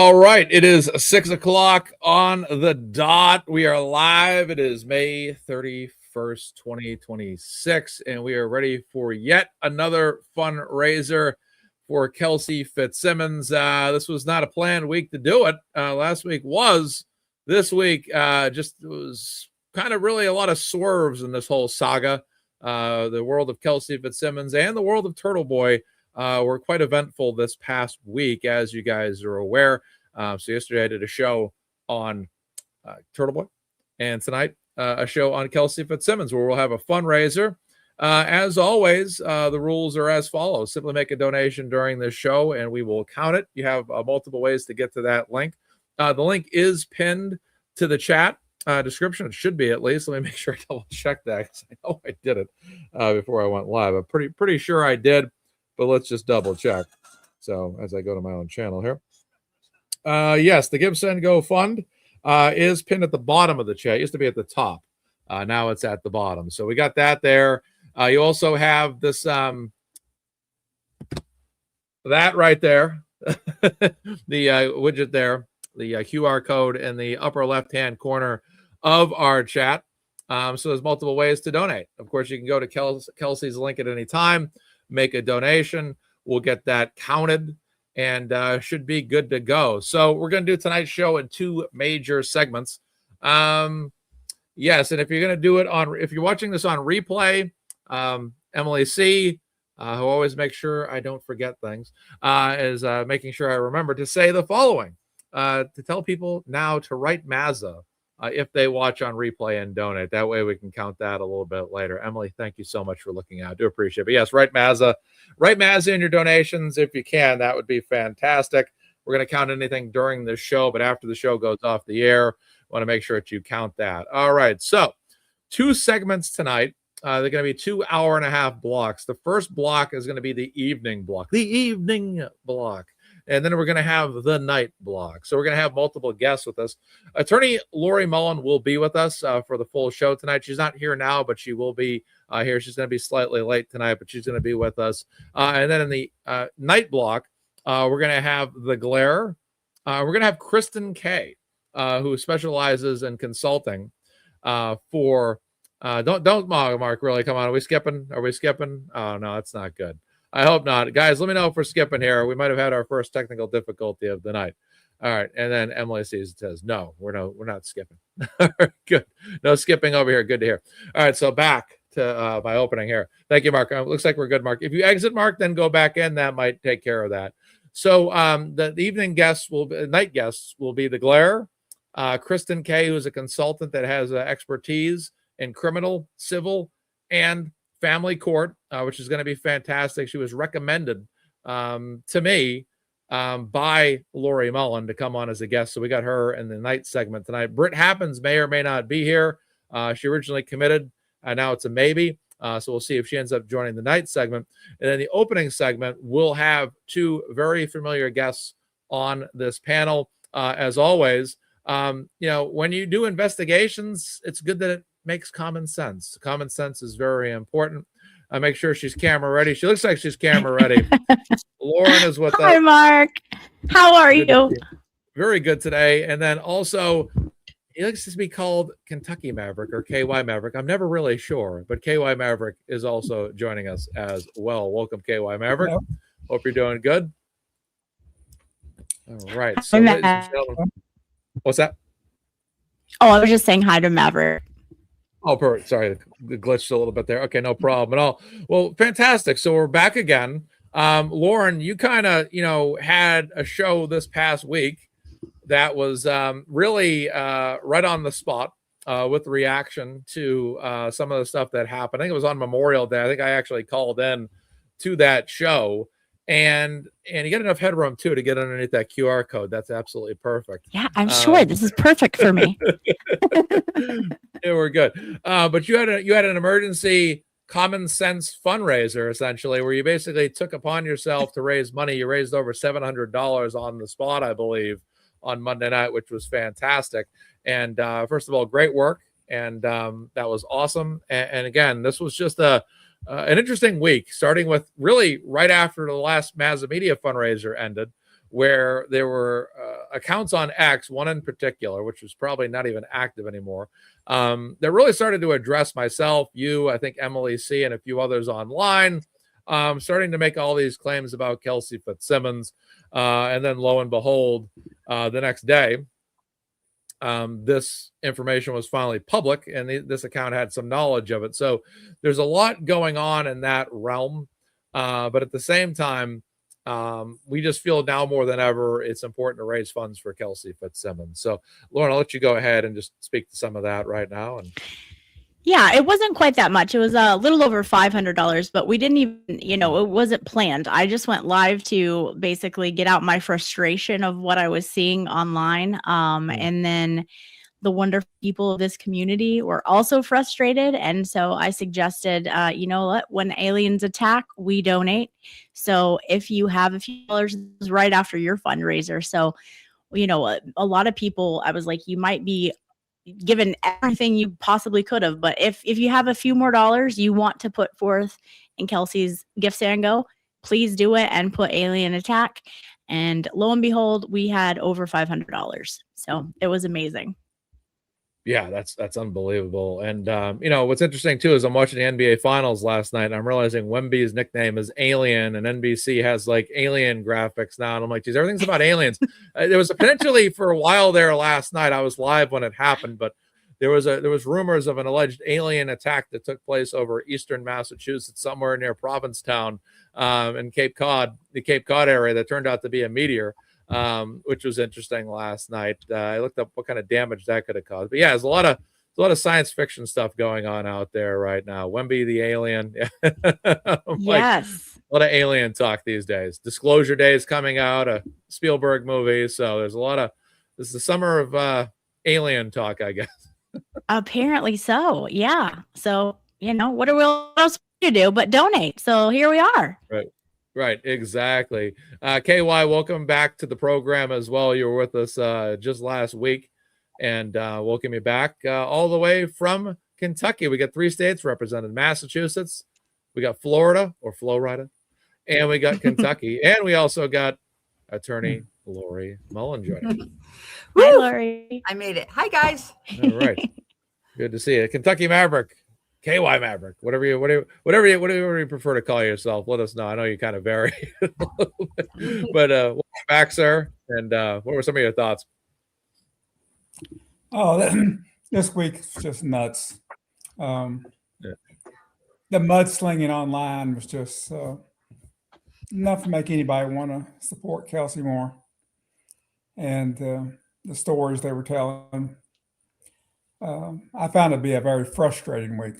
All right, it is 6 o'clock on the dot. We are live. It is May 31st, 2026, and we are ready for yet another fundraiser for Kelsey Fitzsimmons. This was not a planned week to do it. Last week was. This week just was kind of really a lot of swerves in this whole saga. The world of Kelsey Fitzsimmons and the world of Turtle Boy were quite eventful this past week, as you guys are aware. So yesterday I did a show on Turtle Boy, and tonight a show on Kelsey Fitzsimmons, where we'll have a fundraiser. As always, the rules are as follows. Simply make a donation during this show, and we will count it. You have multiple ways to get to that link. The link is pinned to the chat description. It should be, at least. Let me make sure I double check that, because I know I did it before I went live. I'm pretty sure I did, but let's just double check. So as I go to my own channel here. Yes, the GiveSendGo fund is pinned at the bottom of the chat. It used to be at the top. Now it's at the bottom. So we got that there. You also have this that right there, the widget there, the QR code in the upper left-hand corner of our chat. So there's multiple ways to donate. Of course, you can go to Kelsey's link at any time, make a donation. We'll get that counted and should be good to go. So we're going to do tonight's show in two major segments. Yes, and if you're going to do it if you're watching this on replay, Emily C., who always makes sure I don't forget things, is making sure I remember to say the following, to tell people now to write Mazza if they watch on replay and donate. That way we can count that a little bit later. Emily, thank you so much for looking out. I do appreciate it. But yes, write Mazza in your donations if you can. That would be fantastic. We're going to count anything during the show, but after the show goes off the air, I want to make sure that you count that. All right, so two segments tonight. They're going to be 2 hour-and-a-half blocks. The first block is going to be the evening block. And then we're going to have the night block. So we're going to have multiple guests with us. Attorney Lori Mullen will be with us for the full show tonight. She's not here now, but she will be here. She's going to be slightly late tonight, but she's going to be with us. And then in the night block, we're going to have the Glare. We're going to have Kristen Kay, who specializes in consulting for... Don't Mark, really. Come on. Are we skipping? Oh, no, that's not good. I hope not. Guys, let me know if we're skipping here. We might have had our first technical difficulty of the night. All right. And then Emily says, no, we're not skipping. Good. No skipping over here. Good to hear. All right. So back to my opening here. Thank you, Mark. Looks like we're good, Mark. If you exit, Mark, then go back in. That might take care of that. So the evening guests night guests will be the Glare, Kristen Kay, who's a consultant that has expertise in criminal, civil, and family court, which is going to be fantastic. She was recommended to me by Lori Mullen to come on as a guest. So we got her in the night segment tonight. Britt Happens may or may not be here. She originally committed. Now it's a maybe. So we'll see if she ends up joining the night segment. And then the opening segment, we'll have two very familiar guests on this panel. As always, when you do investigations, it's good that it makes common sense. Common sense is very important. Make sure she's camera ready. She looks like she's camera ready. Lauren is with us. Hi, Mark. How are you? Very good today. And then also, he likes to be called Kentucky Maverick or KY Maverick. I'm never really sure, but KY Maverick is also joining us as well. Welcome, KY Maverick. Hello. Hope you're doing good. All right. So, ladies and gentlemen, what's that? Oh, I was just saying hi to Maverick. Oh, perfect. Sorry, it glitched a little bit there. Okay, no problem at all. Well, fantastic. So we're back again. Lauren, you kind of, had a show this past week that was really right on the spot with reaction to some of the stuff that happened. I think it was on Memorial Day. I think I actually called in to that show. And you get enough headroom, too, to get underneath that QR code. That's absolutely perfect. Yeah, I'm sure this is perfect for me. Yeah, we're good. But you had an emergency common sense fundraiser, essentially, where you basically took upon yourself to raise money. You raised over $700 on the spot, I believe, on Monday night, which was fantastic. And first of all, great work. And that was awesome. And again, this was just an interesting week, starting with really right after the last MazzaMedia fundraiser ended, where there were accounts on X, one in particular, which was probably not even active anymore, that really started to address myself, you, I think Emily C, and a few others online, starting to make all these claims about Kelsey Fitzsimmons. And then lo and behold, the next day, this information was finally public, and this account had some knowledge of it. So there's a lot going on in that realm. But at the same time, we just feel now more than ever it's important to raise funds for Kelsey Fitzsimmons. So, Lauren, I'll let you go ahead and just speak to some of that right now. And yeah, it wasn't quite that much. It was a little over $500, but we didn't even, it wasn't planned. I just went live to basically get out my frustration of what I was seeing online. And then the wonderful people of this community were also frustrated. And so I suggested, when aliens attack, we donate. So if you have a few dollars right after your fundraiser. So, a lot of people, I was like, you might be given everything you possibly could have, but if you have a few more dollars you want to put forth in Kelsey's GiveSendGo, please do it and put alien attack. And lo and behold, we had over $500. So it was amazing. Yeah, that's unbelievable. And what's interesting too is I'm watching the NBA Finals last night, and I'm realizing Wemby's nickname is Alien, and NBC has like alien graphics now. And I'm like, geez, everything's about aliens. There was potentially for a while there last night. I was live when it happened, but there was rumors of an alleged alien attack that took place over eastern Massachusetts, somewhere near Provincetown, in Cape Cod, the Cape Cod area, that turned out to be a meteor. Which was interesting last night. I looked up what kind of damage that could have caused. But yeah, there's a lot of science fiction stuff going on out there right now. Wemby the alien. Yes. A lot of alien talk these days. Disclosure Day is coming out, a Spielberg movie. So there's this is the summer of alien talk, I guess. Apparently so. Yeah. So, what are we else to do but donate? So here we are. Right, exactly. KY, welcome back to the program as well. You were with us just last week, and welcome you back all the way from Kentucky. We got 3 states represented: Massachusetts, we got Florida or Florida, and we got Kentucky, and we also got attorney Lori Mullen joining us. Hi, Lori. I made it. Hi, guys. All right, good to see you, Kentucky Maverick. KY Maverick, whatever you prefer to call yourself, let us know. I know you kind of vary, but welcome back, sir. And what were some of your thoughts? Oh, this week's just nuts. The mudslinging online was just enough to make anybody want to support Kelsey more. And the stories they were telling, I found it to be a very frustrating week.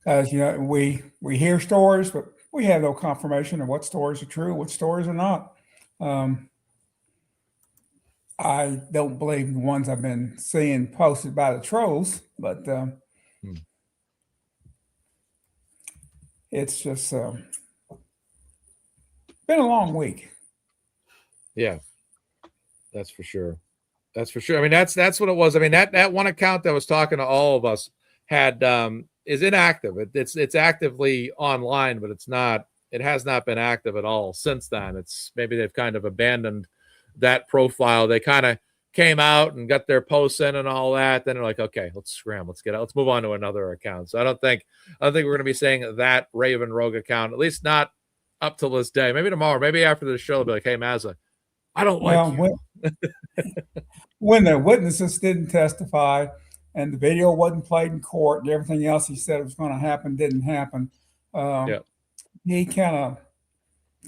As you know, we hear stories, but we have no confirmation of what stories are true, what stories are not. I don't believe the ones I've been seeing posted by the trolls, but it's just been a long week. Yeah, that's for sure. That's for sure. I mean, that's what it was. I mean, that one account that was talking to all of us had is inactive. It's actively online, but it has not been active at all since then. It's maybe they've kind of abandoned that profile. They kind of came out and got their posts in and all that. Then they're like, okay, let's scram, let's move on to another account. So I don't think we're going to be seeing that Raven Rogue account, at least not up till this day. Maybe tomorrow, maybe after the show, they'll be like, hey, Mazza, I don't like you. When the witnesses didn't testify and the video wasn't played in court and everything else he said was going to happen didn't happen, he kind of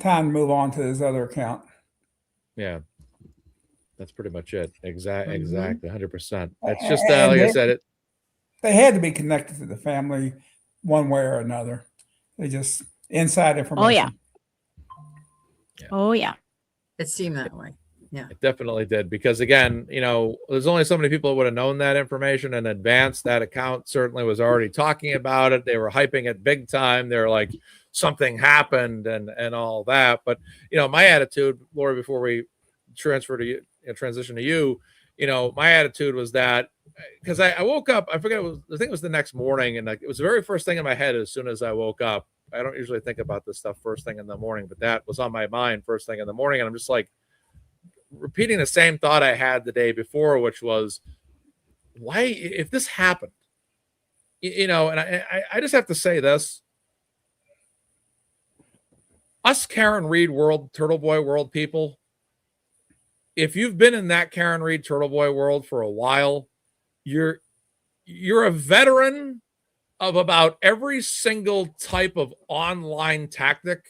time to move on to his other account. Yeah, that's pretty much it. Exactly, 100%. It's just like I said, they had to be connected to the family one way or another. They just inside information. Oh yeah. It seemed that way. Yeah, it definitely did, because again, there's only so many people that would have known that information in advance. That account certainly was already talking about it. They were hyping it big time. They're like, something happened and all that. But my attitude, Lori, before we transition to you, my attitude was that because I woke up, I think it was the next morning, and it was the very first thing in my head as soon as I woke up. I don't usually think about this stuff first thing in the morning, but that was on my mind first thing in the morning. And I'm just like repeating the same thought I had the day before, which was, why, if this happened, and I just have to say this, us Karen Reed world, Turtle Boy world people, if you've been in that Karen Reed Turtle Boy world for a while, you're a veteran of about every single type of online tactic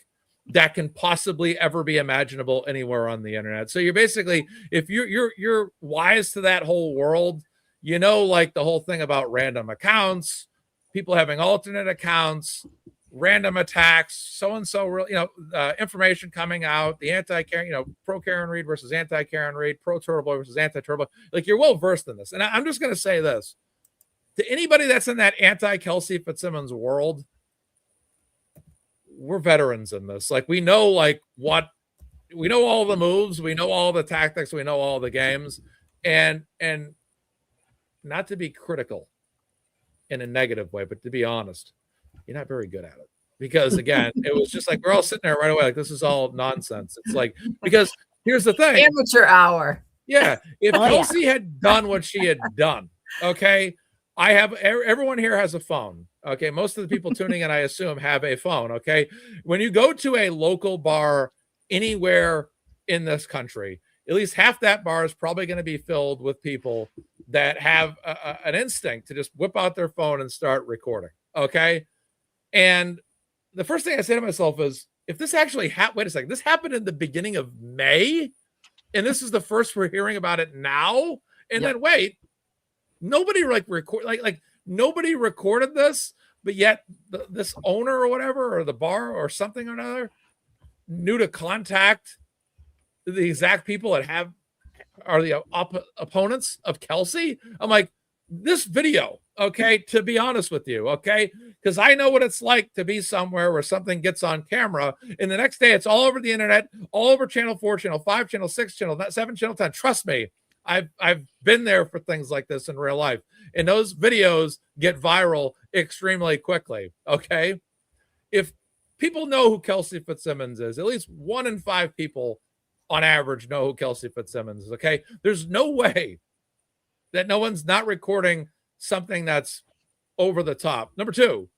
that can possibly ever be imaginable anywhere on the internet. So you're basically, if you're wise to that whole world, like the whole thing about random accounts, people having alternate accounts, random attacks, so-and-so, information coming out, the anti-Karen, pro Karen Reed versus anti-Karen Reed, pro Turtle Boy versus anti-Turtle Boy. Like, you're well versed in this. And I'm just going to say this to anybody that's in that anti-Kelsey Fitzsimmons world, we're veterans in this. Like, we know, we know all the moves, we know all the tactics, we know all the games, and not to be critical in a negative way, but to be honest, you're not very good at it. Because again, it was just like, we're all sitting there right away, like, this is all nonsense. It's like, because here's the thing. Amateur hour. Yeah. If Kelsey had done what she had done, okay, everyone here has a phone. Okay. Most of the people tuning in, I assume, have a phone. Okay. When you go to a local bar anywhere in this country, at least half that bar is probably going to be filled with people that have an instinct to just whip out their phone and start recording. Okay. And the first thing I say to myself is, if this actually happened, wait a second, this happened in the beginning of May, and this is the first we're hearing about it now. And then wait, nobody nobody recorded this, but yet this owner or whatever, or the bar or something or another, knew to contact the exact people that are the opponents of Kelsey. I'm like, this video, okay, to be honest with you, okay, because I know what it's like to be somewhere where something gets on camera, and the next day it's all over the internet, all over channel 4, channel 5, channel 6, channel 7, channel 10. Trust me, I've been there for things like this in real life, and those videos get viral extremely quickly. Okay, if people know who Kelsey Fitzsimmons is, at least 1 in 5 people on average know who Kelsey Fitzsimmons is. Okay, there's no way that no one's not recording something that's over the top. Number 2,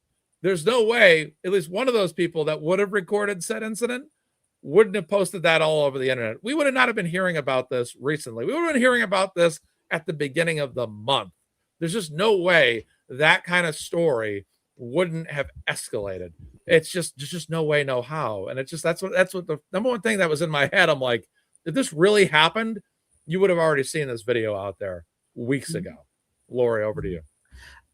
there's no way at least one of those people that would have recorded said incident wouldn't have posted that all over the internet. We would not have been hearing about this recently. We would have been hearing about this at the beginning of the month. There's just no way that kind of story wouldn't have escalated. It's just no way, no how. And it's just, that's what the number one thing that was in my head. I'm like, if this really happened, you would have already seen this video out there weeks ago. Lori, over to you.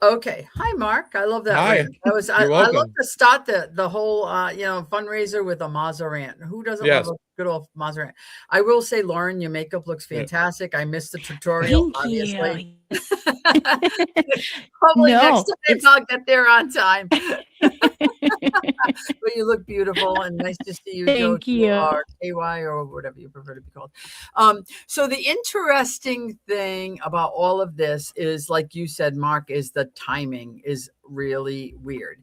Okay. Hi, Mark. I love that. Hi. I love to start the whole fundraiser with a Mazza rant. Who doesn't love a good old Mazza rant? I will say, Lauren, your makeup looks fantastic. I missed the tutorial, obviously. Probably next time I'll get there on time. But you look beautiful, and nice to see you. Thank you. Or KY or whatever you prefer to be called. So the interesting thing about all of this is, like you said, Mark, is the timing is really weird.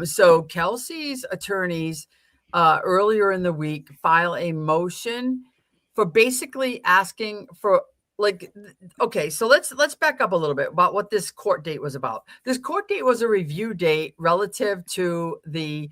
So Kelsey's attorneys earlier in the week file a motion for basically asking for, like, okay, so let's back up a little bit about what this court date was about. This court date was a review date relative to the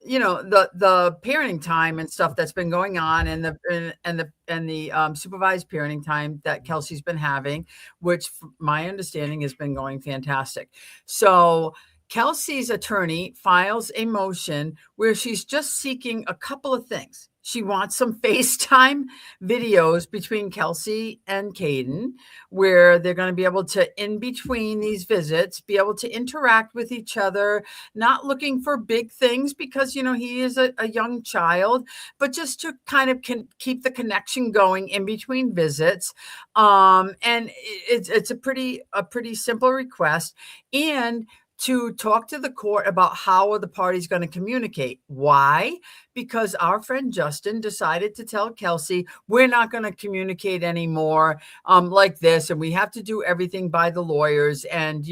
the parenting time and stuff that's been going on, and the supervised parenting time that Kelsey's been having, which my understanding has been going fantastic. So Kelsey's attorney files a motion where she's just seeking a couple of things. She wants some FaceTime videos between Kelsey and Caidyn, where they're going to be able to, in between these visits, be able to interact with each other, not looking for big things because, he is a young child, but just to kind of keep the connection going in between visits. And it's a pretty simple request. And to talk to the court about how are the parties going to communicate. Why? because our friend Justin decided to tell Kelsey, we're not going to communicate anymore like this. And we have to do everything by the lawyers. And,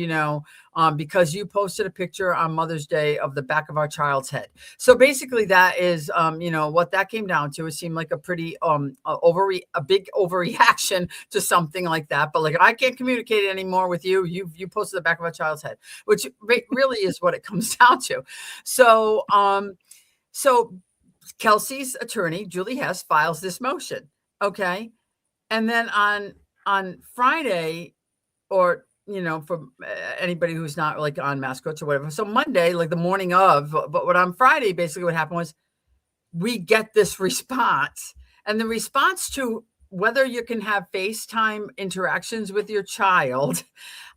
because you posted a picture on Mother's Day of the back of our child's head. So basically that is, what that came down to. It seemed like a pretty a big overreaction to something like that. But like, I can't communicate anymore with you. You posted the back of our child's head, which really is what it comes down to. So, Kelsey's attorney, Julie Hess, files this motion. Okay. And then on Friday, or for anybody who's not like on Mass Coach or whatever. So Monday, like the morning of, but what on Friday, basically what happened was we get this response, and the response to whether you can have FaceTime interactions with your child,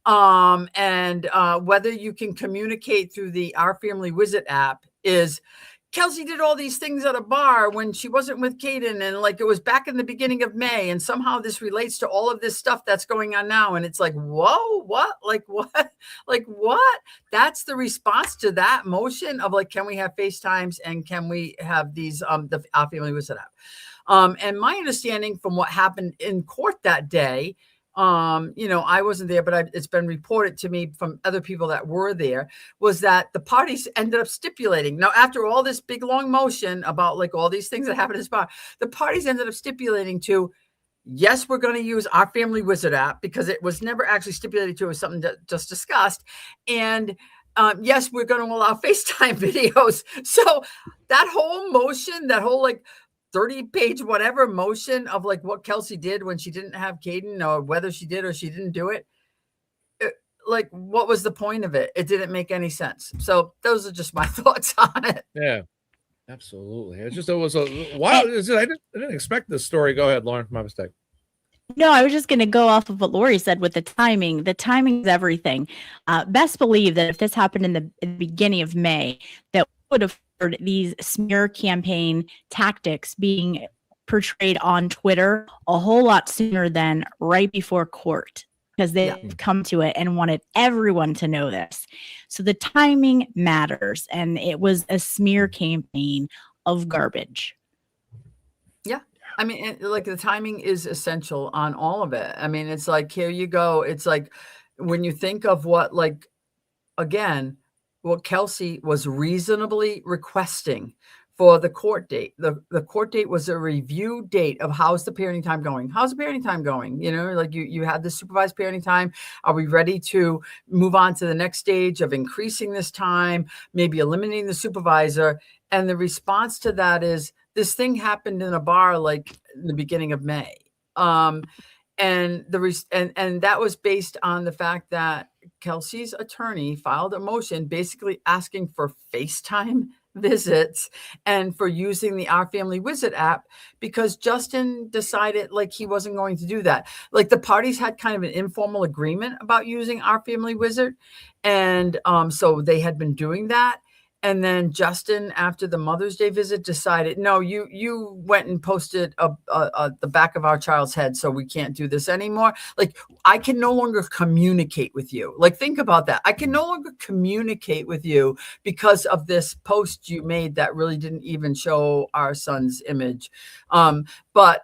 and whether you can communicate through the Our Family Wizard app is, Kelsey did all these things at a bar when she wasn't with Caidyn, and like it was back in the beginning of May, and somehow this relates to all of this stuff that's going on now. And it's like, whoa, what? Like what? Like what? That's the response to that motion of like, can we have FaceTimes and can we have these the Our Family Wizard app? And my understanding from what happened in court that day, I wasn't there, but it's been reported to me from other people that were there, was that the parties ended up stipulating. Now, after all this big long motion about like all these things that happened at this bar, the parties ended up stipulating to, yes, we're going to use Our Family Wizard app, because it was never actually stipulated to, it was something that just discussed. And yes, we're going to allow FaceTime videos. So that whole motion, that whole like 30-page whatever motion of like what Kelsey did when she didn't have Caidyn, or whether she did or she didn't do it, like what was the point of it? It didn't make any sense. So those are just my thoughts on it. Yeah, absolutely. It was a wild. I didn't expect this story. Go ahead, Lauren. My mistake. No, I was just going to go off of what Lori said with the timing. The timing is everything. Best believe that if this happened in the beginning of May, that would have heard these smear campaign tactics being portrayed on Twitter a whole lot sooner than right before court, because they've come to it and wanted everyone to know this. So the timing matters, and it was a smear campaign of garbage. Yeah. I mean, like the timing is essential on all of it. I mean, it's like, here you go. It's like when you think of what, like, again, what Kelsey was reasonably requesting for the court date. The court date was a review date of how's the parenting time going? How's the parenting time going? Like you had the supervised parenting time. Are we ready to move on to the next stage of increasing this time, maybe eliminating the supervisor? And the response to that is, this thing happened in a bar like in the beginning of May. And that was based on the fact that Kelsey's attorney filed a motion basically asking for FaceTime visits and for using the Our Family Wizard app, because Justin decided like he wasn't going to do that. Like the parties had kind of an informal agreement about using Our Family Wizard. And so they had been doing that. And then Justin, after the Mother's Day visit, decided, no, you went and posted the back of our child's head, so we can't do this anymore. Like, I can no longer communicate with you. Like, think about that. I can no longer communicate with you because of this post you made that really didn't even show our son's image. But,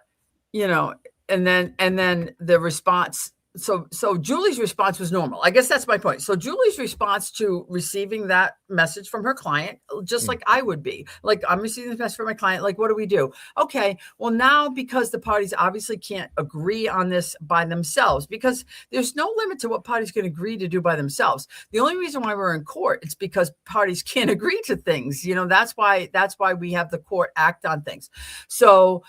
and then the response. So Julie's response was normal. I guess that's my point. So Julie's response to receiving that message from her client, just like I would be, like, I'm receiving this message from my client. Like, what do we do? Okay, well, now because the parties obviously can't agree on this by themselves, because there's no limit to what parties can agree to do by themselves. The only reason why we're in court, it's because parties can't agree to things. That's why we have the court act on things. So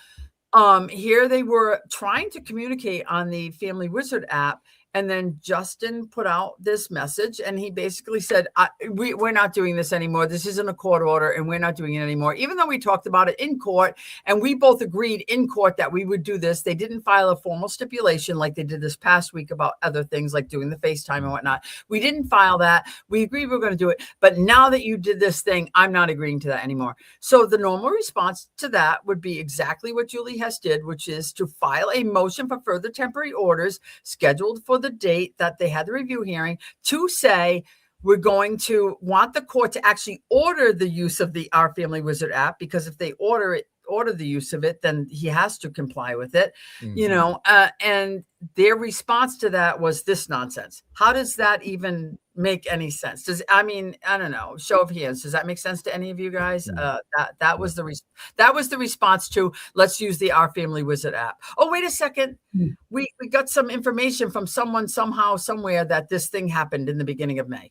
here they were trying to communicate on the Family Wizard app, and then Justin put out this message, and he basically said, we're not doing this anymore. This isn't a court order, and we're not doing it anymore. Even though we talked about it in court, and we both agreed in court that we would do this, they didn't file a formal stipulation like they did this past week about other things like doing the FaceTime and whatnot. We didn't file that. We agreed we were going to do it. But now that you did this thing, I'm not agreeing to that anymore. So the normal response to that would be exactly what Julie Hess did, which is to file a motion for further temporary orders scheduled for the date that they had the review hearing, to say, We're going to want the court to actually order the use of the Our Family Wizard app, because if they order the use of it, then he has to comply with it, and their response to that was this nonsense. How does that even make any sense? I don't know, show of hands, does that make sense to any of you guys? That was the response to, let's use the Our Family Wizard app. Oh, wait a second, we got some information from someone somehow somewhere that this thing happened in the beginning of May.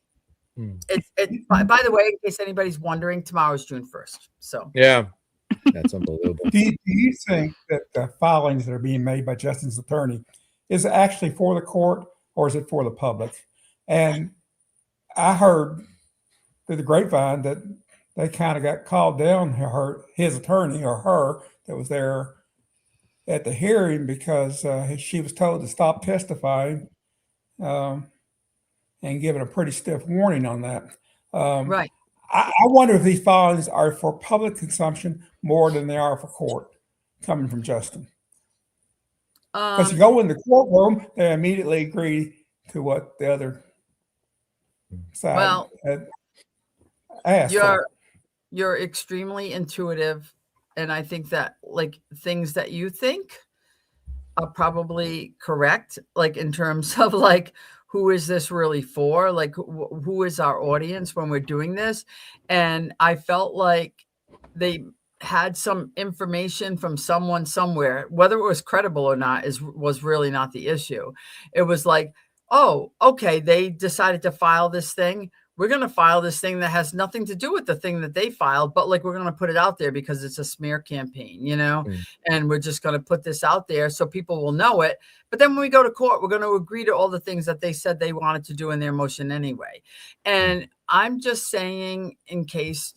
By the way, in case anybody's wondering, tomorrow's June 1st. So yeah, that's unbelievable. Do you think that the filings that are being made by Justin's attorney is actually for the court, or is it for the public? And I heard through the grapevine that they kind of got called down, his attorney or her that was there at the hearing, because she was told to stop testifying, and given a pretty stiff warning on that. right. I wonder if these filings are for public consumption more than they are for court, coming from Justin. Because you go in the courtroom, they immediately agree to what the other side had asked. You're extremely intuitive, and I think that like things that you think are probably correct, like in terms of like, who is this really for? Like, who is our audience when we're doing this? And I felt like they had some information from someone somewhere, whether it was credible or not was really not the issue. It was like, oh, okay, they decided to file this thing. We're going to file this thing that has nothing to do with the thing that they filed, but like, we're going to put it out there because it's a smear campaign, and we're just going to put this out there so people will know it. But then when we go to court, we're going to agree to all the things that they said they wanted to do in their motion anyway. And I'm just saying, in case,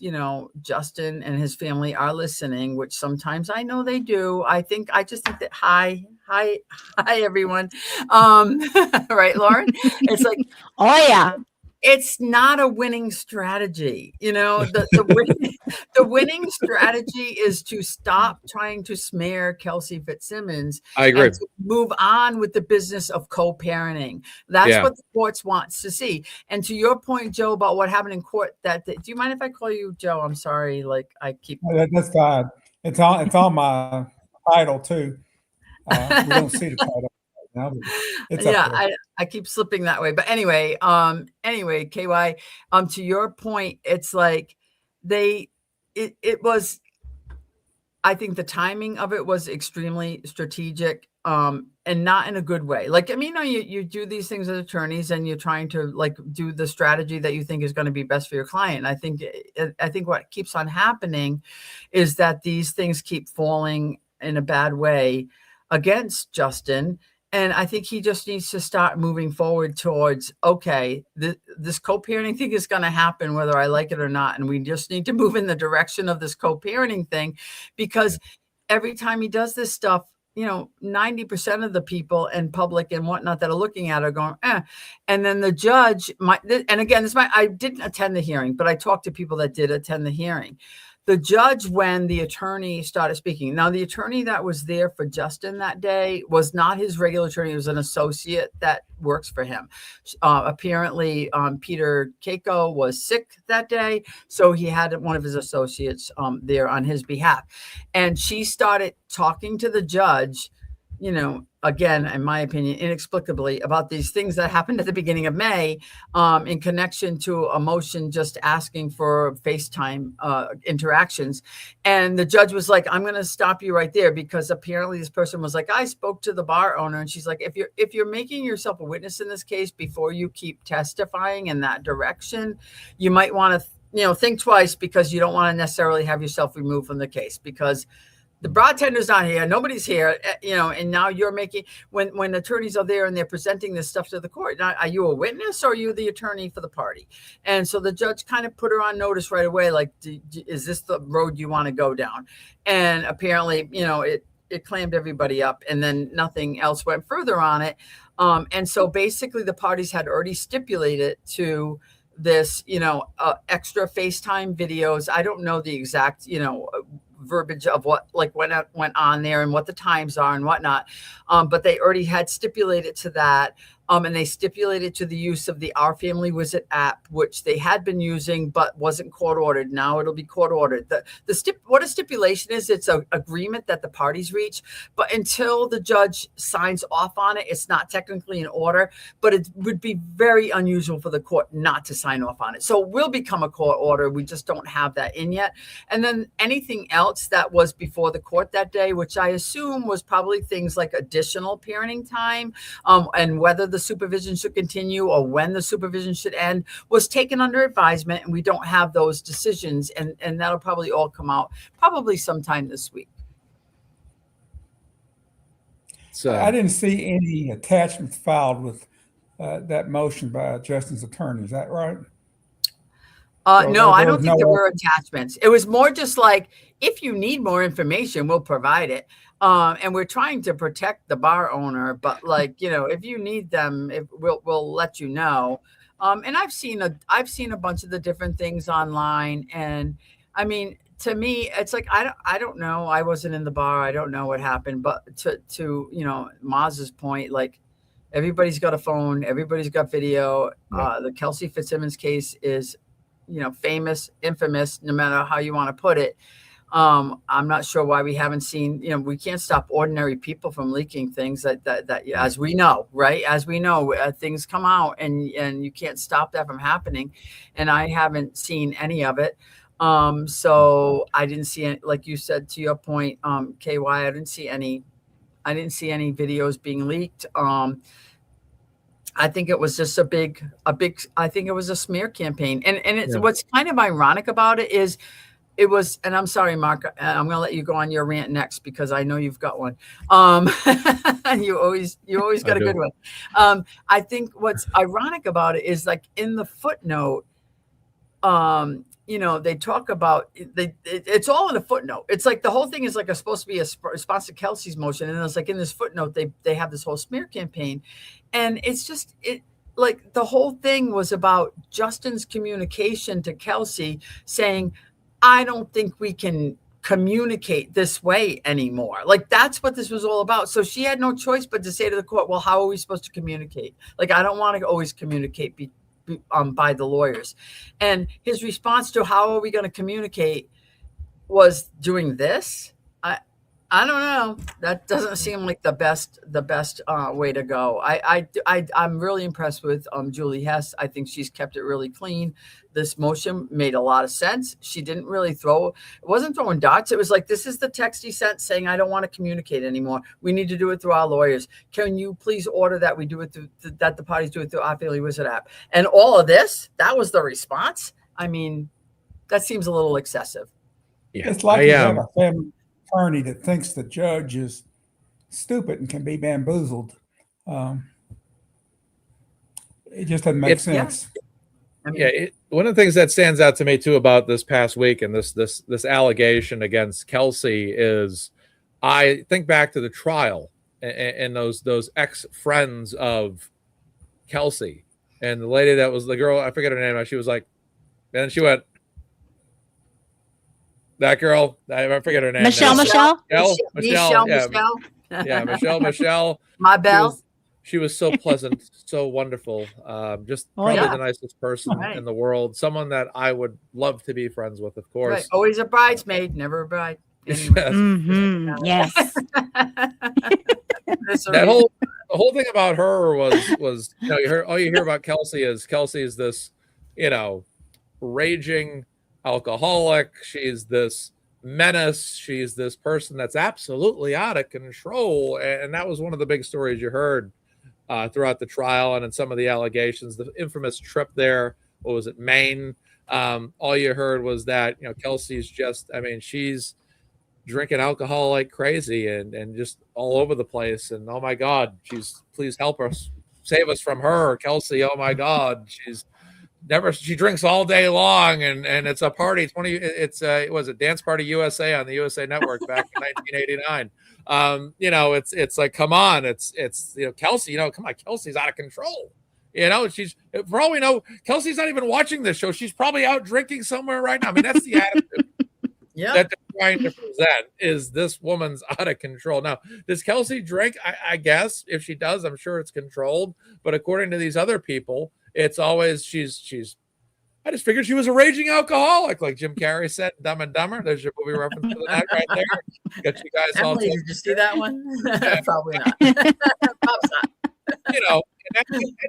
Justin and his family are listening, which sometimes I know they do. I just think that, hi, everyone. Right, Lauren? It's like, oh yeah. It's not a winning strategy. The winning strategy is to stop trying to smear Kelsey Fitzsimmons. I agree. And to move on with the business of co-parenting. That's what the courts wants to see. And to your point, Joe, about what happened in court, do you mind if I call you Joe? I'm sorry. Like I keep. That's fine. It's on my title too. We don't see the title. Now, I keep slipping that way, but anyway, KY, to your point, it's like it was, I think the timing of it was extremely strategic, and not in a good way. Like, you do these things as attorneys and you're trying to like do the strategy that you think is going to be best for your client. I think what keeps on happening is that these things keep falling in a bad way against Justin. And I think he just needs to start moving forward towards, okay, this co-parenting thing is going to happen whether I like it or not. And we just need to move in the direction of this co-parenting thing, because every time he does this stuff, 90% of the people and public and whatnot that are looking at it are going, eh. And then the judge and again, I didn't attend the hearing, but I talked to people that did attend the hearing. The judge, when the attorney started speaking, now the attorney that was there for Justin that day was not his regular attorney. It was an associate that works for him. Apparently, Peter Keiko was sick that day, so he had one of his associates there on his behalf. And she started talking to the judge, again, in my opinion, inexplicably, about these things that happened at the beginning of May, in connection to a motion just asking for FaceTime interactions. And the judge was like, I'm going to stop you right there, because apparently this person was like, I spoke to the bar owner. And she's like, if you're making yourself a witness in this case before you keep testifying in that direction, you might want to, think twice, because you don't want to necessarily have yourself removed from the case, because the bartender's not here. Nobody's here, and now you're making, when attorneys are there and they're presenting this stuff to the court. Now, are you a witness or are you the attorney for the party? And so the judge kind of put her on notice right away. Like, is this the road you want to go down? And apparently, it clammed everybody up, and then nothing else went further on it. And so basically the parties had already stipulated to this, extra FaceTime videos. I don't know the exact, verbiage of what went on there and what the times are and whatnot, but they already had stipulated to that, and they stipulated to the use of the Our Family Wizard app, which they had been using but wasn't court ordered. Now it'll be court ordered. What a stipulation is, it's an agreement that the parties reach, but until the judge signs off on it, it's not technically in order, but it would be very unusual for the court not to sign off on it. So it will become a court order. We just don't have that in yet. And then anything else that was before the court that day, which I assume was probably things like additional parenting time, and whether the supervision should continue or when the supervision should end, was taken under advisement, and we don't have those decisions, and that'll probably all come out probably sometime this week. So I didn't see any attachments filed with that motion by Justin's attorney. Is that right? No, I don't think there were attachments. It was more just like, if you need more information, we'll provide it. And we're trying to protect the bar owner, but like, you know, if you need them, we'll let you know. And I've seen a bunch of the different things online, and I mean, to me, it's like, I don't know. I wasn't in the bar. I don't know what happened, but to you know, Maz's point, like, everybody's got a phone, everybody's got video. The Kelsey Fitzsimmons case is, you know, famous, infamous, no matter how you want to put it. I'm not sure why we haven't seen, you know, we can't stop ordinary people from leaking things that as we know, right? As we know, things come out, and you can't stop that from happening. And I haven't seen any of it. So I didn't see it, like you said, to your point, KY, I didn't see any videos being leaked. I think it was just a big, I think it was a smear campaign. And it's, what's kind of ironic about it is, it was, and I'm sorry, Mark, I'm going to let you go on your rant next, because I know you've got one. You always got a good one. I think what's ironic about it is, like, in the footnote, you know, they talk about it's all in a footnote. It's like the whole thing is like supposed to be a response to Kelsey's motion, and it's like in this footnote they have this whole smear campaign, and it's just like the whole thing was about Justin's communication to Kelsey saying, I don't think we can communicate this way anymore. Like, that's what this was all about. So she had no choice but to say to the court, well, how are we supposed to communicate? Like, I don't want to always communicate by the lawyers. And his response to how are we going to communicate was doing this. I don't know. That doesn't seem like the best way to go. I'm really impressed with Julie Hess. I think she's kept it really clean. This motion made a lot of sense. She didn't really wasn't throwing darts. It was like, this is the text he sent saying, I don't want to communicate anymore. We need to do it through our lawyers. Can you please order that we do it that the parties do it through Our Family Wizard app? And all of this, that was the response. I mean, that seems a little excessive. Yeah, it's like you have a family attorney that thinks the judge is stupid and can be bamboozled. It just doesn't make sense. One of the things that stands out to me too about this past week and this allegation against Kelsey is, I think back to the trial and those ex-friends of Kelsey, and the lady that was the girl, I forget her name, she was like, and then she went, that girl, I forget her name. Michelle. Michelle. My bell. She was so pleasant, so wonderful. Just probably the nicest person in the world. Someone that I would love to be friends with, of course. Right. Always a bridesmaid, never a bride. Anyway. Yes. The whole thing about her was you know, all you hear about Kelsey is this, you know, raging alcoholic. She's this menace. She's this person that's absolutely out of control, and that was one of the big stories you heard throughout the trial and in some of the allegations. The infamous trip there, what was it, Maine? All you heard was that, you know, Kelsey's just, I mean, she's drinking alcohol like crazy and just all over the place. And oh my God, please help us, save us from her, Kelsey. Oh my God, she drinks all day long, and it's a party. It was a Dance Party USA on the USA Network back in 1989. You know, it's like, come on, it's you know, Kelsey, you know, come on, Kelsey's out of control. You know, she's, for all we know, Kelsey's not even watching this show. She's probably out drinking somewhere right now. I mean, that's the attitude. that they're trying to present is this woman's out of control. Now, does Kelsey drink? I guess if she does, I'm sure it's controlled. But according to these other people, it's always she's. I just figured she was a raging alcoholic, like Jim Carrey said, Dumb and Dumber. There's your movie reference for that right there. Got you guys all. Emily, did you see that one? Probably not. Probably not. You know, and that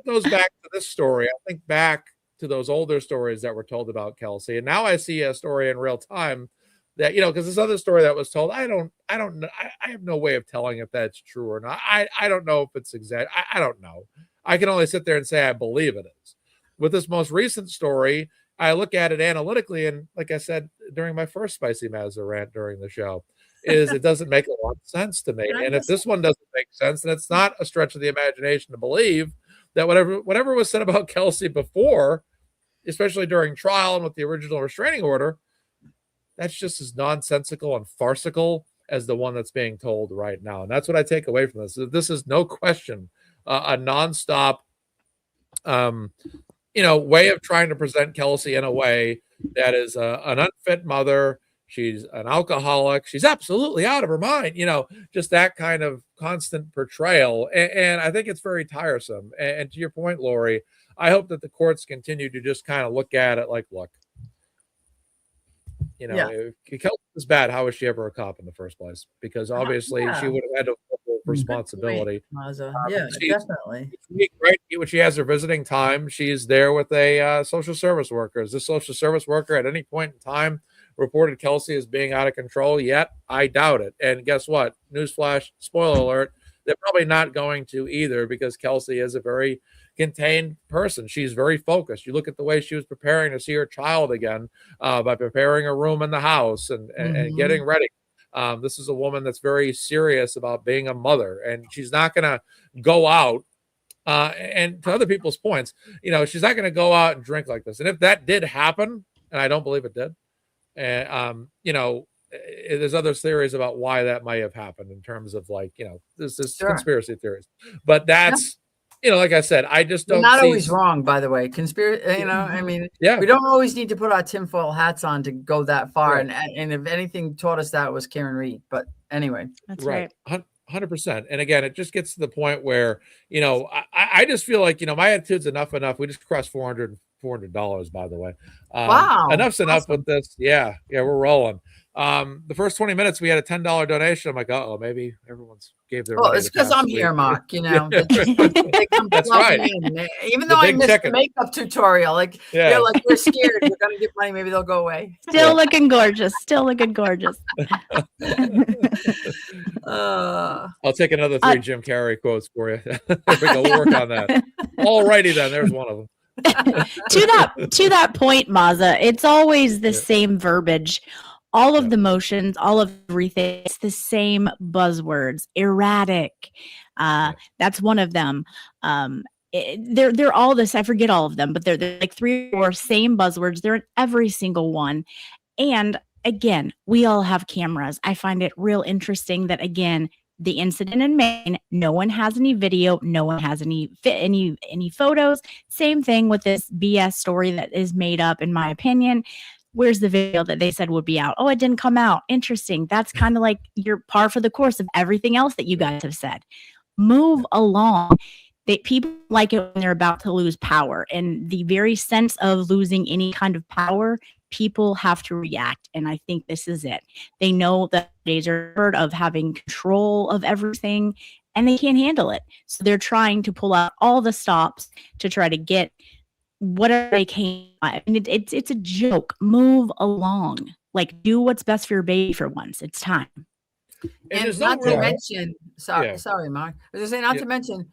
goes back to this story. I think back to those older stories that were told about Kelsey, and now I see a story in real time that, you know, because this other story that was told, I don't know. I have no way of telling if that's true or not. I don't know if it's exact. I don't know. I can only sit there and say I believe it is. With this most recent story, I look at it analytically, and like I said during my first Spicy Mazza rant during the show, is it doesn't make a lot of sense to me. And if this one doesn't make sense, then it's not a stretch of the imagination to believe that whatever was said about Kelsey before, especially during trial and with the original restraining order, that's just as nonsensical and farcical as the one that's being told right now. And that's what I take away from this. This is no question a nonstop way of trying to present Kelsey in a way that is an unfit mother. She's an alcoholic. She's absolutely out of her mind. Just that kind of constant portrayal. And I think it's very tiresome. And to your point, Lori, I hope that the courts continue to just kind of look at it like, look, if Kelsey was bad, how was she ever a cop in the first place? Because obviously she would have had a responsibility. Definitely. Right. When she has her visiting time, she's there with a social service worker. Is this social service worker at any point in time reported Kelsey as being out of control yet? I doubt it. And guess what? Newsflash, spoiler alert, they're probably not going to either, because Kelsey is a very contained person. She's very focused. You look at the way she was preparing to see her child again by preparing a room in the house and getting ready. This is a woman that's very serious about being a mother, and she's not going to go out. And to other people's points, she's not going to go out and drink like this. And if that did happen, and I don't believe it did, and there's other theories about why that might have happened in terms of this is conspiracy theories. But that's like I said, I just don't. You're not always wrong, by the way. Conspiracy, we don't always need to put our tinfoil hats on to go that far. Right. And if anything taught us that, it was Karen Reed. But anyway, that's right. 100%. And again, it just gets to the point where I just feel like my attitude's enough. We just crossed $400, by the way. Wow, enough's enough with this. Yeah, we're rolling. The first 20 minutes we had a $10 donation. I'm like, maybe everyone's gave their money. It's because I'm here, Mark. That's right. Even though I missed the makeup tutorial, they're like, we're scared we're gonna get money, maybe they'll go away. Still looking gorgeous. I'll take another 3 Jim Carrey quotes for you. There we go. We'll work on that. All righty then. There's one of them. to that point, Mazza, it's always the same verbiage. All of the motions, all of everything, it's the same buzzwords. Erratic. That's one of them. They're all this. I forget all of them, but they're like 3 or 4 same buzzwords. They're in every single one. And again, we all have cameras. I find it real interesting that, again, the incident in Maine, no one has any video, no one has any photos. Same thing with this BS story that is made up, in my opinion. Where's the video that they said would be out? Oh, it didn't come out. Interesting. That's kind of like your par for the course of everything else that you guys have said. Move along. People like it when they're about to lose power. And the very sense of losing any kind of power, people have to react. And I think this is it. They know that days are heard of having control of everything, and they can't handle it. So they're trying to pull out all the stops to try to get whatever they can. I mean, it's a joke. Move along. Do what's best for your baby for once. It's time. And not to mention, sorry, Mark. I was just saying, not to mention,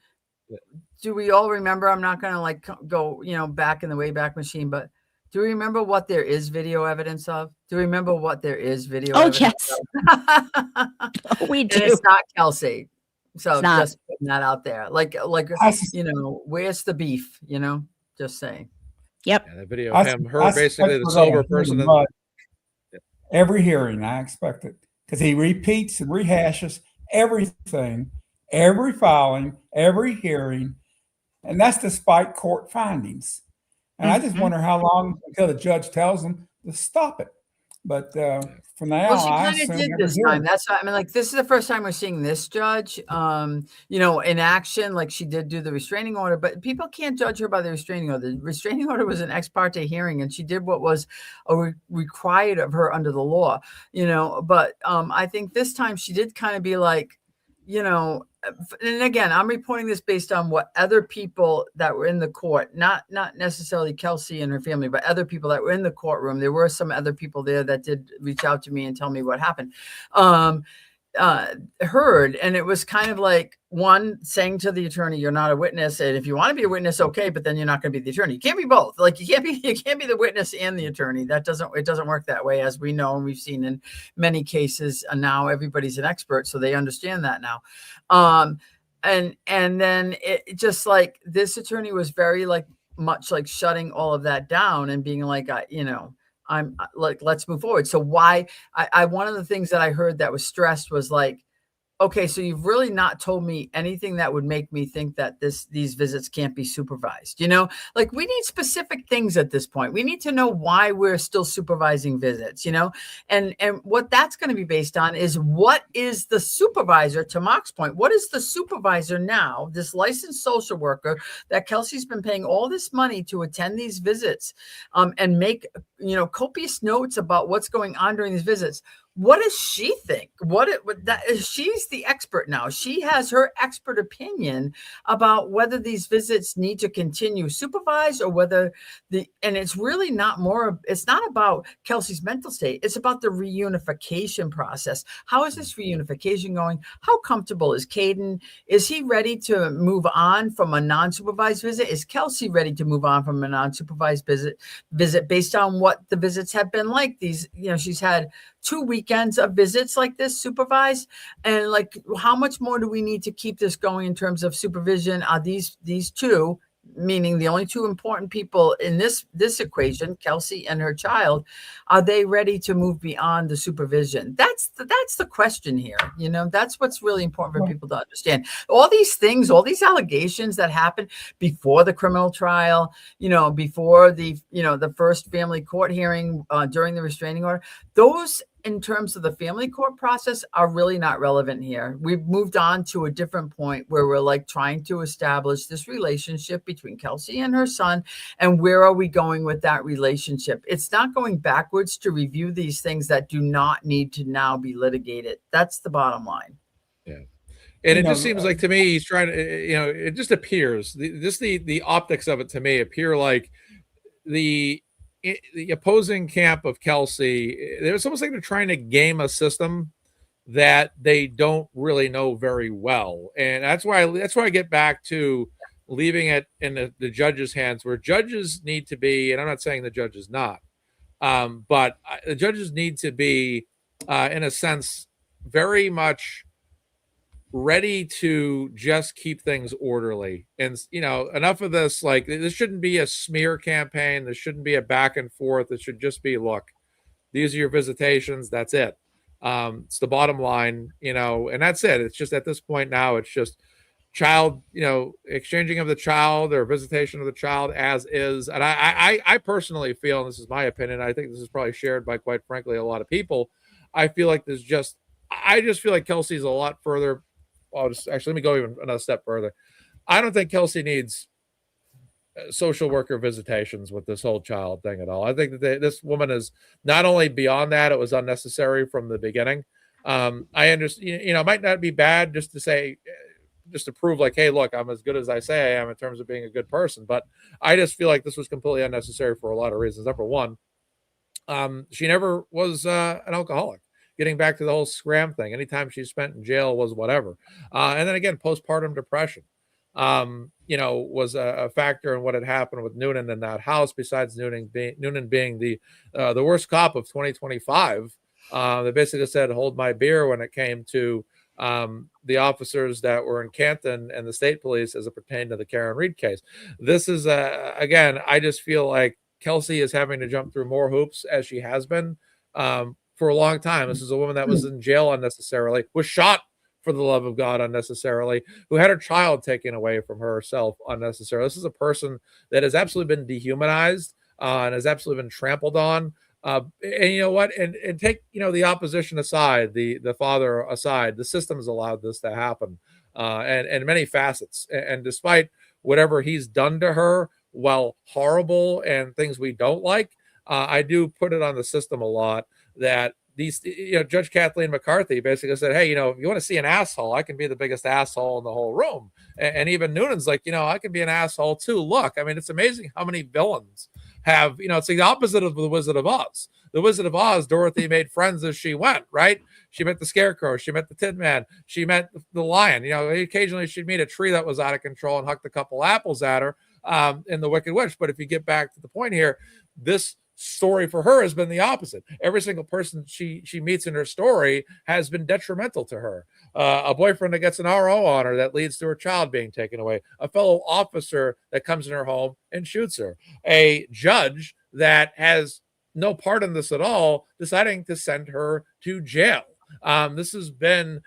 do we all remember? I'm not going to go, back in the Wayback Machine, but do we remember what there is video evidence of? Do we remember what there is video? Oh, evidence yes. We do. And it's not Kelsey. So just putting that out there. Where's the beef? Just saying. Yep. Yeah, that video of her basically the sober person. Every hearing, I expect it, because he repeats and rehashes everything, every filing, every hearing, and that's despite court findings. And I just wonder how long until the judge tells them to stop it. But for now, Well, she I kind of assume did it was this time. him. That's what I mean. Like, this is the first time we're seeing this judge, in action. Like, she did do the restraining order, but people can't judge her by the restraining order. The restraining order was an ex parte hearing, and she did what was required of her under the law. But I think this time she did kind of be like, and again, I'm reporting this based on what other people that were in the court, not necessarily Kelsey and her family, but other people that were in the courtroom. There were some other people there that did reach out to me and tell me what happened. Heard, and it was kind of like one saying to the attorney, "You're not a witness, and if you want to be a witness, okay, but then you're not going to be the attorney. You can't be both. Like, you can't be the witness and the attorney. It doesn't work that way, as we know and we've seen in many cases. And now everybody's an expert, so they understand that now. And then it just like this attorney was very much like shutting all of that down and being like, I'm like, let's move forward. So why one of the things that I heard that was stressed was like, okay, so you've really not told me anything that would make me think that these visits can't be supervised. Like, we need specific things at this point. We need to know why we're still supervising visits, and what that's going to be based on is what is the supervisor, to Mark's point, what is the supervisor now, this licensed social worker that Kelsey's been paying all this money to attend these visits, and make, copious notes about what's going on during these visits. What does she think? She's the expert now. She has her expert opinion about whether these visits need to continue supervised or whether and it's really it's not about Kelsey's mental state. It's about the reunification process. How is this reunification going? How comfortable is Caidyn? Is he ready to move on from a non-supervised visit? Is Kelsey ready to move on from a non-supervised visit based on what the visits have been like? She's had 2 weekends of visits like this supervised, and like, how much more do we need to keep this going in terms of supervision? Are these two, meaning the only two important people in this equation, Kelsey and her child, are they ready to move beyond the supervision? That's the question here. That's what's really important for people to understand. All these things, all these allegations that happened before the criminal trial, before the first family court hearing, during the restraining order, those, in terms of the family court process, are really not relevant here. We've moved on to a different point where we're like trying to establish this relationship between Kelsey and her son, and where are we going with that relationship? It's not going backwards to review these things that do not need to now be litigated. That's the bottom line. Yeah. And it just seems like, to me, he's trying to, it just appears, the optics of it to me appear like the opposing camp of Kelsey, there's almost like they're trying to game a system that they don't really know very well. And that's why I get back to leaving it in the judge's hands, where judges need to be, and I'm not saying the judge is not, but the judges need to be, in a sense, very much ready to just keep things orderly. And enough of this, like, this shouldn't be a smear campaign. This shouldn't be a back and forth. It should just be, look, these are your visitations, that's it. It's the bottom line, and that's it. It's just, at this point now, it's just child, exchanging of the child or visitation of the child as is. And I personally feel, and this is my opinion, I think this is probably shared by, quite frankly, a lot of people, I feel like I just feel like Kelsey's a lot further. Let me go even another step further. I don't think Kelsey needs social worker visitations with this whole child thing at all. I think that this woman is not only beyond that, it was unnecessary from the beginning. I understand, it might not be bad just to prove like, hey, look, I'm as good as I say I am in terms of being a good person. But I just feel like this was completely unnecessary for a lot of reasons. Number one, she never was an alcoholic. Getting back to the whole scram thing, anytime she spent in jail was whatever. And then again, postpartum depression, was a factor in what had happened with Noonan in that house, besides Noonan being the worst cop of 2025. They basically said, hold my beer when it came to the officers that were in Canton and the state police as it pertained to the Karen Reed case. This is, again, I just feel like Kelsey is having to jump through more hoops, as she has been for a long time. This is a woman that was in jail unnecessarily, was shot for the love of God unnecessarily, who had her child taken away from herself unnecessarily. This is a person that has absolutely been dehumanized and has absolutely been trampled on And you know what? And take, the opposition aside, the father aside, the system has allowed this to happen, and many facets. And despite whatever he's done to her, while horrible and things we don't like, I do put it on the system a lot that these, Judge Kathleen McCarthy basically said, hey, if you want to see an asshole, I can be the biggest asshole in the whole room. And even Noonan's like, I can be an asshole too. Look, I mean, it's amazing how many villains have, it's the opposite of the Wizard of Oz. The Wizard of Oz, Dorothy made friends as she went, right? She met the Scarecrow. She met the Tin Man. She met the Lion. Occasionally she'd meet a tree that was out of control and hucked a couple apples at her in The Wicked Witch. But if you get back to the point here, this story for her has been the opposite. Every single person she meets in her story has been detrimental to her. A boyfriend that gets an RO on her that leads to her child being taken away. A fellow officer that comes in her home and shoots her. A judge that has no part in this at all, deciding to send her to jail. This has been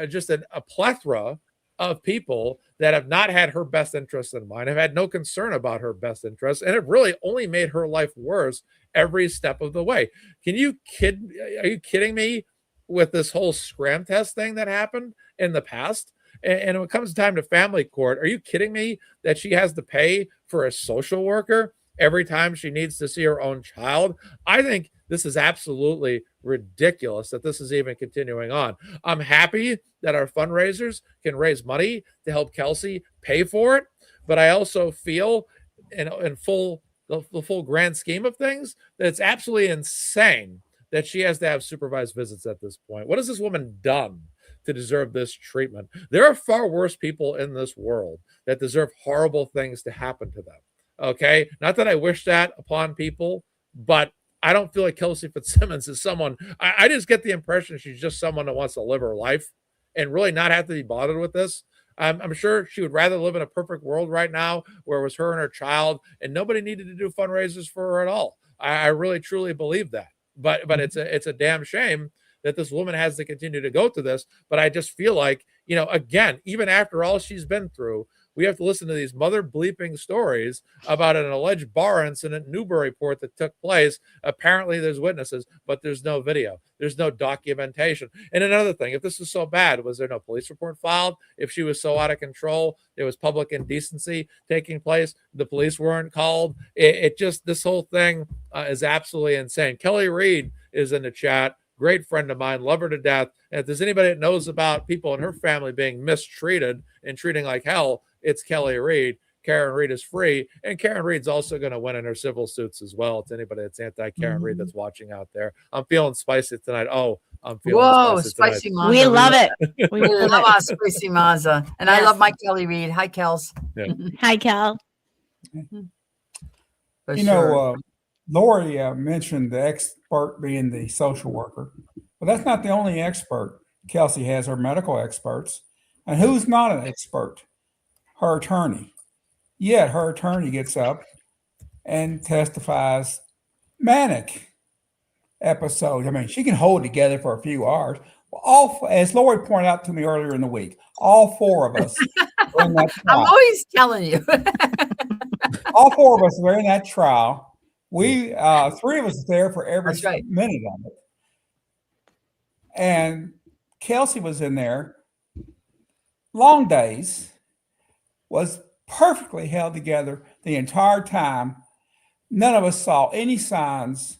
just a plethora of people that have not had her best interests in mind, have had no concern about her best interests, and have really only made her life worse every step of the way. Are you kidding me with this whole scram test thing that happened in the past? And when it comes time to family court, are you kidding me that she has to pay for a social worker every time she needs to see her own child? I think this is absolutely ridiculous that this is even continuing on. I'm happy that our fundraisers can raise money to help Kelsey pay for it, but I also feel in the full grand scheme of things that it's absolutely insane that she has to have supervised visits at this point. What has this woman done to deserve this treatment? There are far worse people in this world that deserve horrible things to happen to them. Okay, not that I wish that upon people, but I don't feel like Kelsey Fitzsimmons is someone. I just get the impression she's just someone that wants to live her life and really not have to be bothered with this. I'm sure she would rather live in a perfect world right now where it was her and her child and nobody needed to do fundraisers for her at all. I really truly believe that. But it's a damn shame that this woman has to continue to go through this. But I just feel like, again, even after all she's been through, we have to listen to these mother bleeping stories about an alleged bar incident in Newburyport that took place. Apparently there's witnesses, but there's no video. There's no documentation. And another thing, if this was so bad, was there no police report filed? If she was so out of control, there was public indecency taking place, the police weren't called. This whole thing is absolutely insane. Kelly Reed is in the chat. Great friend of mine, love her to death. And if there's anybody that knows about people in her family being mistreated and treating like hell, it's Kelly Reed. Karen Reed is free, and Karen Reed's also going to win in her civil suits as well. It's anybody that's anti-Karen Reed that's watching out there. I'm feeling spicy tonight. I'm feeling spicy Mazza. We love it. We love our spicy Mazza. And yes. I love my Kelly Reed. Hi, Kels. Yeah. Hi, Kel. Lori mentioned the expert being the social worker. But that's not the only expert. Kelsey has her medical experts. And who's not an expert? Her attorney. Yet her attorney gets up and testifies manic episodes. I mean, she can hold it together for a few hours. As Lori pointed out to me earlier in the week, all four of us were in that trial. I'm always telling you. All four of us were in that trial. We three of us there for every minute of it. And Kelsey was in there. Long days, was perfectly held together the entire time. None of us saw any signs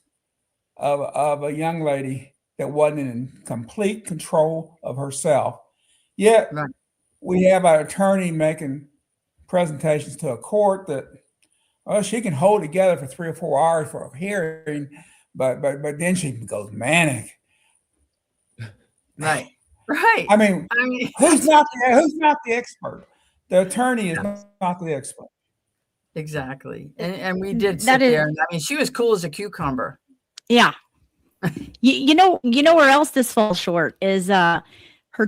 of a young lady that wasn't in complete control of herself. Yet we have our attorney making presentations to a court that, well, she can hold together for 3 or 4 hours for a hearing, but then she goes manic. Right. I mean who's not the expert? The attorney is not the expert. Exactly. And we did sit there. I mean, she was cool as a cucumber. Yeah. you know where else this falls short is her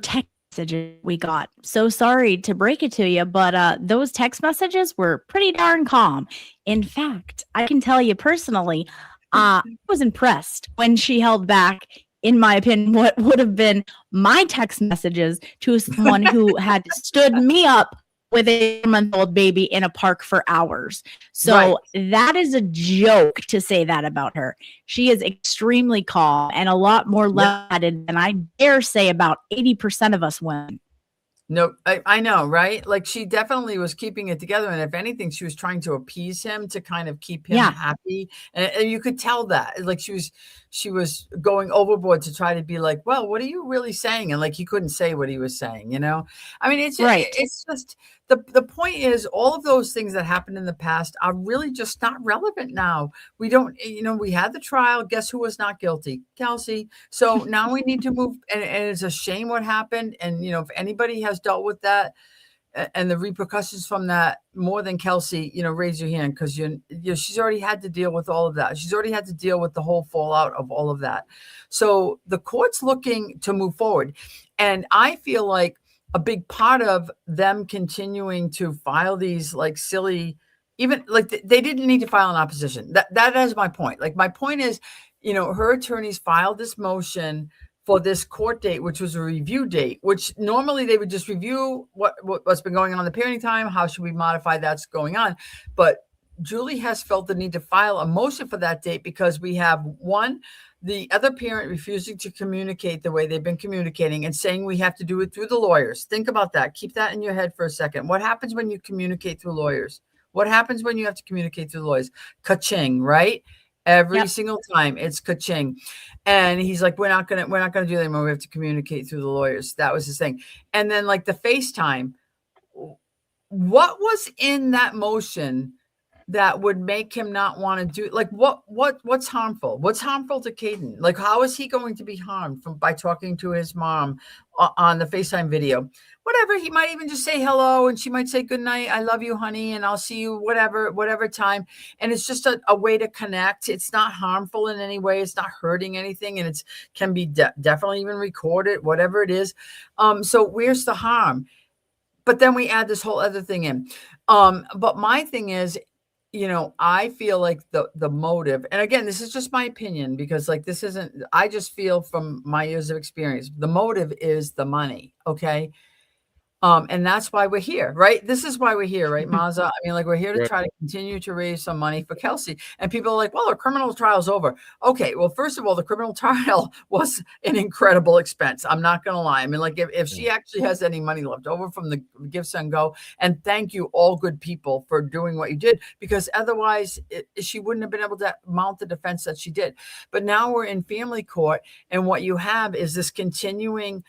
text messages we got. So sorry to break it to you, but those text messages were pretty darn calm. In fact, I can tell you personally, I was impressed when she held back, in my opinion, what would have been my text messages to someone who had stood me up with a month-old baby in a park for hours. So that is a joke to say that about her. She is extremely calm and a lot more level-headed than I dare say about 80% of us women. No, I know, right? Like she definitely was keeping it together. And if anything, she was trying to appease him to kind of keep him happy. And you could tell that like she was going overboard to try to be like, well, what are you really saying? And like, he couldn't say what he was saying, you know? I mean, it's just the point is all of those things that happened in the past are really just not relevant now. We don't, you know, we had the trial. Guess who was not guilty? Kelsey. So now we need to move. And it's a shame what happened. And, you know, if anybody has dealt with that and the repercussions from that more than Kelsey, you know, raise your hand because she's already had to deal with all of that. She's already had to deal with the whole fallout of all of that. So the court's looking to move forward. And I feel like a big part of them continuing to file these like silly, even like they didn't need to file an opposition. That is my point. Like my point is, you know, her attorneys filed this motion for this court date, which was a review date, which normally they would just review what's been going on in the parenting time. How should we modify that's going on? But Julie has felt the need to file a motion for that date because we have the other parent refusing to communicate the way they've been communicating and saying we have to do it through the lawyers. Think about that. Keep that in your head for a second. What happens when you communicate through lawyers? What happens when you have to communicate through lawyers? Ka-ching, right? Every single time it's ka-ching. And he's like, we're not gonna do that anymore. We have to communicate through the lawyers. That was his thing. And then like the FaceTime, what was in that motion that would make him not want to do like what's harmful? What's harmful to Caidyn? Like, how is he going to be harmed by talking to his mom on the FaceTime video? Whatever, he might even just say hello and she might say good night, I love you, honey, and I'll see you whatever time. And it's just a way to connect. It's not harmful in any way. It's not hurting anything, and it can be definitely even recorded, whatever it is. So where's the harm? But then we add this whole other thing in. But my thing is, you know, I feel like the motive, and again, this is just my opinion because like this isn't, I just feel from my years of experience, the motive is the money. Okay. And that's why we're here, right? This is why we're here, right, Mazza? I mean, like we're here to try to continue to raise some money for Kelsey. And people are like, well, our criminal trial's over. Okay, well, first of all, the criminal trial was an incredible expense. I'm not going to lie. I mean, like if she actually has any money left over from the GiveSendGo, and thank you all good people for doing what you did, because otherwise she wouldn't have been able to mount the defense that she did. But now we're in family court, and what you have is this continuing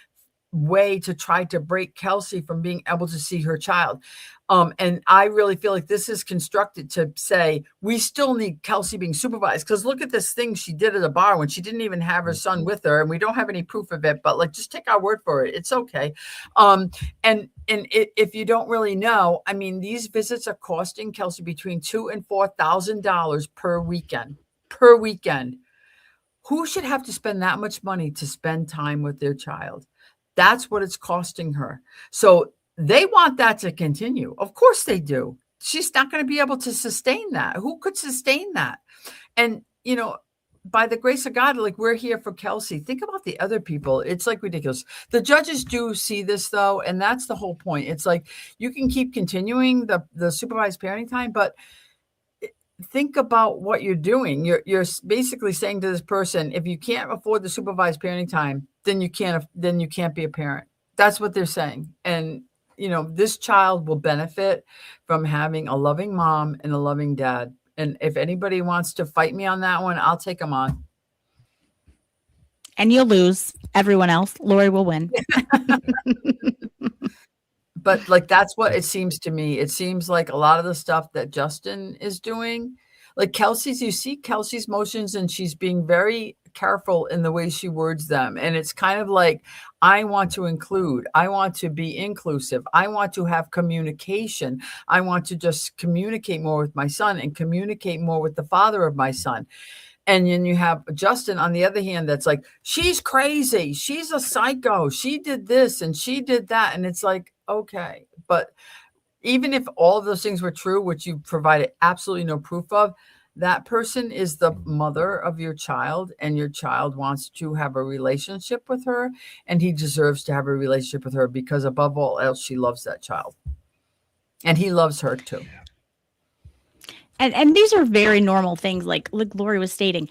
way to try to break Kelsey from being able to see her child. And I really feel like this is constructed to say we still need Kelsey being supervised, because look at this thing she did at a bar when she didn't even have her son with her, and we don't have any proof of it, but like just take our word for it. It's okay. And if you don't really know, I mean, these visits are costing Kelsey between $2,000 and $4,000 per weekend. Who should have to spend that much money to spend time with their child? That's what it's costing her. So they want that to continue. Of course they do. She's not going to be able to sustain that. Who could sustain that? And, you know, by the grace of God, like we're here for Kelsey. Think about the other people. It's like ridiculous. The judges do see this though. And that's the whole point. It's like you can keep continuing the supervised parenting time, but think about what you're doing. You're basically saying to this person, if you can't afford the supervised parenting time, then you can't be a parent. That's what they're saying. And, you know, this child will benefit from having a loving mom and a loving dad. And if anybody wants to fight me on that one, I'll take them on. And you'll lose. Everyone else, Lori will win. But like, that's what it seems to me. It seems like a lot of the stuff that Justin is doing, like Kelsey's, you see Kelsey's motions and she's being very careful in the way she words them. And it's kind of like, I want to include, I want to be inclusive. I want to have communication. I want to just communicate more with my son and communicate more with the father of my son. And then you have Justin on the other hand, that's like, she's crazy. She's a psycho. She did this and she did that. And it's like, okay, but even if all of those things were true, which you provided absolutely no proof of, that person is the mother of your child, and your child wants to have a relationship with her, and he deserves to have a relationship with her because above all else, she loves that child. And he loves her too. And these are very normal things, like Lori was stating.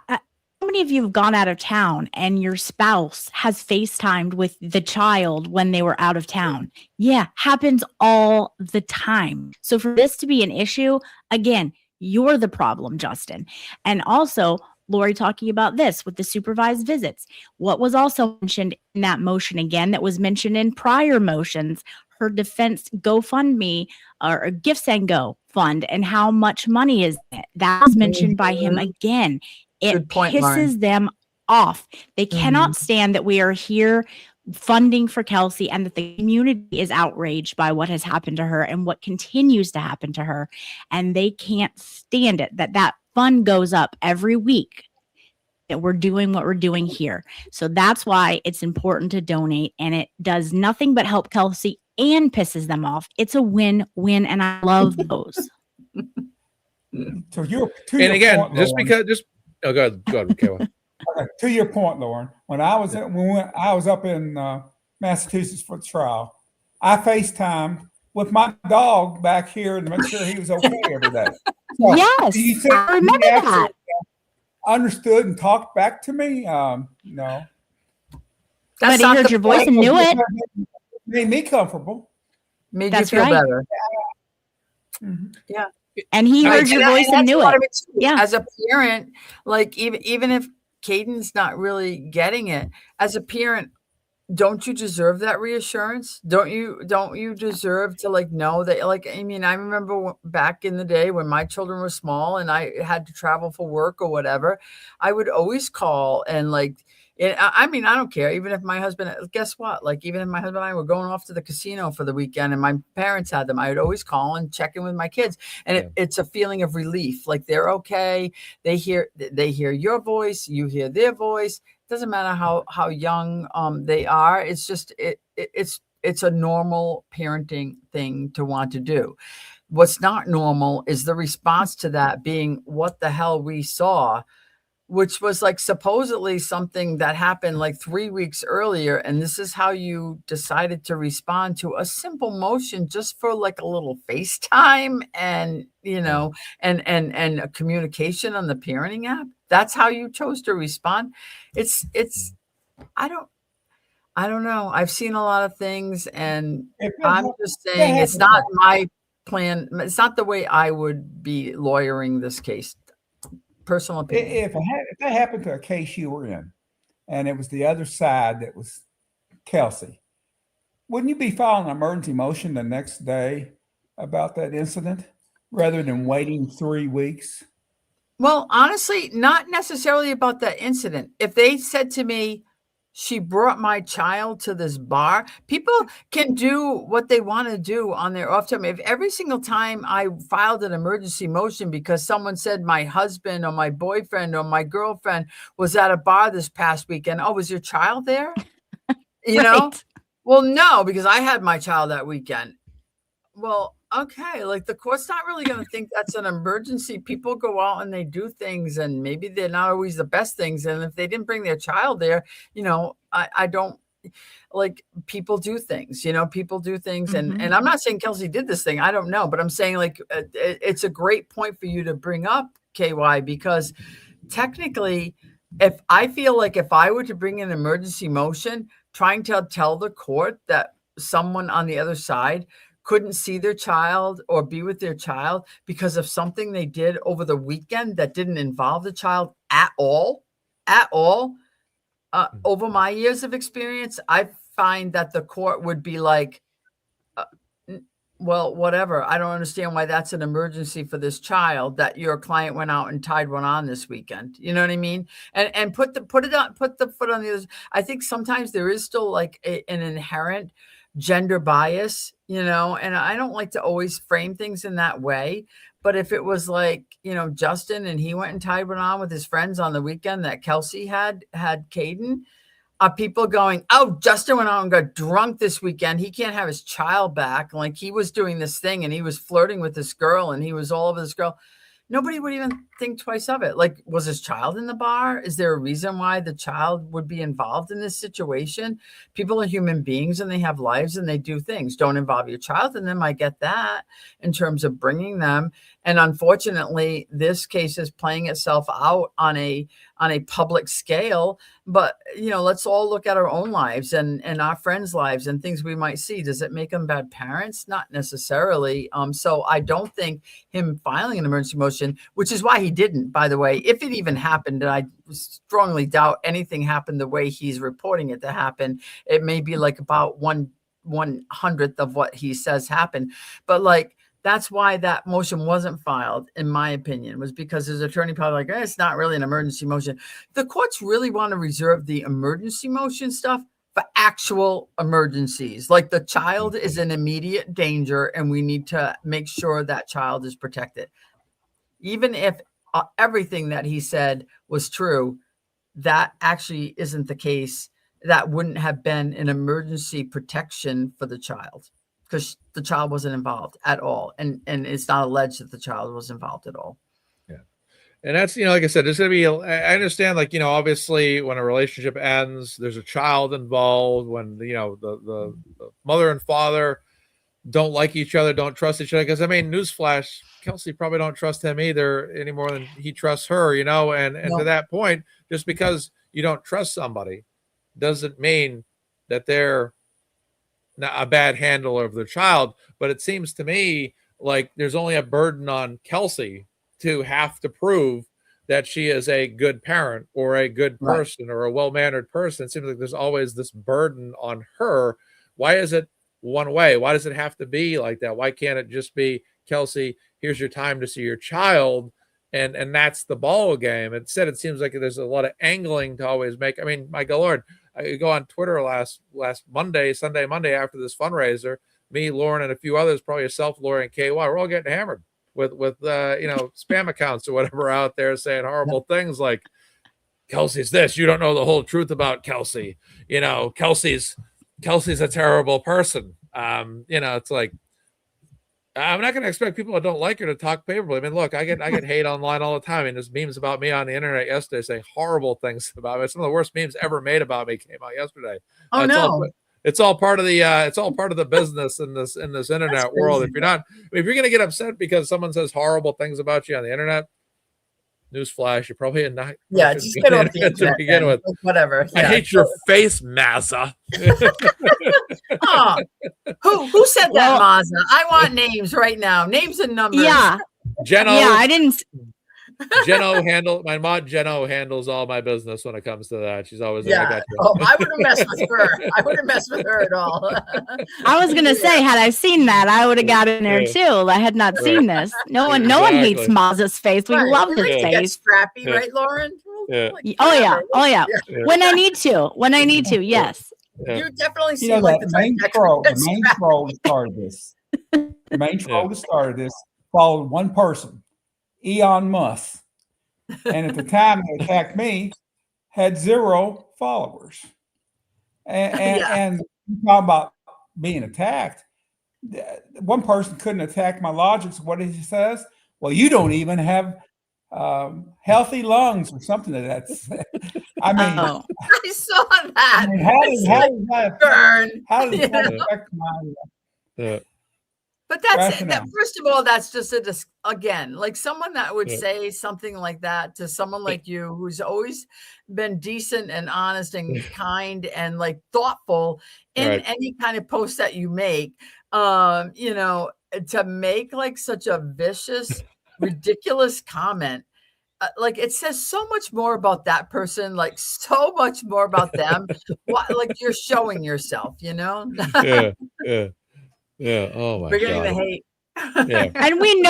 How many of you have gone out of town and your spouse has FaceTimed with the child when they were out of town? Yeah, happens all the time. So for this to be an issue, again, you're the problem, Justin. And also, Lori talking about this with the supervised visits. What was also mentioned in that motion again, that was mentioned in prior motions, her defense GoFundMe or GiveSendGo fund, and how much money is it? That was mentioned by him again. It pisses them off. They cannot stand that we are here funding for Kelsey and that the community is outraged by what has happened to her and what continues to happen to her. And they can't stand it that fund goes up every week, that we're doing what we're doing here. So that's why it's important to donate, and it does nothing but help Kelsey and pisses them off. It's a win-win, and I love those. So you're and again, point, just Lauren, because go ahead, Kayla. Okay, to your point, Lauren, when I was up in Massachusetts for the trial, I FaceTimed with my dog back here to make sure he was okay every day. So, yes, I remember that. Understood and talked back to me. No, but he heard your voice and knew it. Made me comfortable. Made you feel better. Yeah. And he heard your voice and knew it. Yeah. As a parent, like even if Caidyn's not really getting it, as a parent, don't you deserve that reassurance? Don't you deserve to know that, I mean, I remember back in the day when my children were small and I had to travel for work or whatever, I would always call and I mean, I don't care. Even if my husband, guess what? Even if my husband and I were going off to the casino for the weekend and my parents had them, I would always call and check in with my kids. And it's a feeling of relief. They're okay. They hear your voice. You hear their voice. It doesn't matter how young they are. It's just, it's a normal parenting thing to want to do. What's not normal is the response to that being what the hell we saw, which was supposedly something that happened 3 weeks earlier. And this is how you decided to respond to a simple motion just for a little FaceTime and, and a communication on the parenting app. That's how you chose to respond. I don't know. I've seen a lot of things and I'm just saying it's not my plan. It's not the way I would be lawyering this case. Personal opinion. If that happened to a case you were in and it was the other side that was Kelsey, wouldn't you be filing an emergency motion the next day about that incident rather than waiting 3 weeks? Well, honestly, not necessarily about that incident. If they said to me, she brought my child to this bar, people can do what they want to do on their off time. If every single time I filed an emergency motion because someone said my husband or my boyfriend or my girlfriend was at a bar this past weekend, oh, was your child there? You know? Well, no, because I had my child that weekend. Well, okay, the court's not really going to think that's an emergency. People go out and they do things and maybe they're not always the best things. And if they didn't bring their child there, I don't people do things, people do things. And I'm not saying Kelsey did this thing. I don't know, but I'm saying it's a great point for you to bring up, KY, because technically if I feel if I were to bring an emergency motion trying to tell the court that someone on the other side couldn't see their child or be with their child because of something they did over the weekend that didn't involve the child at all, over my years of experience, I find that the court would be well, whatever. I don't understand why that's an emergency for this child that your client went out and tied one on this weekend. You know what I mean? And put the foot on the other. I think sometimes there is still an inherent gender bias, and I don't like to always frame things in that way. But if it was Justin and he went and tied one on with his friends on the weekend that Kelsey had Caidyn, are people going, oh, Justin went out and got drunk this weekend, he can't have his child back, he was doing this thing and he was flirting with this girl and he was all over this girl. nobody would even think twice of it. Like, was his child in the bar? Is there a reason why the child would be involved in this situation? People are human beings and they have lives and they do things. Don't involve your child in them. I get that in terms of bringing them. And unfortunately, this case is playing itself out on a public scale. But, let's all look at our own lives and our friends' lives and things we might see. Does it make them bad parents? Not necessarily. So I don't think him filing an emergency motion, which is why he didn't, by the way, if it even happened, and I strongly doubt anything happened the way he's reporting it to happen. It may be like about 1/100th of what he says happened. But that's why that motion wasn't filed, in my opinion, was because his attorney probably it's not really an emergency motion. The courts really want to reserve the emergency motion stuff for actual emergencies. Like the child is in immediate danger and we need to make sure that child is protected. Even if everything that he said was true, that actually isn't the case. That wouldn't have been an emergency protection for the child, because the child wasn't involved at all. And it's not alleged that the child was involved at all. Yeah. And that's, like I said, there's going to be, I understand, obviously when a relationship ends, there's a child involved, when, the mother and father don't like each other, don't trust each other. Because, newsflash, Kelsey probably don't trust him either any more than he trusts her, and no. To that point, just because you don't trust somebody doesn't mean that they're not a bad handler of their child. But it seems to me like there's only a burden on Kelsey to have to prove that she is a good parent or a good person or a well-mannered person. It seems like there's always this burden on her. Why is it one way? Why does it have to be like that? Why can't it just be, Kelsey, here's your time to see your child, and that's the ball game? Instead, it seems like there's a lot of angling to always make. My God Lord, I go on Twitter last Monday after this fundraiser, me, Lauren, and a few others, probably yourself, Lauren, and KY, we're all getting hammered with spam accounts or whatever out there saying horrible things like, Kelsey's this, you don't know the whole truth about Kelsey. Kelsey's a terrible person. It's like, I'm not going to expect people that don't like her to talk favorably. Look, I get hate online all the time. There's memes about me on the internet yesterday saying horrible things about me. Some of the worst memes ever made about me came out yesterday. Oh, no. It's all part of the business in this internet world. If you're going to get upset because someone says horrible things about you on the internet, newsflash, you're probably not. Yeah, just get off the internet to begin with. Whatever. I hate your face, Mazza. Who said that, Mazza? I want names right now. Names and numbers. Yeah. Jeno. Yeah, I didn't. My mod Jeno handles all my business when it comes to that. She's always I wouldn't mess with her. I wouldn't mess with her at all. I was gonna say, had I seen that, I would have got in there too. I had not seen this. No one hates Mazza's face. We love his face. Scrappy, right, Lauren? Yeah. Oh yeah. When I need to, yes. Yeah. You definitely see the main troll that started this. The main troll that started this followed one person, Elon Musk, and at the time they attacked me, had 0 followers. And you talk about being attacked. One person couldn't attack my logic. So what he says? Well, you don't even have healthy lungs or something of that. I saw that. How does that affect my? But that's that. First of all, that's just again, like someone that would say something like that to someone like you, who's always been decent and honest and kind and like thoughtful in any kind of post that you make. To make like such a vicious, ridiculous comment. Like it says so much more about that person, like so much more about them. Like you're showing yourself, Yeah. Oh my God. We're getting the hate. Yeah. And we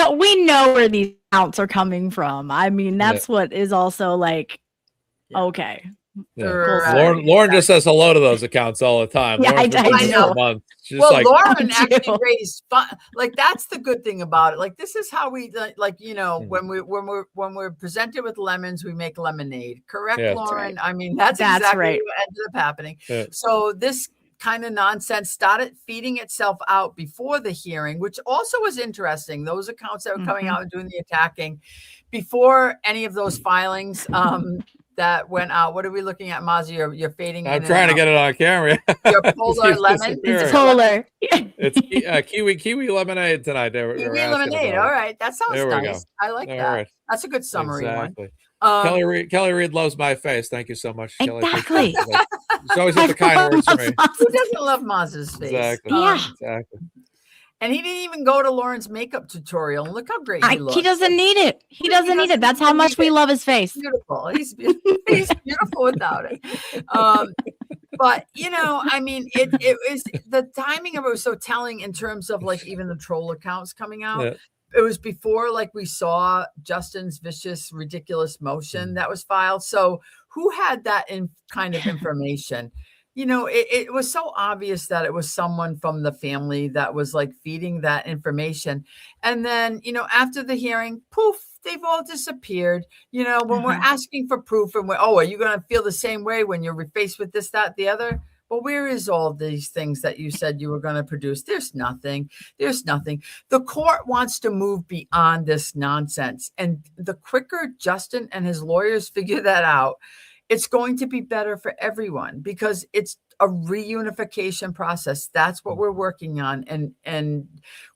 know where these accounts are coming from. That's what is also like, okay. Yeah. Lauren just says hello to those accounts all the time. Yeah, I know. Lauren actually raised fun. Like that's the good thing about it. Like this is how we when we're presented with lemons, we make lemonade. Correct, Lauren? Right. That's exactly right. what ended up happening. Yeah. So this kind of nonsense started feeding itself out before the hearing, which also was interesting. Those accounts that were coming out and doing the attacking before any of those filings that went out. What are we looking at, Mazza? You're fading. I'm trying to get it on camera. Your polar lemon. It's polar. It's kiwi lemonade tonight. Kiwi lemonade. All right, that sounds nice. I like that. Right. That's a good summary one. Kelly Reed loves my face. Thank you so much, exactly. Kelly. She's always got the kind words for me. Who doesn't love Mazza's face? Exactly. Exactly. And he didn't even go to Lauren's makeup tutorial. And look how great he looks. He doesn't need it. He doesn't need it. That's how much we love his face. Beautiful. He's beautiful without it. But I mean, it was the timing of it was so telling in terms of like even the troll accounts coming out. Yeah. It was before like we saw Justin's vicious, ridiculous motion that was filed. So who had that kind of information? It was so obvious that it was someone from the family that was like feeding that information. And then, after the hearing, poof, they've all disappeared. When we're asking for proof and are you going to feel the same way when you're faced with this, that, the other? Well, where is all these things that you said you were going to produce? There's nothing. There's nothing. The court wants to move beyond this nonsense. And the quicker Justin and his lawyers figure that out, it's going to be better for everyone because it's a reunification process. That's what we're working on. And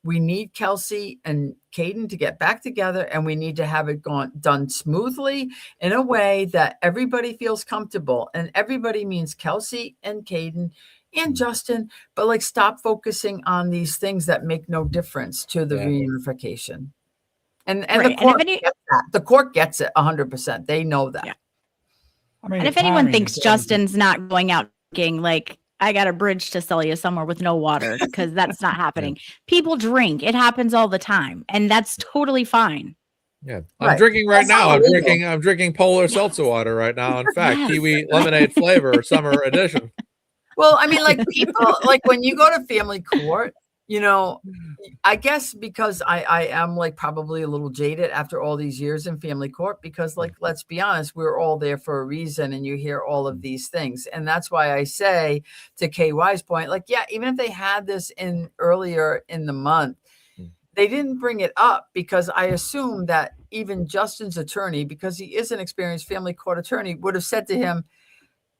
we need Kelsey and Caidyn to get back together, and we need to have it done smoothly in a way that everybody feels comfortable. And everybody means Kelsey and Caidyn and Justin, but like stop focusing on these things that make no difference to the reunification. And right. The court gets it 100%. They know that. Yeah. I mean, and if anyone thinks Justin's not going out thinking like, I got a bridge to sell you somewhere with no water, because that's not happening. People drink. It happens all the time. And that's totally fine. Yeah. I'm drinking right now. I'm drinking polar seltzer water right now. In fact, kiwi lemonade flavor, summer edition. Well, I mean, like people, like when you go to family court, I guess because I am like probably a little jaded after all these years in family court, because like, let's be honest, we're all there for a reason, and you hear all of these things. And that's why I say to KY's point, like, yeah, even if they had this in earlier in the month, they didn't bring it up because I assume that even Justin's attorney, because he is an experienced family court attorney, would have said to him,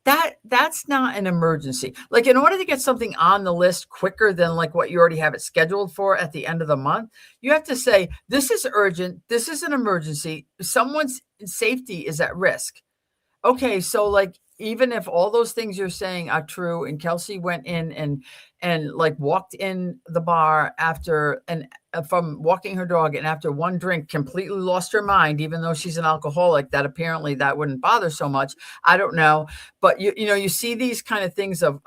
that's not an emergency. Like, in order to get something on the list quicker than like what you already have it scheduled for at the end of the month, you have to say, this is urgent. This is an emergency. Someone's safety is at risk. Okay. So like, even if all those things you're saying are true, and Kelsey went in and like walked in the bar after from walking her dog, and after one drink completely lost her mind, even though she's an alcoholic, that apparently that wouldn't bother so much. I don't know. But you see these kind of things of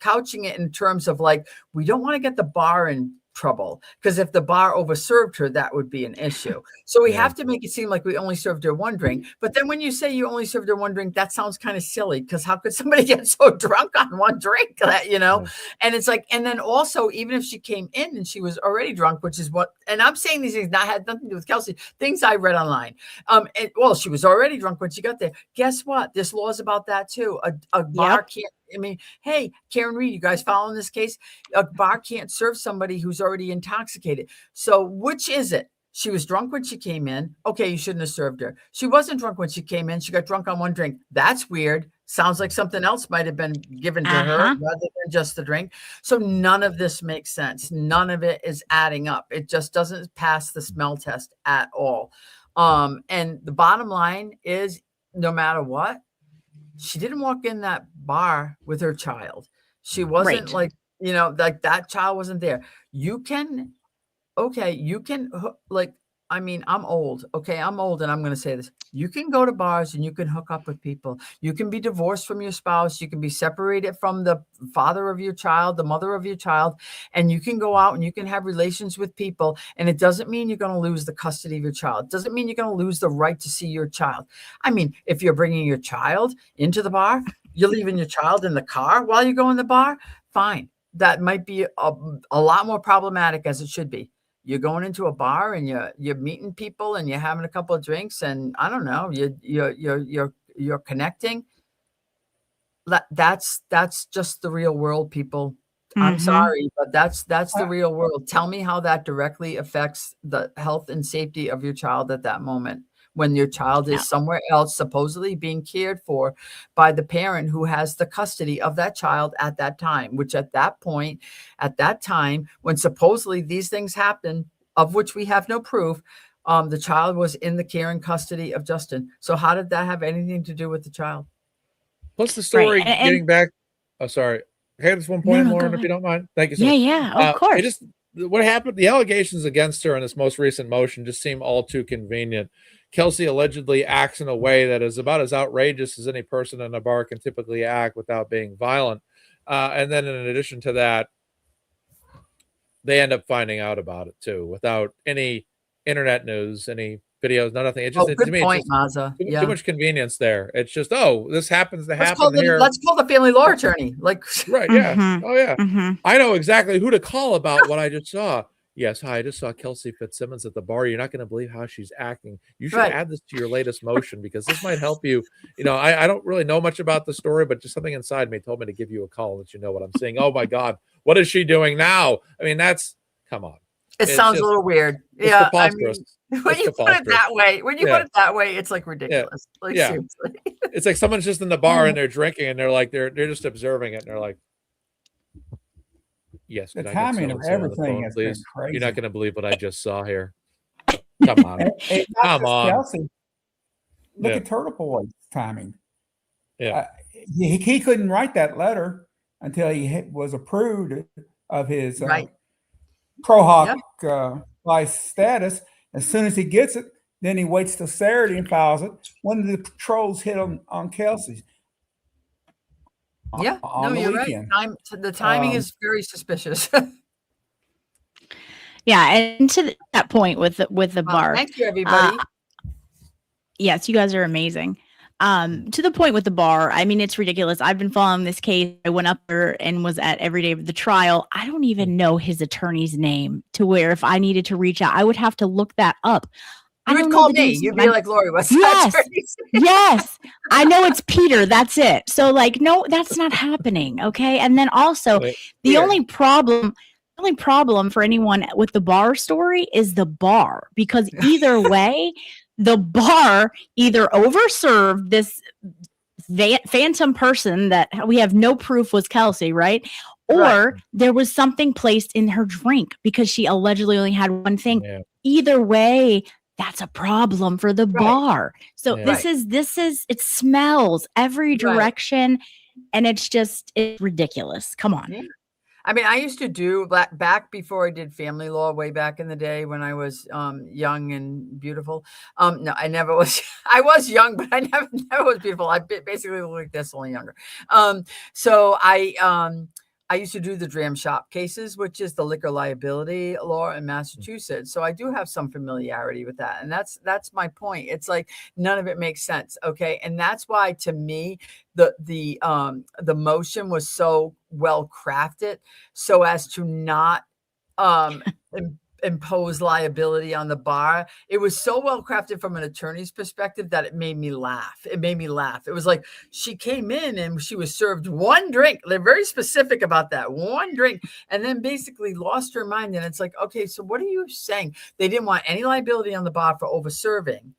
couching it in terms of like, we don't want to get the bar in trouble, because if the bar overserved her, that would be an issue. So we have to make it seem like we only served her one drink. But then when you say you only served her one drink, that sounds kind of silly, because how could somebody get so drunk on one drink that, and it's like, and then also, even if she came in and she was already drunk, which is what, and I'm saying these things had nothing to do with Kelsey, things I read online. She was already drunk when she got there. Guess what? There's laws about that too. A bar can't, I mean, hey, Karen Reed, you guys following this case? A bar can't serve somebody who's already intoxicated. So which is it? She was drunk when she came in. Okay, you shouldn't have served her. She wasn't drunk when she came in. She got drunk on one drink. That's weird. Sounds like something else might have been given to her rather than just the drink. So none of this makes sense. None of it is adding up. It just doesn't pass the smell test at all. And the bottom line is, no matter what, she didn't walk in that bar with her child. She wasn't like that child wasn't there. I'm old. Okay. I'm old. And I'm going to say this. You can go to bars and you can hook up with people. You can be divorced from your spouse. You can be separated from the father of your child, the mother of your child, and you can go out and you can have relations with people. And it doesn't mean you're going to lose the custody of your child. It doesn't mean you're going to lose the right to see your child. I mean, if you're bringing your child into the bar, you're leaving your child in the car while you go in the bar, fine. That might be a lot more problematic, as it should be. You're going into a bar and you're meeting people and you're having a couple of drinks, and I don't know, you're connecting. that's just the real world, people. I'm sorry, but that's the real world. Tell me how that directly affects the health and safety of your child at that moment, when your child is somewhere else, supposedly being cared for by the parent who has the custody of that child at that time, which at that point, at that time, when supposedly these things happen, of which we have no proof, the child was in the care and custody of Justin. So how did that have anything to do with the child? Plus the story, Right. getting back. Oh, sorry. Okay, just one point, No, Lauren, if you don't mind. Thank you so much. Yeah, of course. What happened, the allegations against her in this most recent motion just seem all too convenient. Kelsey allegedly acts in a way that is about as outrageous as any person in a bar can typically act without being violent. And then in addition to that, they end up finding out about it too, without any internet news, any videos, nothing. It's just, good to me, point, it's Mazza. just too much convenience there. It's just, this happens to happen here. Let's call the family law attorney. Like, right, yeah. Oh, yeah. I know exactly who to call about what I just saw. Yes, hi, I just saw Kelsey Fitzsimmons at the bar. You're not going to believe how she's acting. You should add this to your latest motion because this might help you. I don't really know much about the story, but just something inside me told me to give you a call and let you know what I'm seeing. Oh, my God. What is she doing now? I mean, come on. It sounds a little weird. Yeah. When you put it that way, it's like ridiculous. Yeah. Like, seriously. It's like someone's just in the bar and they're drinking and they're like, they're just observing it. And they're like, yes. The timing of everything has been crazy. You're not going to believe what I just saw here. Come on. Come on. Kelsey. Look at Turtle Boy's timing. Yeah. He couldn't write that letter until he was approved of his Pro Hoc vice status. As soon as he gets it, then he waits till Saturday and files it. When did the patrols hit on Kelsey's? Yeah, no, you're right. The timing is very suspicious. Yeah, and to that point with the bar. Thank you, everybody. Yes, you guys are amazing. To the point with the bar, I mean, it's ridiculous. I've been following this case. I went up there and was at every day of the trial. I don't even know his attorney's name, to where if I needed to reach out, I would have to look that up. You would call me. You'd be like, Lori, what's that? Yes. I know it's Peter. That's it. So no, that's not happening. Okay. And then also the only problem for anyone with the bar story is the bar, because either way, the bar either overserved this phantom person that we have no proof was Kelsey, right? Or there was something placed in her drink because she allegedly only had one thing. Yeah. Either way, that's a problem for the bar. So this is it smells every direction, and it's ridiculous. Come on. Yeah. I mean, I used to do back before I did family law, way back in the day when I was young and beautiful. No, I never was. I was young, but I never was beautiful. I basically look like this, only younger. So I used to do the dram shop cases, which is the liquor liability law in Massachusetts. So I do have some familiarity with that. And that's my point. It's like none of it makes sense. Okay. And that's why, to me, the motion was so well crafted so as to not impose liability on the bar. It was so well crafted from an attorney's perspective that it made me laugh. It was like she came in and she was served one drink. They're very specific about that, one drink, and then basically lost her mind. And it's like, okay, so what are you saying? They didn't want any liability on the bar for over serving.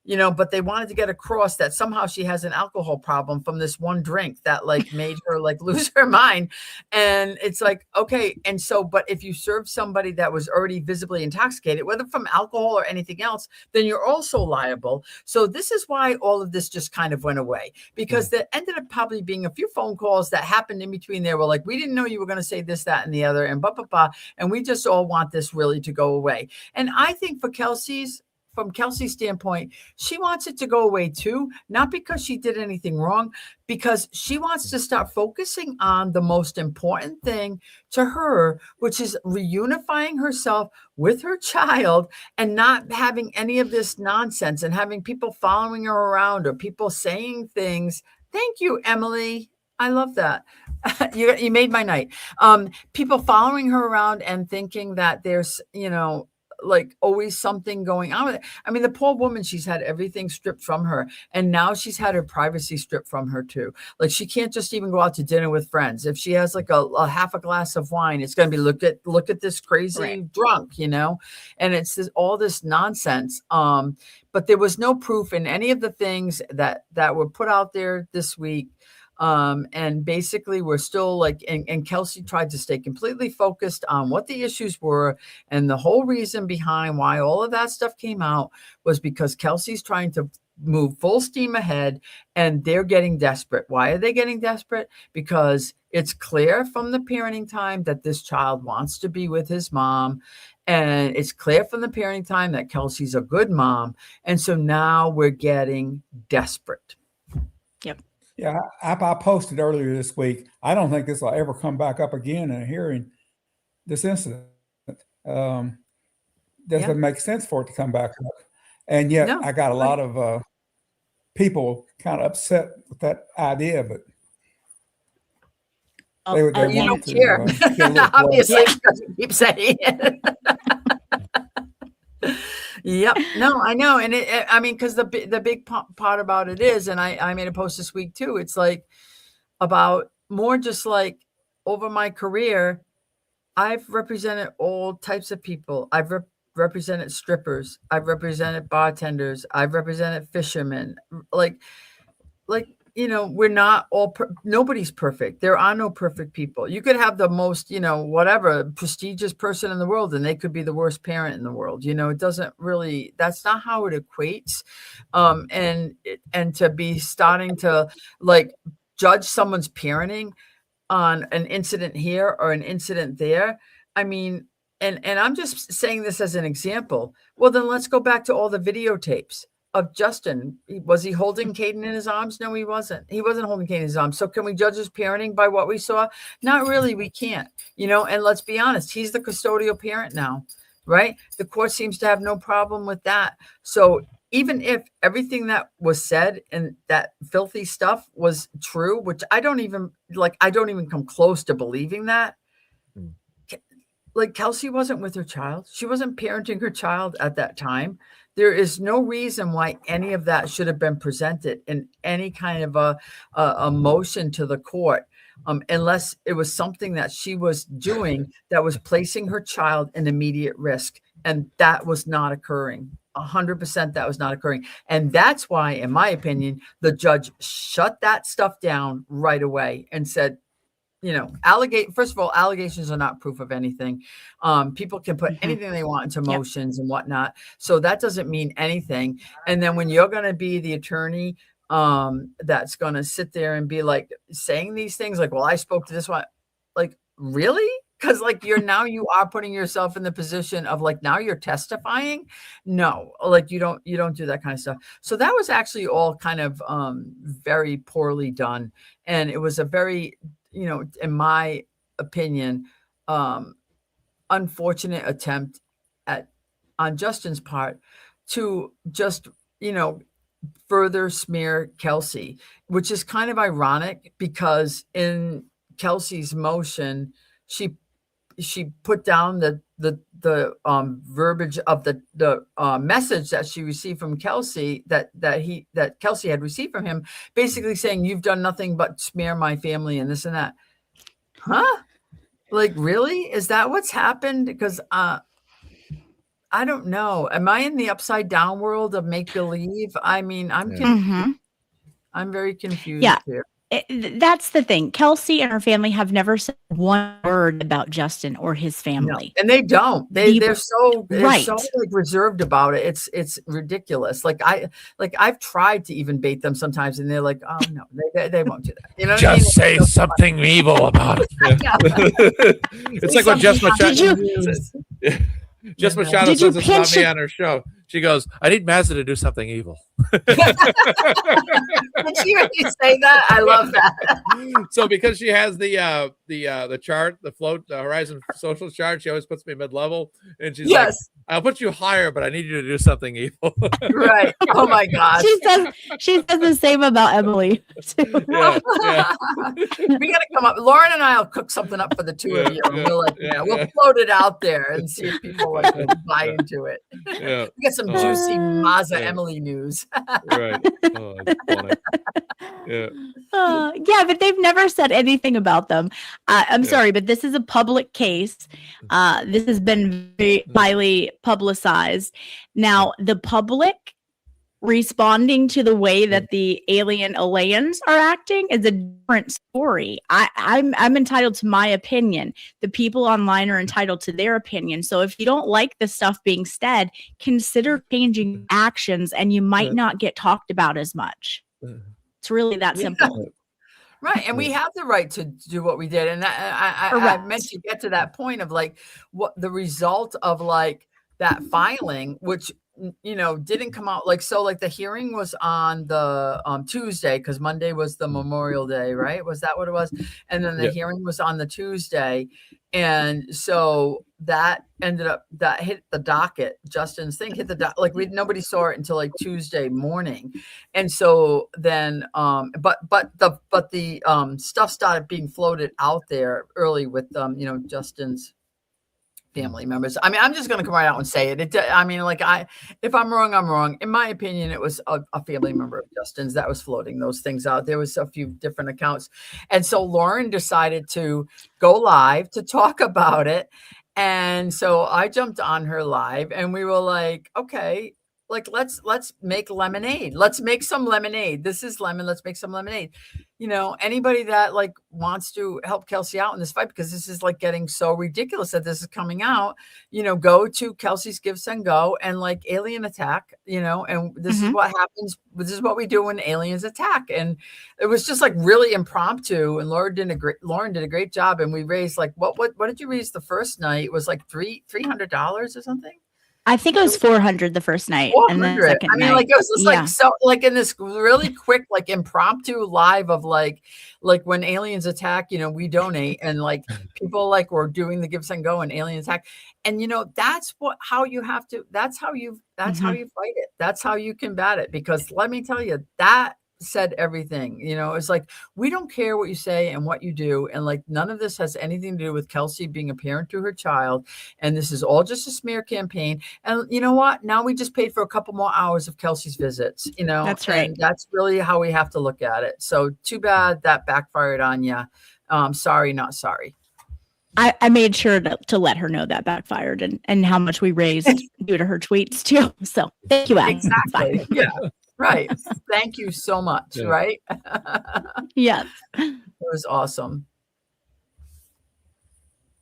But they wanted to get across that somehow she has an alcohol problem from this one drink that made her lose her mind. And it's like, okay. And so, but if you serve somebody that was already visibly intoxicated, whether from alcohol or anything else, then you're also liable. So this is why all of this just kind of went away, because there ended up probably being a few phone calls that happened in between there. Were like, we didn't know you were going to say this, that, and the other, and and we just all want this really to go away. And I think from Kelsey's standpoint, she wants it to go away too, not because she did anything wrong, because she wants to start focusing on the most important thing to her, which is reunifying herself with her child and not having any of this nonsense and having people following her around or people saying things. Thank you, Emily. I love that. You made my night. People following her around and thinking that there's, like always something going on with it. I mean, the poor woman, she's had everything stripped from her, and now she's had her privacy stripped from her too. Like she can't just even go out to dinner with friends. If she has like a half a glass of wine, it's going to be look at this crazy drunk, you know, and it's all this nonsense. But there was no proof in any of the things that were put out there this week. And basically we're still like, and Kelsey tried to stay completely focused on what the issues were. And the whole reason behind why all of that stuff came out was because Kelsey's trying to move full steam ahead, and they're getting desperate. Why are they getting desperate? Because it's clear from the parenting time that this child wants to be with his mom. And it's clear from the parenting time that Kelsey's a good mom. And so now we're getting desperate. Yep. Yeah, I posted earlier this week. I don't think this will ever come back up again in a hearing. This incident doesn't make sense for it to come back up, and yet I got a lot of people kind of upset with that idea. But they you don't care, obviously, because you keep saying it. Yep. No, I know. And I mean, because the big part about it is, and I made a post this week too, it's like about more just like over my career, I've represented all types of people. I've represented strippers. I've represented bartenders. I've represented fishermen. Like, you know, we're not all, nobody's perfect. There are no perfect people. You could have the most, you know, whatever prestigious person in the world, and they could be the worst parent in the world. You know, it doesn't really, that's not how it equates. And to be starting to like judge someone's parenting on an incident here or an incident there. I mean, and I'm just saying this as an example. Well, then let's go back to all the videotapes of Justin. Was he holding Caidyn in his arms? No, he wasn't. He wasn't holding Caidyn in his arms. So can we judge his parenting by what we saw? Not really. We can't, you know, and let's be honest. He's the custodial parent now, right? The court seems to have no problem with that. So even if everything that was said and that filthy stuff was true, which I don't even come close to believing that. Like Kelsey wasn't with her child. She wasn't parenting her child at that time. There is no reason why any of that should have been presented in any kind of a motion to the court, unless it was something that she was doing that was placing her child in immediate risk. And that was not occurring. 100% that was not occurring. And that's why, in my opinion, the judge shut that stuff down right away and said, you know, first of all, allegations are not proof of anything. People can put anything they want into motions and whatnot. So that doesn't mean anything. And then when you're going to be the attorney that's going to sit there and be like saying these things like, well, I spoke to this one, like, really? Because like you are putting yourself in the position of like, now you're testifying. No, like you don't do that kind of stuff. So that was actually all kind of very poorly done. And it was a very, you know, in my opinion, unfortunate attempt on Justin's part to just, you know, further smear Kelsey, which is kind of ironic because in Kelsey's motion, she put down the verbiage of the message that she received from Kelsey that Kelsey had received from him, basically saying, you've done nothing but smear my family and this and that. Huh? Like, really? Is that what's happened? Because I don't know. Am I in the upside down world of make believe? I mean, I'm very confused here. That's the thing. Kelsey and her family have never said one word about Justin or his family. No, and they don't. They're so like reserved about it. It's ridiculous. Like I've tried to even bait them sometimes, and they're like, oh no, they won't do that. You know, just say something evil about it. It's like what Jess Machado. Jess Machado says this about me on her show. She goes, I need Mazza to do something evil. Did she really say that? I love that. So because she has the the chart, the float, the Horizon social chart. She always puts me mid-level, and she's Yes. like, "I'll put you higher, but I need you to do something evil." Right. Oh my gosh. She says the same about Emily. Yeah. We gotta come up. Lauren and I'll cook something up for the two of you, and we'll float it out there and see if people will buy into it. Yeah. We get some juicy Mazza Emily news. Right. Oh, that's funny. Yeah. Yeah, but they've never said anything about them. I'm sorry, but this is a public case. This has been very highly publicized. Now, the public responding to the way that the alien aliens are acting is a different story. I'm entitled to my opinion. The people online are entitled to their opinion. So if you don't like the stuff being said, consider changing actions, and you might not get talked about as much. It's really that simple. Right. And we have the right to do what we did. And I meant to get to that point of like what the result of like that filing, which, you know, didn't come out like, so like the hearing was on the Tuesday, because Monday was the Memorial Day, right? Was that what it was? And then the hearing was on the Tuesday. And so that ended up, that hit the docket. Justin's thing hit the docket. Like nobody saw it until like Tuesday morning. And so then, but the stuff started being floated out there early with, you know, Justin's family members. I mean, I'm just going to come right out and say it. I mean, like if I'm wrong, I'm wrong. In my opinion, it was a family member of Justin's that was floating those things out. There was a few different accounts. And so Lauren decided to go live to talk about it. And so I jumped on her live and we were like, okay, like, let's make lemonade. Let's make some lemonade. This is lemon. Let's make some lemonade. You know, anybody that like wants to help Kelsey out in this fight, because this is like getting so ridiculous that this is coming out, you know, go to Kelsey's GiveSendGo and like alien attack, you know, and this is what happens. This is what we do when aliens attack. And it was just like really impromptu. And Lauren did a great job. And we raised like, what did you raise the first night? It was like $300 or something. I think it was 400 the first night, and then the second night. Like it was just like so, like in this really quick, like impromptu live of like when aliens attack, you know, we donate, and like people like were doing the GiveSendGo and alien attack, and you know that's how you have to. That's how you fight it. That's how you combat it. Because let me tell you, that said everything. You know, it's like we don't care what you say and what you do, and like none of this has anything to do with Kelsey being a parent to her child, and this is all just a smear campaign. And you know what, now we just paid for a couple more hours of Kelsey's visits, you know. That's right. And that's really how we have to look at it. So too bad that backfired on you. Sorry, not sorry. I made sure to let her know that backfired and how much we raised due to her tweets too. So thank you, Alex. Exactly. Yeah. Right. Thank you so much. Yeah. Right. Yes. It was awesome.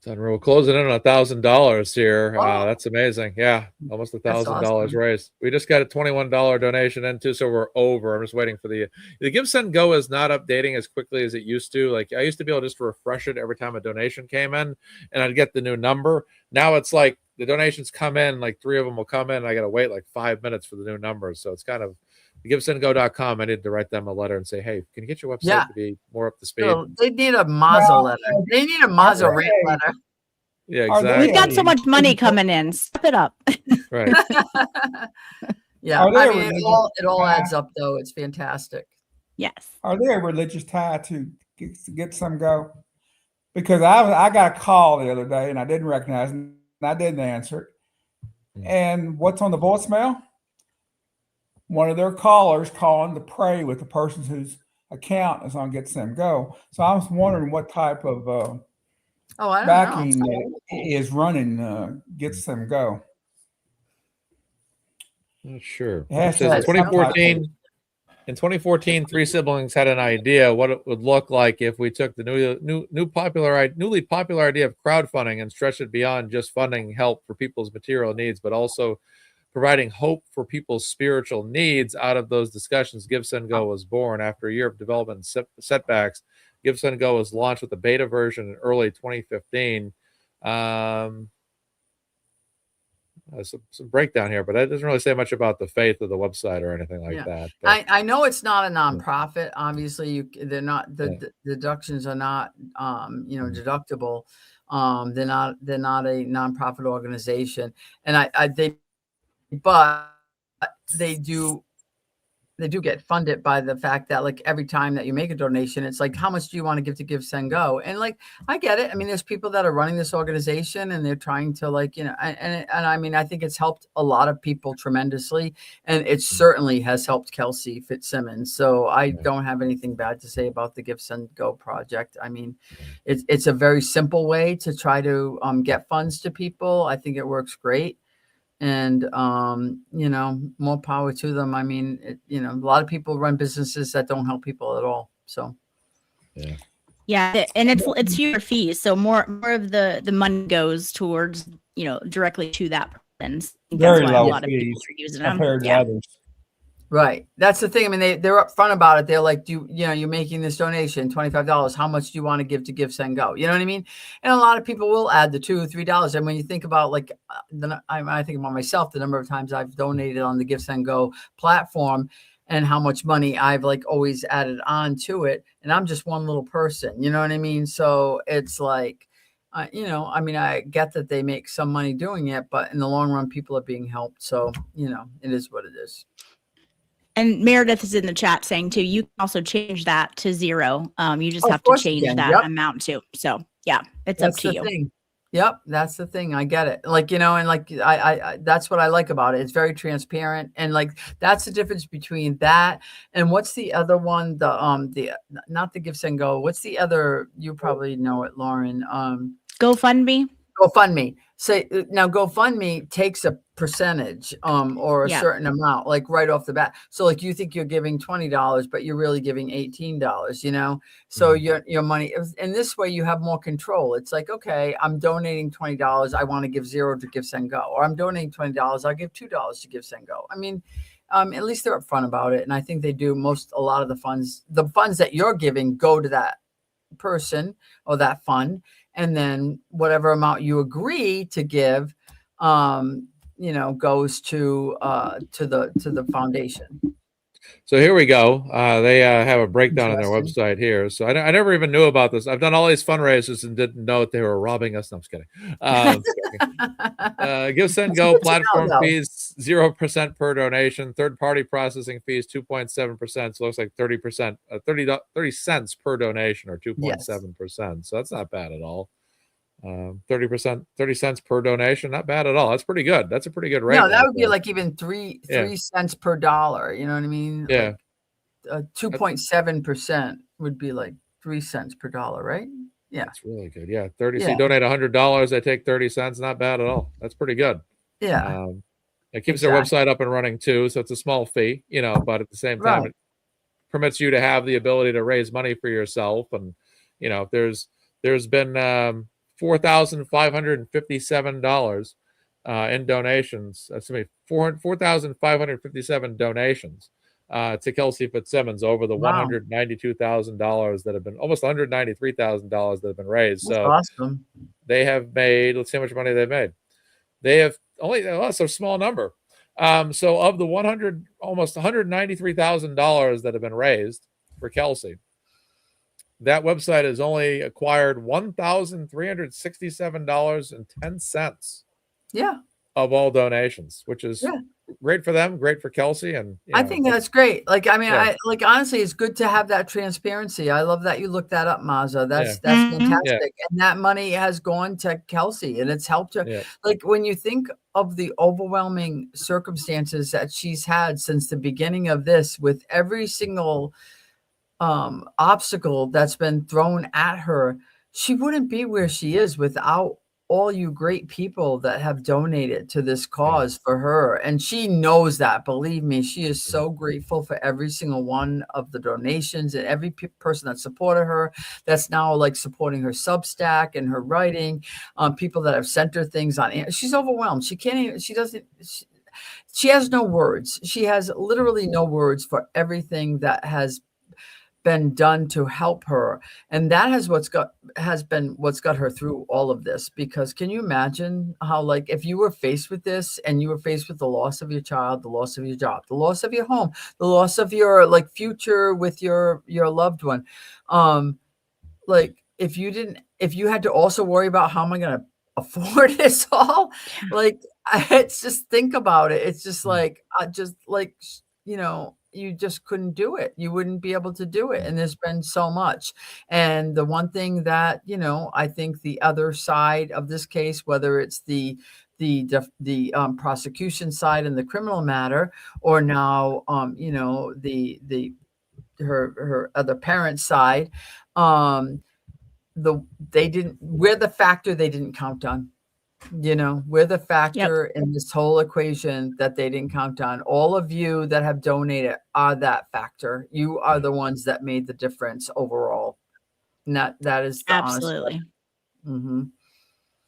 So we're closing in on $1,000 here. That's amazing. Yeah, almost $1,000 raised. We just got a $21 donation in too, so we're over. I'm just waiting for the GiveSendGo is not updating as quickly as it used to. Like I used to be able to just refresh it every time a donation came in, and I'd get the new number. Now it's like the donations come in, like 3 of them will come in, and I got to wait like 5 minutes for the new numbers. So it's kind of GiveSendGo.com. I need to write them a letter and say, hey, can you get your website to be more up to speed? So they need a Mazza letter. They need a Mazza rant letter. Yeah, exactly. We've got so much money coming in. Step it up. Right. Yeah. I mean, it all adds up, though. It's fantastic. Yes. Are they a religious tie to GiveSendGo? Because I got a call the other day and I didn't recognize it, and I didn't answer it. And what's on the voicemail? One of their callers calling to pray with the person whose account is on GiveSendGo. So I was wondering what type of backing is running GiveSendGo. Not sure. It says in 2014, 3 siblings had an idea what it would look like if we took the newly popular idea of crowdfunding and stretched it beyond just funding help for people's material needs, but also providing hope for people's spiritual needs. Out of those discussions, GiveSendGo was born. After a year of development and setbacks, GiveSendGo was launched with a beta version in early 2015. some breakdown here, but it doesn't really say much about the faith of the website or anything like that. But, I know it's not a nonprofit. Obviously, they're not the deductions are not deductible. They're not a nonprofit organization, and but they do get funded by the fact that like every time that you make a donation, it's like, how much do you want to give to GiveSendGo? And like, I get it. I mean, there's people that are running this organization and they're trying to like, and I mean, I think it's helped a lot of people tremendously, and it certainly has helped Kelsey Fitzsimmons. So I don't have anything bad to say about the GiveSendGo project. I mean, it's a very simple way to try to get funds to people. I think it works great. And, more power to them. I mean, a lot of people run businesses that don't help people at all. So, yeah. And it's fewer fees. So more of the money goes towards, directly to that person. Very low a lot of people fees are using them. compared to others. Right. That's the thing. I mean, they're upfront about it. They're like, you're making this donation, $25. How much do you want to give to GiveSendGo? You know what I mean? And a lot of people will add the $2 or $3. And when you think about like, I think about myself, the number of times I've donated on the GiveSendGo platform and how much money I've like always added on to it. And I'm just one little person, you know what I mean? So it's like, I mean, I get that they make some money doing it, but in the long run, people are being helped. So, it is what it is. And Meredith is in the chat saying too, you can also change that to $0. You just have to change that amount too. So yeah, it's up to you. Thing. Yep. That's the thing. I get it. Like, and like, I that's what I like about it. It's very transparent. And like, that's the difference between that. And what's the other one? Not the GiveSendGo. What's the other? You probably know it, Lauren. GoFundMe. GoFundMe. Say now GoFundMe takes a percentage or a certain amount, like right off the bat. So like you think you're giving $20, but you're really giving $18, so your money, and this way you have more control. It's like, okay, I'm donating $20. I want to give $0 to GiveSendGo, or I'm donating $20. I'll give $2 to GiveSendGo. I mean, at least they're upfront about it. And I think they do a lot of the funds that you're giving go to that person or that fund. And then whatever amount you agree to give, goes to the foundation. So here we go. They have a breakdown on their website here. So I never even knew about this. I've done all these fundraisers and didn't know that they were robbing us. No, I'm just kidding. GiveSendGo platform fees 0% per donation. Third-party processing fees 2.7%. So it looks like 30%, 30 cents per donation, or 2.7%. So that's not bad at all. 30%, 30 cents per donation, not bad at all. That's pretty good. That's a pretty good rate. No, that would be like even three cents per dollar. You know what I mean? Yeah. 2.7% would be like 3 cents per dollar, right? Yeah. That's really good. Yeah. 30. So you donate $100, they take 30 cents. Not bad at all. That's pretty good. Yeah. It keeps their website up and running too. So it's a small fee, but at the same time, it permits you to have the ability to raise money for yourself. And, there's been, $4,557 in donations. Excuse me, 4,557 donations to Kelsey Fitzsimmons over the $192,000 that have been, almost $193,000 that have been raised. That's so awesome. They have made, let's see how much money they've made. They have that's a small number. So of the almost $193,000 that have been raised for Kelsey, that website has only acquired $1,367.10. Yeah. Of all donations, which is great for them, great for Kelsey. And I think that's great. Like, I mean, honestly, it's good to have that transparency. I love that you looked that up, Mazza. That's fantastic. Yeah. And that money has gone to Kelsey, and it's helped her. Yeah. Like, when you think of the overwhelming circumstances that she's had since the beginning of this, with every single obstacle that's been thrown at her, she wouldn't be where she is without all you great people that have donated to this cause for her. And she knows that. Believe me, she is so grateful for every single one of the donations and every person that supported her, that's now like supporting her Substack and her writing, people that have sent her things on. She's overwhelmed. She can't even, she has no words. She has literally no words for everything that has been done to help her, and that has been what's got her through all of this. Because can you imagine how, like, if you were faced with this and you were faced with the loss of your child, the loss of your job, the loss of your home, the loss of your like future with your loved one, like if you had to also worry about how am I going to afford this all, like it's just, think about it, it's just like you just couldn't do it. You wouldn't be able to do it. And there's been so much. And the one thing that, I think the other side of this case, whether it's the prosecution side in the criminal matter, or now, her other parent side, we're the factor they didn't count on. We're the factor in this whole equation that they didn't count on. All of you that have donated are that factor. You are the ones that made the difference overall. And that is the absolutely. Mm-hmm.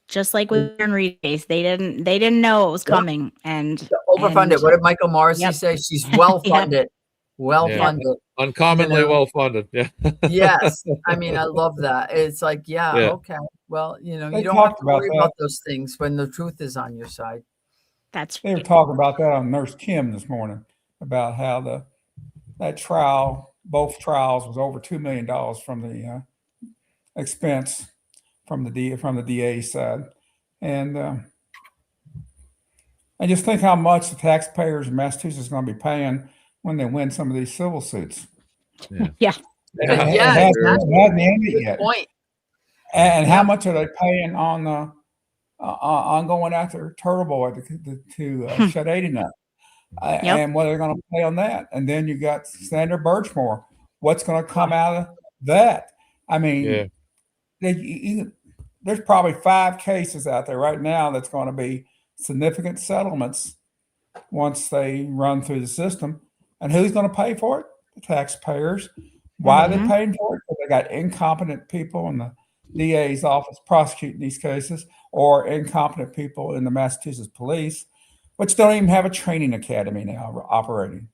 Just like with Aaron Reed's case, they didn't know it was coming, and overfunded. What did Michael Morrissey say? She's well funded. Well funded. Uncommonly well funded. Yeah. Yes. I mean, I love that. It's like, okay. Well, you don't have to worry about those things when the truth is on your side. They were talking about that on Nurse Kim this morning, about how that trial, both trials, was over $2 million from the expense from the DA side. And I just think how much the taxpayers in Massachusetts are going to be paying when they win some of these civil suits. Yeah. It hasn't ended yet. Point. And how much are they paying on going after Turtle Boy to shut 80 up? And what are they going to pay on that? And then you got Sandra Birchmore. What's going to come out of that? I mean, there's probably 5 cases out there right now that's going to be significant settlements once they run through the system. And who's going to pay for it? The taxpayers. Why are they paying for it? Because they got incompetent people in the DA's office prosecuting these cases, or incompetent people in the Massachusetts police, which don't even have a training academy now operating.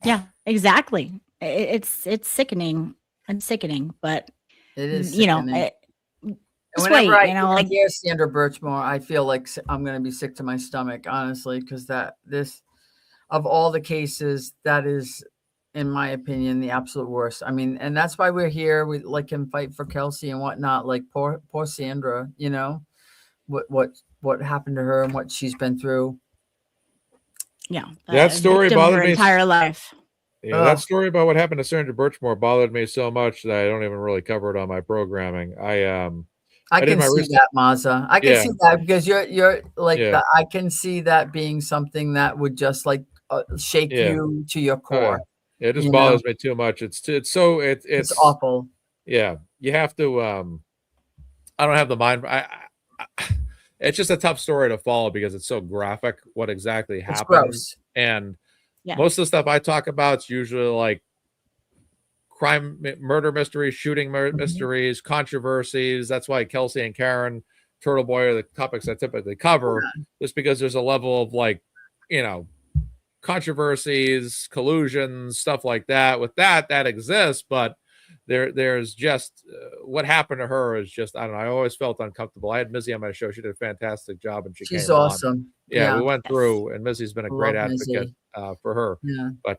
Yeah, exactly. It's sickening and sickening, but it is, whenever I hear Sandra Birchmore, I feel like I'm going to be sick to my stomach, honestly, because this, of all the cases, that is, in my opinion, the absolute worst. I mean, and that's why we're here. We can fight for Kelsey and whatnot. Like poor Sandra, what happened to her and what she's been through. Yeah, that story bothered me entire life. Yeah, that story about what happened to Sandra Birchmore bothered me so much that I don't even really cover it on my programming. I can see that, Mazza. I can see that because you're like I can see that being something that would just like shake you to your core. It just bothers me too much. It's awful. Yeah, you have to. I don't have the mind. It's just a tough story to follow because it's so graphic. What exactly happened? And most of the stuff I talk about is usually like crime, murder mysteries, shooting mysteries, controversies. That's why Kelsey and Karen, Turtle Boy are the topics I typically cover, just because there's a level of like, controversies, collusions, stuff like that. With that exists, but there's just what happened to her is just, I don't know. I always felt uncomfortable. I had Mizzy on my show. She did a fantastic job, and she's awesome. Yeah, we went through, and Mizzy's been a great advocate for her. Yeah. But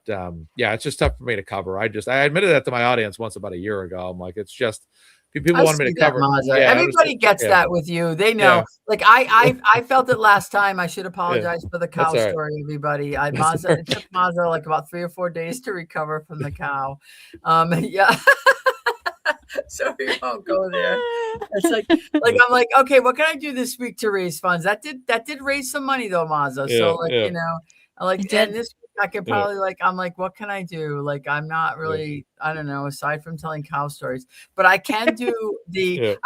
it's just tough for me to cover. I admitted that to my audience once about a year ago. I'm like, it's just people want me to cover. Everybody gets that with you. They know. Yeah. Like I felt it last time. I should apologize for the cow story, everybody. It took Mazza like about 3 or 4 days to recover from the cow. So we won't go there. It's like I'm like, okay, what can I do this week to raise funds? That did raise some money though, Mazza. So and this week I could probably I'm like, what can I do? Like, I'm not really, I don't know, aside from telling cow stories, but I can do the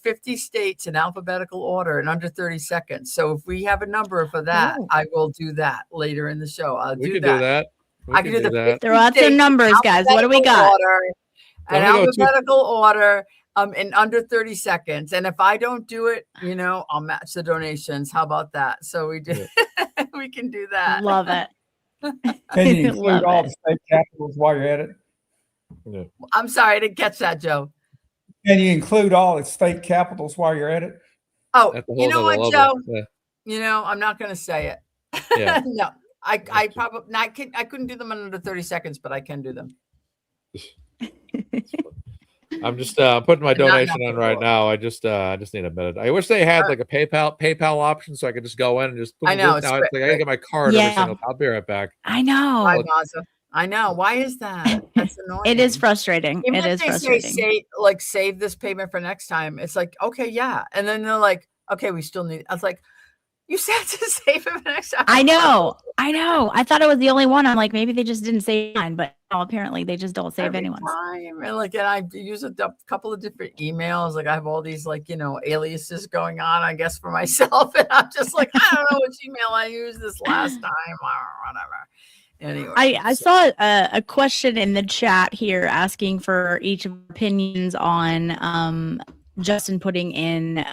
50 states in alphabetical order in under 30 seconds. So if we have a number for that, I will do that later in the show. We can do that. I can do the 50 There are lots of numbers, guys. What do we got? An alphabetical order in under 30 seconds. And if I don't do it, I'll match the donations. How about that? So we do we can do that. Love it. Can you include Love all it. the state capitals while you're at it? Yeah. I'm sorry, I didn't catch that, Joe. Can you include all the state capitals while you're at it? Oh, That's a you know whole what, nother Joe? level. Yeah. You know, I'm not going to say it. Yeah. No, I probably I couldn't do them in under 30 seconds, but I can do them. I'm just putting my And not donation enough in for right both. now. I just need a minute. I wish they had like a PayPal option so I could just go in and just boom, I know, boom. it's Now it's great, like I gotta get my card every Yeah. single time. I'll be right back. I know. Bye, Mazza. I know. Why is that? That's annoying. It is frustrating. Even It if is they frustrating. say save this payment for next time, it's like, okay, yeah. And then they're like, okay, we still need. I was like, you said to save it for next time. I know. I thought I was the only one. I'm like, maybe they just didn't save mine, but no, apparently they just don't save Every anyone's. time. And like, and I use a couple of different emails. Like I have all these like, aliases going on, I guess, for myself. And I'm just like, I don't know which email I used this last time or whatever. Anyway, I saw a question in the chat here asking for each of our opinions on Justin putting in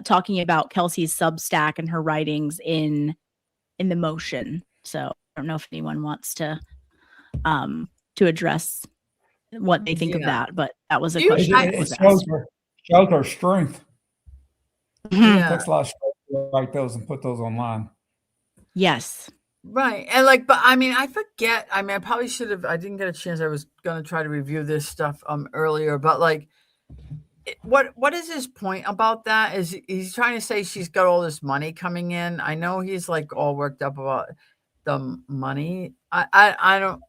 talking about Kelsey's Substack and her writings in the motion. So I don't know if anyone wants to address what they think of that, but that was a question. It shows her strength. Mhm. It takes a lot of strength to write those and put those online. Yes. Right. And like, but I mean, I forget. I mean, I probably should have. I didn't get a chance. I was going to try to review this stuff earlier, but like, what is his point about that? Is he's trying to say she's got all this money coming in? I know he's like all worked up about the money. I don't.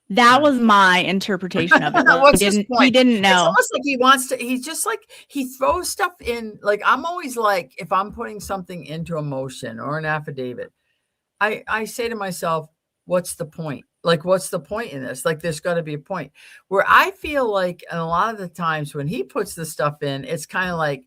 That was my interpretation of it. What's he his point? didn't know. It's almost like he wants to. He's just like he throws stuff in. Like I'm always like, if I'm putting something into a motion or an affidavit, I say to myself, what's the point? Like, what's the point in this? Like, there's got to be a point. Where I feel like, and a lot of the times when he puts the stuff in, it's kind of like,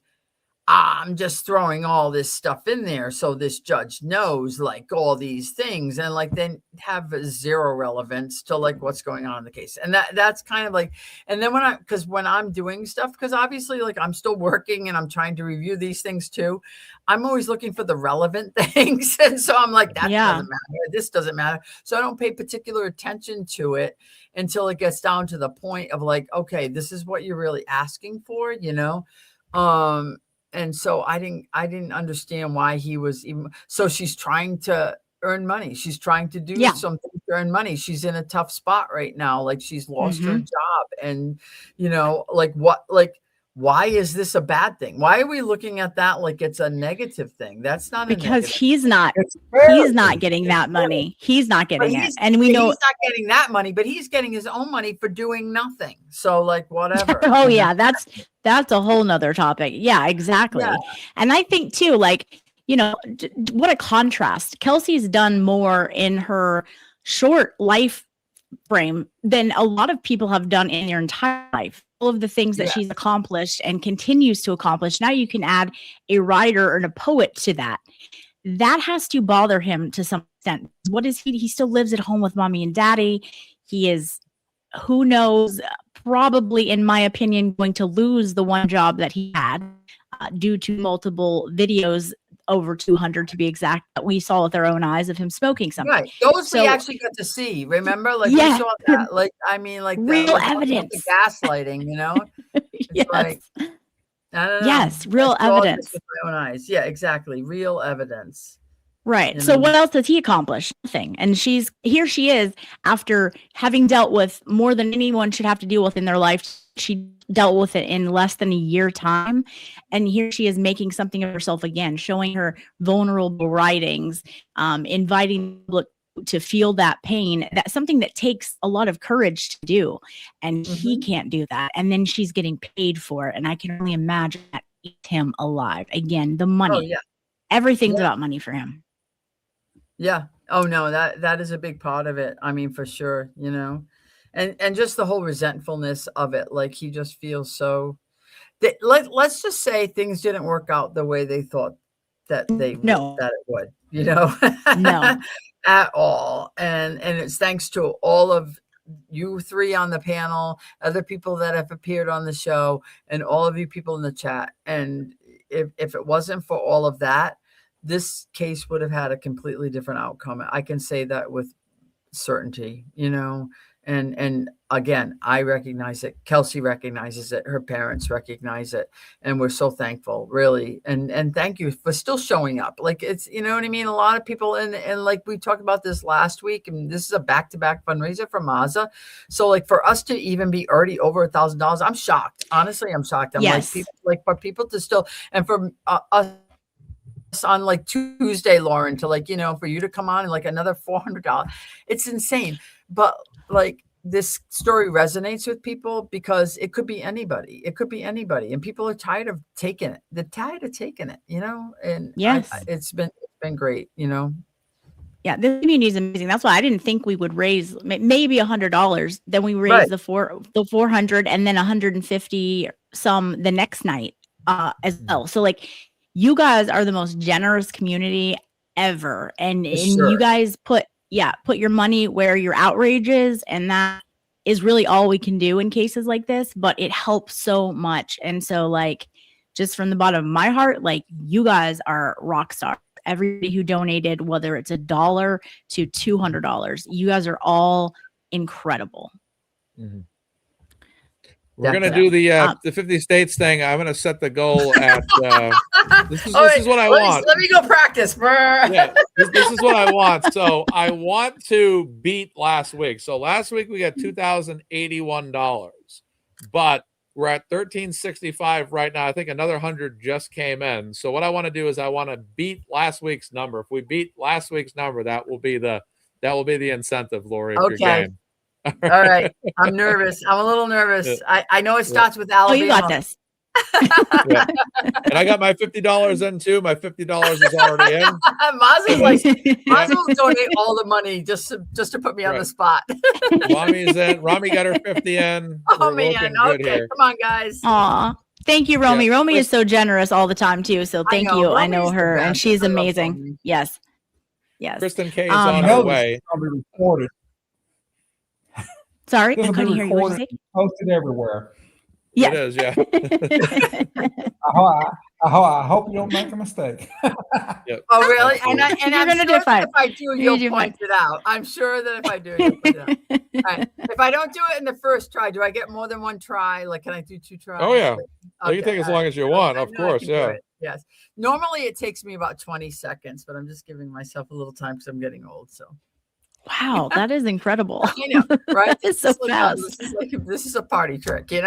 I'm just throwing all this stuff in there so this judge knows like all these things, and like then have zero relevance to like what's going on in the case. And that's kind of like, and then when I'm doing stuff, because obviously like I'm still working and I'm trying to review these things too, I'm always looking for the relevant things. And so I'm like, that doesn't matter. This doesn't matter. So I don't pay particular attention to it until it gets down to the point of like, okay, this is what you're really asking for, And so I didn't understand why he was even. So she's trying to earn money. She's trying to do something to earn money. She's in a tough spot right now. Like she's lost her job, and why is this a bad thing? Why are we looking at that like it's a negative thing? That's not because he's not getting that money. He's not getting it, and we know he's not getting that money, but he's getting his own money for doing nothing. So like whatever. Oh yeah, that's a whole nother topic. Yeah, exactly. Yeah. And I think too, like, what a contrast. Kelsey's done more in her short life frame than a lot of people have done in their entire life. All of the things that she's accomplished and continues to accomplish. Now you can add a writer and a poet to that. That has to bother him to some extent. What is he? He still lives at home with mommy and daddy. He is, who knows, probably, in my opinion, going to lose the one job that he had due to multiple videos, over 200 to be exact, that we saw with our own eyes of him smoking something. Right. Those we actually got to see. Remember? Like we saw that. Like, I mean, like real evidence. The gaslighting, It's like, I don't know. Yes, real evidence. With my own eyes. Yeah, exactly. Real evidence. Right. So what else does he accomplish? Nothing. And here she is, after having dealt with more than anyone should have to deal with in their life. She dealt with it in less than a year time. And here she is making something of herself again, showing her vulnerable writings, inviting the public to feel that pain. That's something that takes a lot of courage to do. And he can't do that. And then she's getting paid for it. And I can only imagine that eats him alive. Again, the money. Oh, yeah. Everything's about money for him. Yeah. Oh no, that is a big part of it. I mean, for sure, and just the whole resentfulness of it. Like he just feels so that let's just say things didn't work out the way they thought that that it would, No. At all. And it's thanks to all of you three on the panel, other people that have appeared on the show, and all of you people in the chat. And if it wasn't for all of that, this case would have had a completely different outcome. I can say that with certainty, and again, I recognize it. Kelsey recognizes it. Her parents recognize it. And we're so thankful, really. And thank you for still showing up. Like, it's, you know what I mean? A lot of people, and like we talked about this last week, and this is a back-to-back fundraiser for Mazza. So like for us to even be already over $1,000, I'm shocked. Honestly, I'm shocked. I'm like, for people to still, and for us on like Tuesday, Lauren, to like, for you to come on and like another $400, it's insane. But like, this story resonates with people because it could be anybody. It could be anybody, and people are tired of taking it. They're tired of taking it, And yes, it's been great, Yeah, this community is amazing. That's why I didn't think we would raise maybe $100. Then we raised the 400, and then 150 some the next night as well. So like, you guys are the most generous community ever, and you guys put your money where your outrage is, and that is really all we can do in cases like this, but it helps so much. And so like, just from the bottom of my heart, like, you guys are rock stars. Everybody who donated, whether it's $1 to $200, you guys are all incredible. Mm-hmm. We're going to do the 50 states thing. I'm going to set the goal at this is what I want. Let me go practice. Yeah, this is what I want. So I want to beat last week. So last week we got $2,081, but we're at $1,365 right now. I think another 100 just came in. So what I want to do is I want to beat last week's number. If we beat last week's number, that will be the incentive, Lori. Okay. All right. I'm nervous. I'm a little nervous. Yeah. I know it starts with Alabama. Oh, you got this. Yeah. And I got my $50 in too. My $50 is already in. Mazza will donate all the money just to put me on the spot. Rami's in. Rami got her 50 in. Oh man. Okay. Come on, guys. Aw. Thank you, Romy. Yeah. Romy is so generous all the time too. So thank you. I know her, and she's amazing. Yes. Kristen K is on her way. Sorry, I couldn't hear you. What did you say? Posted everywhere. Yeah. It is, yeah. I hope you don't make a mistake. Yep. Oh, really? And I'm gonna sure do fine. If I do, you'll point it out. I'm sure that if I do, you'll point it out. All right. If I don't do it in the first try, do I get more than one try? Like, can I do 2 tries? Oh, yeah. Okay. You take as long as you want, of course, yeah. Yes. Normally, it takes me about 20 seconds, but I'm just giving myself a little time because I'm getting old, so. Wow, that is incredible. I know, right? It's so fast. This is a party trick, So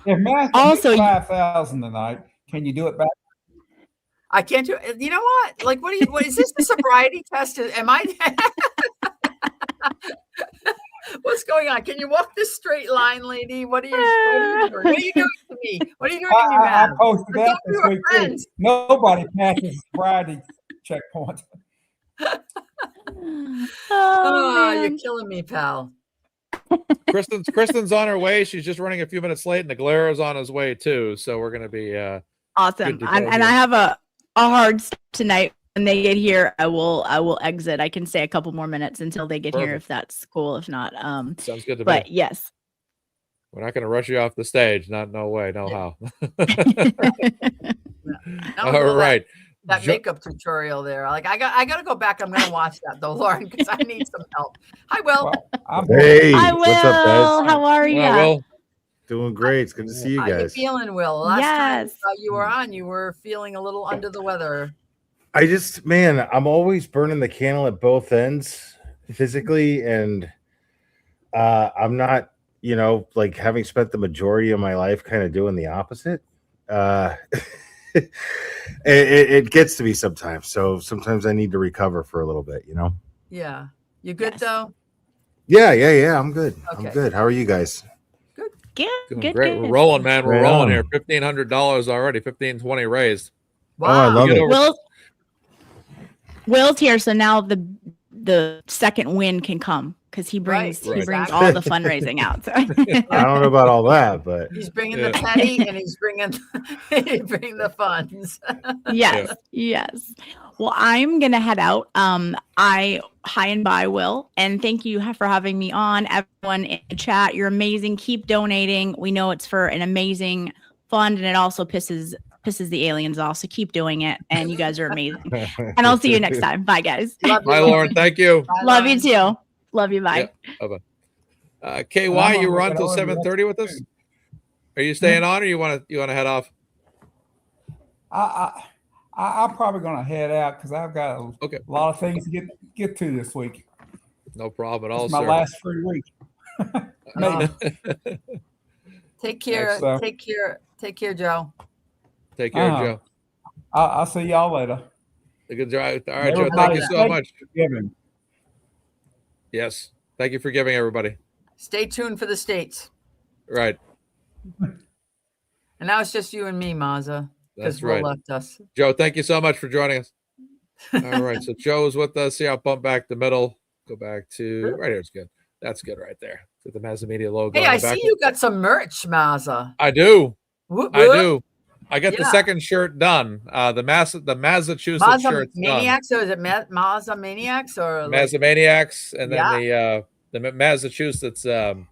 if Matt also 5,000 tonight, can you do it back? I can't do it. You know what? Like, what is this the sobriety test? Am I what's going on? Can you walk this straight line, lady? What are you doing? What are you doing to me? What are you doing to me, Matt? I posted that this week too. Nobody passes sobriety checkpoint. Oh, you're killing me, pal. Kristen's on her way. She's just running a few minutes late, and the Glare is on his way too. So we're going to be awesome. And I have a hard stop tonight. When they get here, I will exit. I can stay a couple more minutes until they get here, if that's cool. If not, sounds good to me. But yes, we're not going to rush you off the stage. No way, no how. All right. That makeup tutorial there. Like, I got to go back. I'm going to watch that though, Lauren, because I need some help. Hi, Will. Hey, hi, Will. What's up, guys? How are you? Will. Doing great. It's good to see you guys. How you feeling, Will? Last time you were on, you were feeling a little under the weather. I'm always burning the candle at both ends physically, and I'm not, like, having spent the majority of my life kind of doing the opposite. It gets to me sometimes. So sometimes I need to recover for a little bit, Yeah. You good though? Yeah. I'm good. Okay. I'm good. How are you guys? Good. Doing great. We're rolling, man. We're rolling here. $1,500 already. $1,520 raised. Wow. Oh, I love it. Will's here, so now the second win can come because he brings all the fundraising out. So. I don't know about all that, but he's bringing the petty and he's bringing the funds. Yes. Well, I'm gonna head out. Hi and bye, Will, and thank you for having me on. Everyone in the chat, you're amazing. Keep donating. We know it's for an amazing fund, and it also pisses pisses the aliens off. So keep doing it. And you guys are amazing. And I'll see you next time. Bye, guys. Love you, Bye, Lauren. Thank you. Bye, Love Lauren. you too. Love you. Bye. Yeah. Bye-bye. KY, you were on till 7:30 with us. Are you staying on, or you want to head off? I'm probably going to head out because I've got a lot of things to get to this week. No problem at all. It's my last free week. Take care. So, take care, Joe. Take care, Joe. I'll see y'all later. Good job. All right, Joe. Thank you so much. Yes. Thank you for giving, everybody. Stay tuned for the States. Right. And now it's just you and me, Mazza. That's right. Left us. Joe, thank you so much for joining us. All right. So Joe's with us. See, I'll bump back the middle. Go back to right here. It's good. That's good right there. With the MazzaMedia logo. Hey, I see you got some merch, Mazza. I do. Whoop, whoop. I do. I got the second shirt done. The Massachusetts shirt's Maniacs, done. or is it MazzaManiacs or MazzaManiacs, and then the Massachusetts shirt's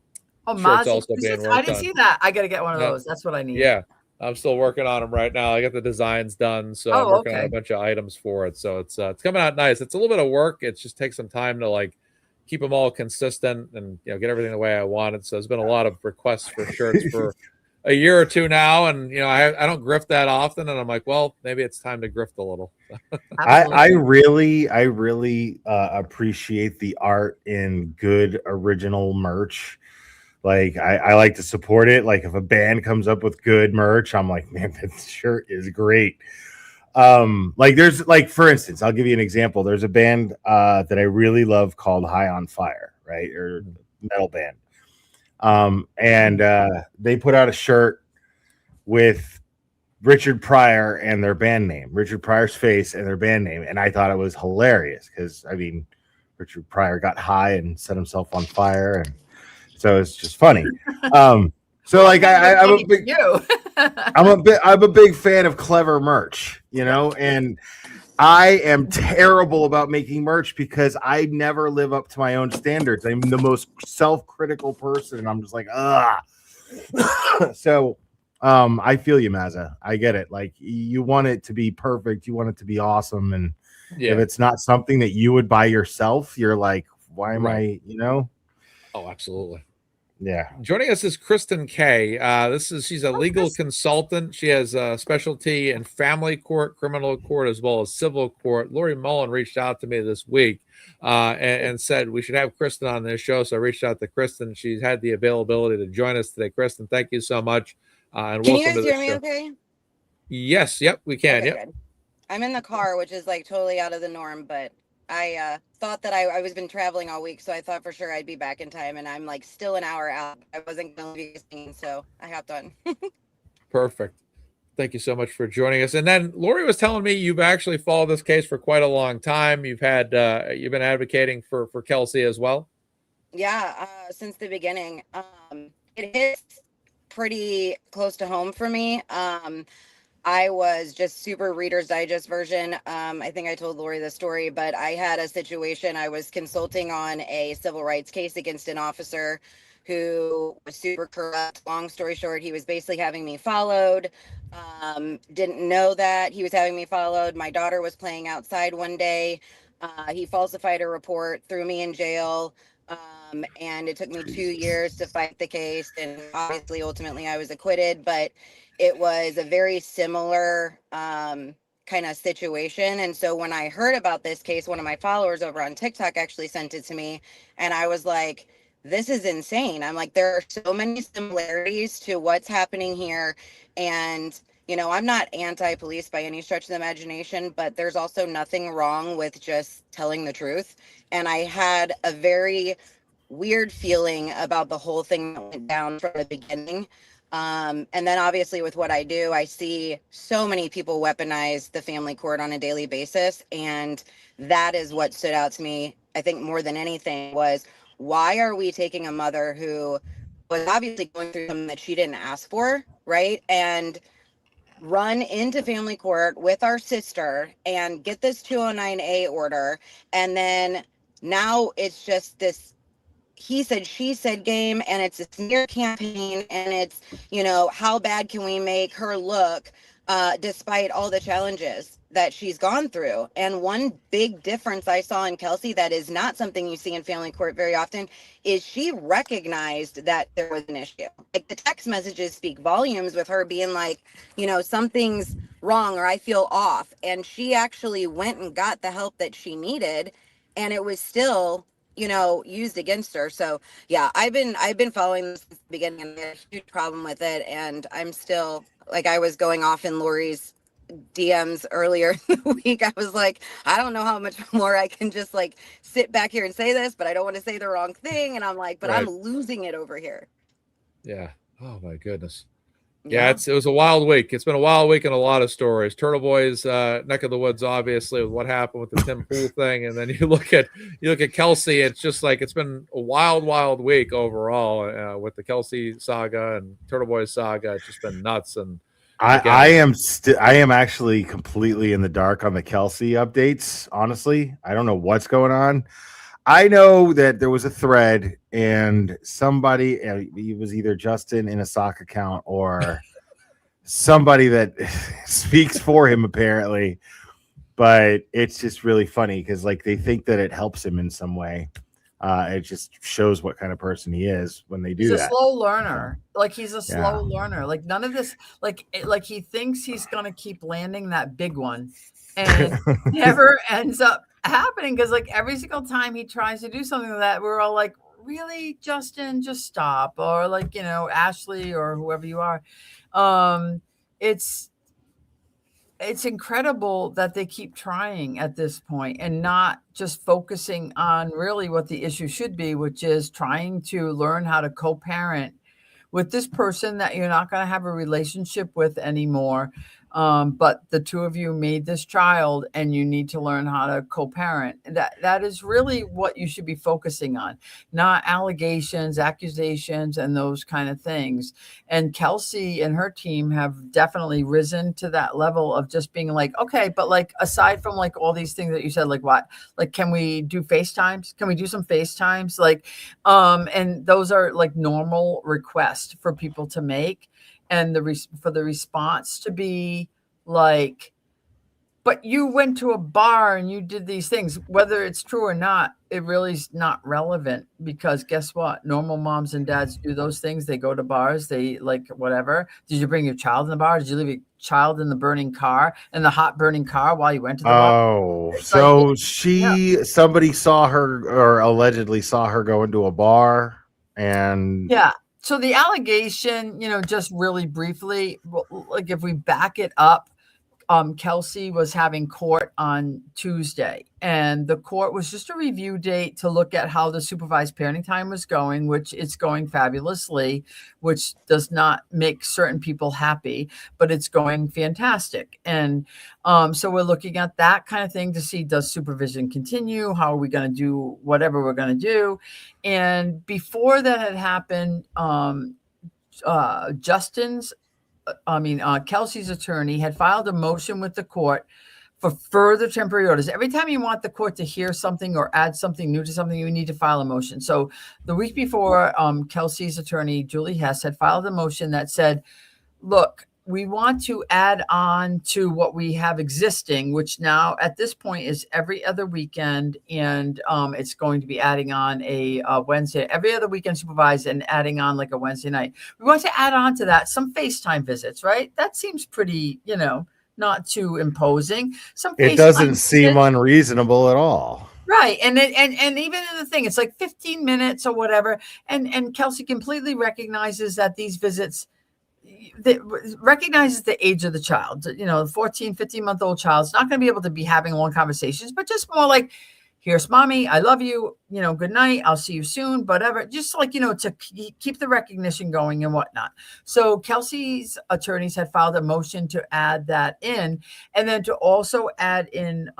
also being worked I didn't see that. I got to get one of those. That's what I need. Yeah. I'm still working on them right now. I got the designs done, so I'm working on a bunch of items for it. So it's coming out nice. It's a little bit of work. It just takes some time to like keep them all consistent and get everything the way I wanted. So there's been a lot of requests for shirts for a year or two now, and I don't grift that often, and I'm like, well, maybe it's time to grift a little. I really appreciate the art in good original merch. Like I like to support it. Like if a band comes up with good merch, I'm like, man, this shirt is great. Like there's like, for instance, I'll give you an example. There's a band that I really love called High on Fire, right? Or metal band. And they put out a shirt with Richard Pryor and their band name, Richard Pryor's face and their band name. And I thought it was hilarious because I mean, Richard Pryor got high and set himself on fire, and so it's just funny. So like I'm a big fan of clever merch, and I am terrible about making merch because I never live up to my own standards. I'm the most self-critical person, and I'm just like, So I feel you, Mazza. I get it. Like you want it to be perfect, you want it to be awesome, and if it's not something that you would buy yourself, you're like, why am I, Oh, absolutely. Yeah. Joining us is Kristen Kay. She's a legal consultant. She has a specialty in family court, criminal court, as well as civil court. Lori Mullen reached out to me this week and said we should have Kristen on this show. So I reached out to Kristen. She's had the availability to join us today. Kristen, thank you so much. And can welcome you guys to the hear me show. okay? Yes. Yep, we can. Okay, good. I'm in the car, which is like totally out of the norm, but I thought that I was been traveling all week, so I thought for sure I'd be back in time, and I'm like still an hour out. I wasn't going to be singing, so I hopped on. Perfect. Thank you so much for joining us. And then Lori was telling me you've actually followed this case for quite a long time. You've been advocating for Kelsey as well. Yeah, since the beginning. It is pretty close to home for me. I was just super Reader's Digest version. I think I told Lori the story, but I had a situation. I was consulting on a civil rights case against an officer who was super corrupt. Long story short, he was basically having me followed. Didn't know that he was having me followed. My daughter was playing outside one day. He falsified a report, threw me in jail. And it took me 2 years to fight the case. And obviously, ultimately, I was acquitted, but it was a very similar kind of situation. And so when I heard about this case, one of my followers over on TikTok actually sent it to me. And I was like, this is insane. I'm like, there are so many similarities to what's happening here. And, I'm not anti-police by any stretch of the imagination, but there's also nothing wrong with just telling the truth. And I had a very weird feeling about the whole thing that went down from the beginning. And then obviously with what I do, I see so many people weaponize the family court on a daily basis. And that is what stood out to me, I think, more than anything, was why are we taking a mother who was obviously going through something that she didn't ask for, right? And run into family court with our sister and get this 209A order. And then now it's just this he said, she said game, and it's a smear campaign, and it's, how bad can we make her look? despite all the challenges that she's gone through. And one big difference I saw in Kelsey that is not something you see in family court very often is she recognized that there was an issue. Like the text messages speak volumes with her being like, you know, something's wrong or I feel off. And she actually went and got the help that she needed, and it was still, you know, used against her. So yeah, I've been following this since the beginning, and I had a huge problem with it. And I'm still, like, I was going off in Lori's DMs earlier in the week. I was like, I don't know how much more I can just like sit back here and say this, but I don't want to say the wrong thing. And I'm like, but Right. I'm losing it over here. Yeah. Oh my goodness. Yeah, it was a wild week. It's been a wild week and a lot of stories. Turtle Boy's neck of the woods, obviously, with what happened with the Tim Pool thing, and then you look at Kelsey. It's just like it's been a wild week overall with the Kelsey saga and Turtle Boy's saga. It's just been nuts. And I am actually completely in the dark on the Kelsey updates. Honestly, I don't know what's going on. I know that there was a thread and somebody, it was either Justin in a sock account or somebody that speaks for him apparently, but it's just really funny because like they think that it helps him in some way. It just shows what kind of person he is when they do that. He's a slow learner. Like he's a slow learner. Like none of this, like he thinks he's going to keep landing that big one and never ends up happening, because like every single time he tries to do something like that, we're all like, really, Justin, just stop. Or like, you know, Ashley or whoever you are. It's incredible that they keep trying at this point and not just focusing on really what the issue should be, which is trying to learn how to co-parent with this person that you're not going to have a relationship with anymore. But the two of you made this child and you need to learn how to co-parent. That is really what you should be focusing on, not allegations, accusations, and those kind of things. And Kelsey and her team have definitely risen to that level of just being like, okay, but like, aside from like all these things that you said, like what, like, can we do FaceTimes? Can we do some FaceTimes? Like, and those are like normal requests for people to make. And for the response to be like, but you went to a bar and you did these things, whether it's true or not, it really is not relevant, because guess what? Normal moms and dads do those things. They go to bars, they like whatever. Did you bring your child in the bar? Did you leave your child in the burning car, in the hot burning car while you went to the bar? Oh, so like, somebody saw her or allegedly saw her go into a bar and So the allegation, you know, just really briefly, like if we back it up, Kelsey was having court on Tuesday, and the court was just a review date to look at how the supervised parenting time was going, which it's going fabulously, which does not make certain people happy, but it's going fantastic. And so we're looking at that kind of thing to see, does supervision continue? How are we going to do whatever we're going to do? And before that had happened, Kelsey's attorney had filed a motion with the court for further temporary orders. Every time you want the court to hear something or add something new to something, you need to file a motion. So the week before, Kelsey's attorney, Julie Hess, had filed a motion that said, look, we want to add on to what we have existing, which now at this point is every other weekend. And it's going to be adding on a Wednesday, every other weekend supervised, and adding on like a Wednesday night. We want to add on to that some FaceTime visits, right? That seems pretty, you know, not too imposing. It doesn't seem unreasonable at all. Right. And even in the thing, it's like 15 minutes or whatever. And Kelsey completely recognizes that these visits, recognizes the age of the child. You know, 14, 15-month-old child's not going to be able to be having long conversations, but just more like, here's mommy, I love you, you know, good night, I'll see you soon, whatever. Just like, you know, to keep the recognition going and whatnot. So Kelsey's attorneys had filed a motion to add that in, and then to also add in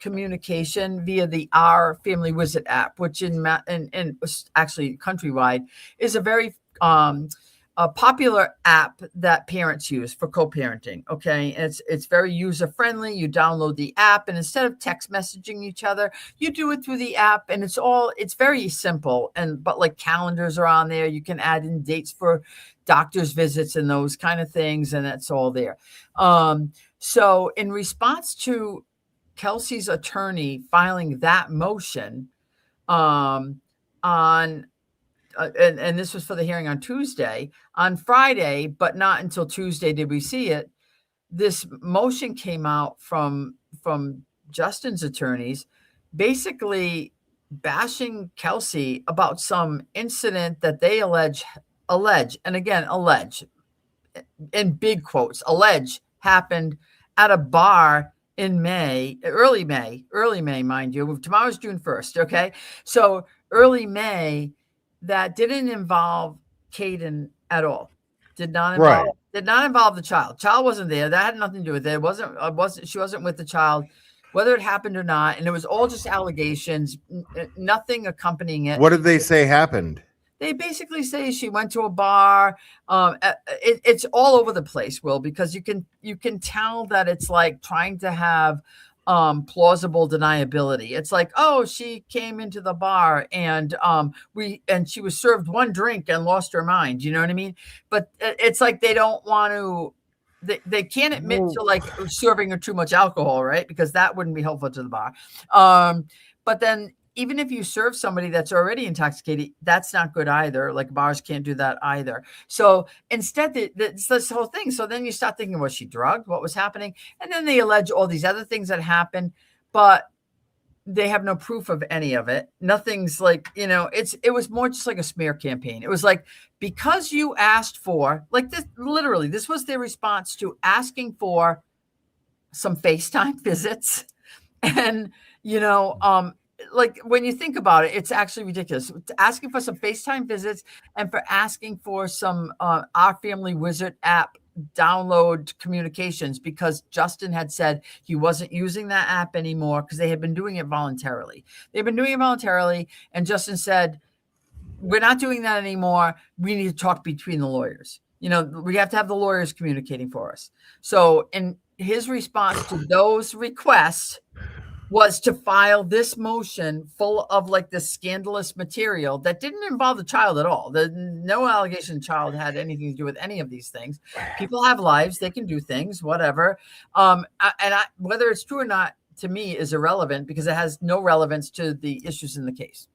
communication via the Our Family Wizard app, which in actually countrywide is a very a popular app that parents use for co-parenting. Okay. It's very user friendly. You download the app, and instead of text messaging each other, you do it through the app, and it's very simple. But like calendars are on there. You can add in dates for doctor's visits and those kind of things. And that's all there. So in response to Kelsey's attorney filing that motion, and this was for the hearing on Tuesday. On Friday, but not until Tuesday did we see it, this motion came out from Justin's attorneys, basically bashing Kelsey about some incident that they allege, and again, allege, in big quotes, allege happened at a bar in early May, mind you. Tomorrow's June 1st, okay? So early May, that didn't involve Caidyn at all. Did not involve the child. Child wasn't there. That had nothing to do with it. She wasn't with the child, whether it happened or not. And it was all just allegations, nothing accompanying it. What did they say happened? They basically say she went to a bar. It's all over the place, Will, because you can tell that it's like trying to have plausible deniability. It's like, oh, she came into the bar and she was served one drink and lost her mind. You know what I mean? But it's like they don't want to. They can't admit to like serving her too much alcohol, right? Because that wouldn't be helpful to the bar. But then, even if you serve somebody that's already intoxicated, that's not good either. Like bars can't do that either. So instead, it's this whole thing. So then you start thinking, was she drugged? What was happening? And then they allege all these other things that happened, but they have no proof of any of it. Nothing's like, it was more just like a smear campaign. It was like, because you asked for, like this, literally, this was their response to asking for some FaceTime visits. And, like when you think about it, it's actually ridiculous. Asking for some FaceTime visits and for asking for some Our Family Wizard app download communications, because Justin had said he wasn't using that app anymore because they had been doing it voluntarily. And Justin said, we're not doing that anymore. We need to talk between the lawyers. We have to have the lawyers communicating for us. So in his response to those requests was to file this motion full of like this scandalous material that didn't involve the child at all. No allegation child had anything to do with any of these things. People have lives. They can do things, whatever. Whether it's true or not, to me, is irrelevant because it has no relevance to the issues in the case.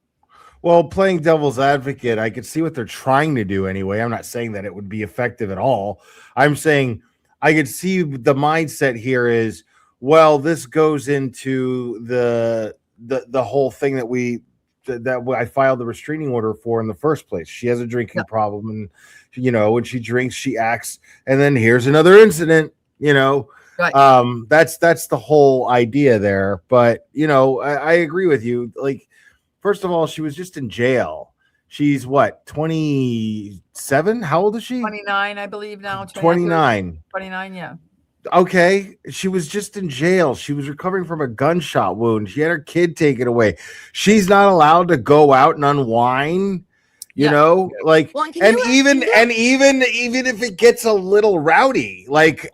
Well, playing devil's advocate, I could see what they're trying to do anyway. I'm not saying that it would be effective at all. I'm saying I could see the mindset here is, well, this goes into the whole thing that I filed the restraining order for in the first place. She has a drinking problem, and when she drinks, she acts, and then here's another incident. Right. That's the whole idea there. But I agree with you. Like, first of all, she was just in jail. She's what, 27? How old is she? 29, I believe now. 29. 29, yeah. Okay, she was just in jail. She was recovering from a gunshot wound. She had her kid taken away. She's not allowed to go out and unwind. Like, well, even if it gets a little rowdy, like,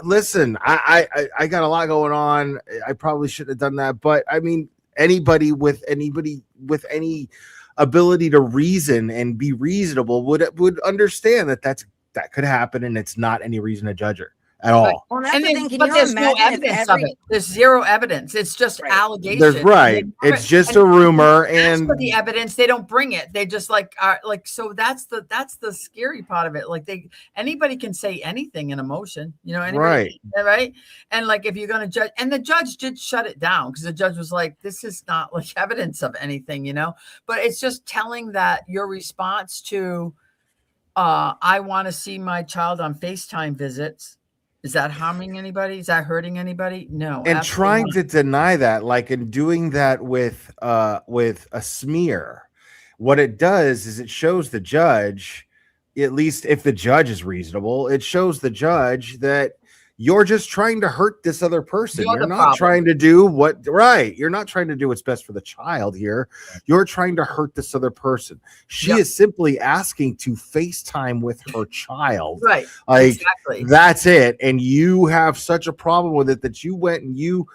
listen, I got a lot going on. I probably shouldn't have done that, but I mean, anybody with any ability to reason and be reasonable would understand that could happen, and it's not any reason to judge her at all. Well, that's the thing. Can you there's no evidence of it. There's zero evidence. It's just allegations. It's just a rumor, and for the evidence, they don't bring it. They just so that's the scary part of it. Like anybody can say anything in a motion, right? And like if you're going to judge, and the judge did shut it down because the judge was like, this is not like evidence of anything, but it's just telling that your response to I want to see my child on FaceTime visits. Is that harming anybody? Is that hurting anybody? No. And trying to deny that, like, and doing that with a smear, what it does is it shows the judge, at least if the judge is reasonable, it shows the judge that, you're just trying to hurt this other person. You're You're the not problem. trying to do You're not trying to do what's best for the child here. You're trying to hurt this other person. She is simply asking to FaceTime with her child. Right. Like, exactly. that's it. And you have such a problem with it that you went and you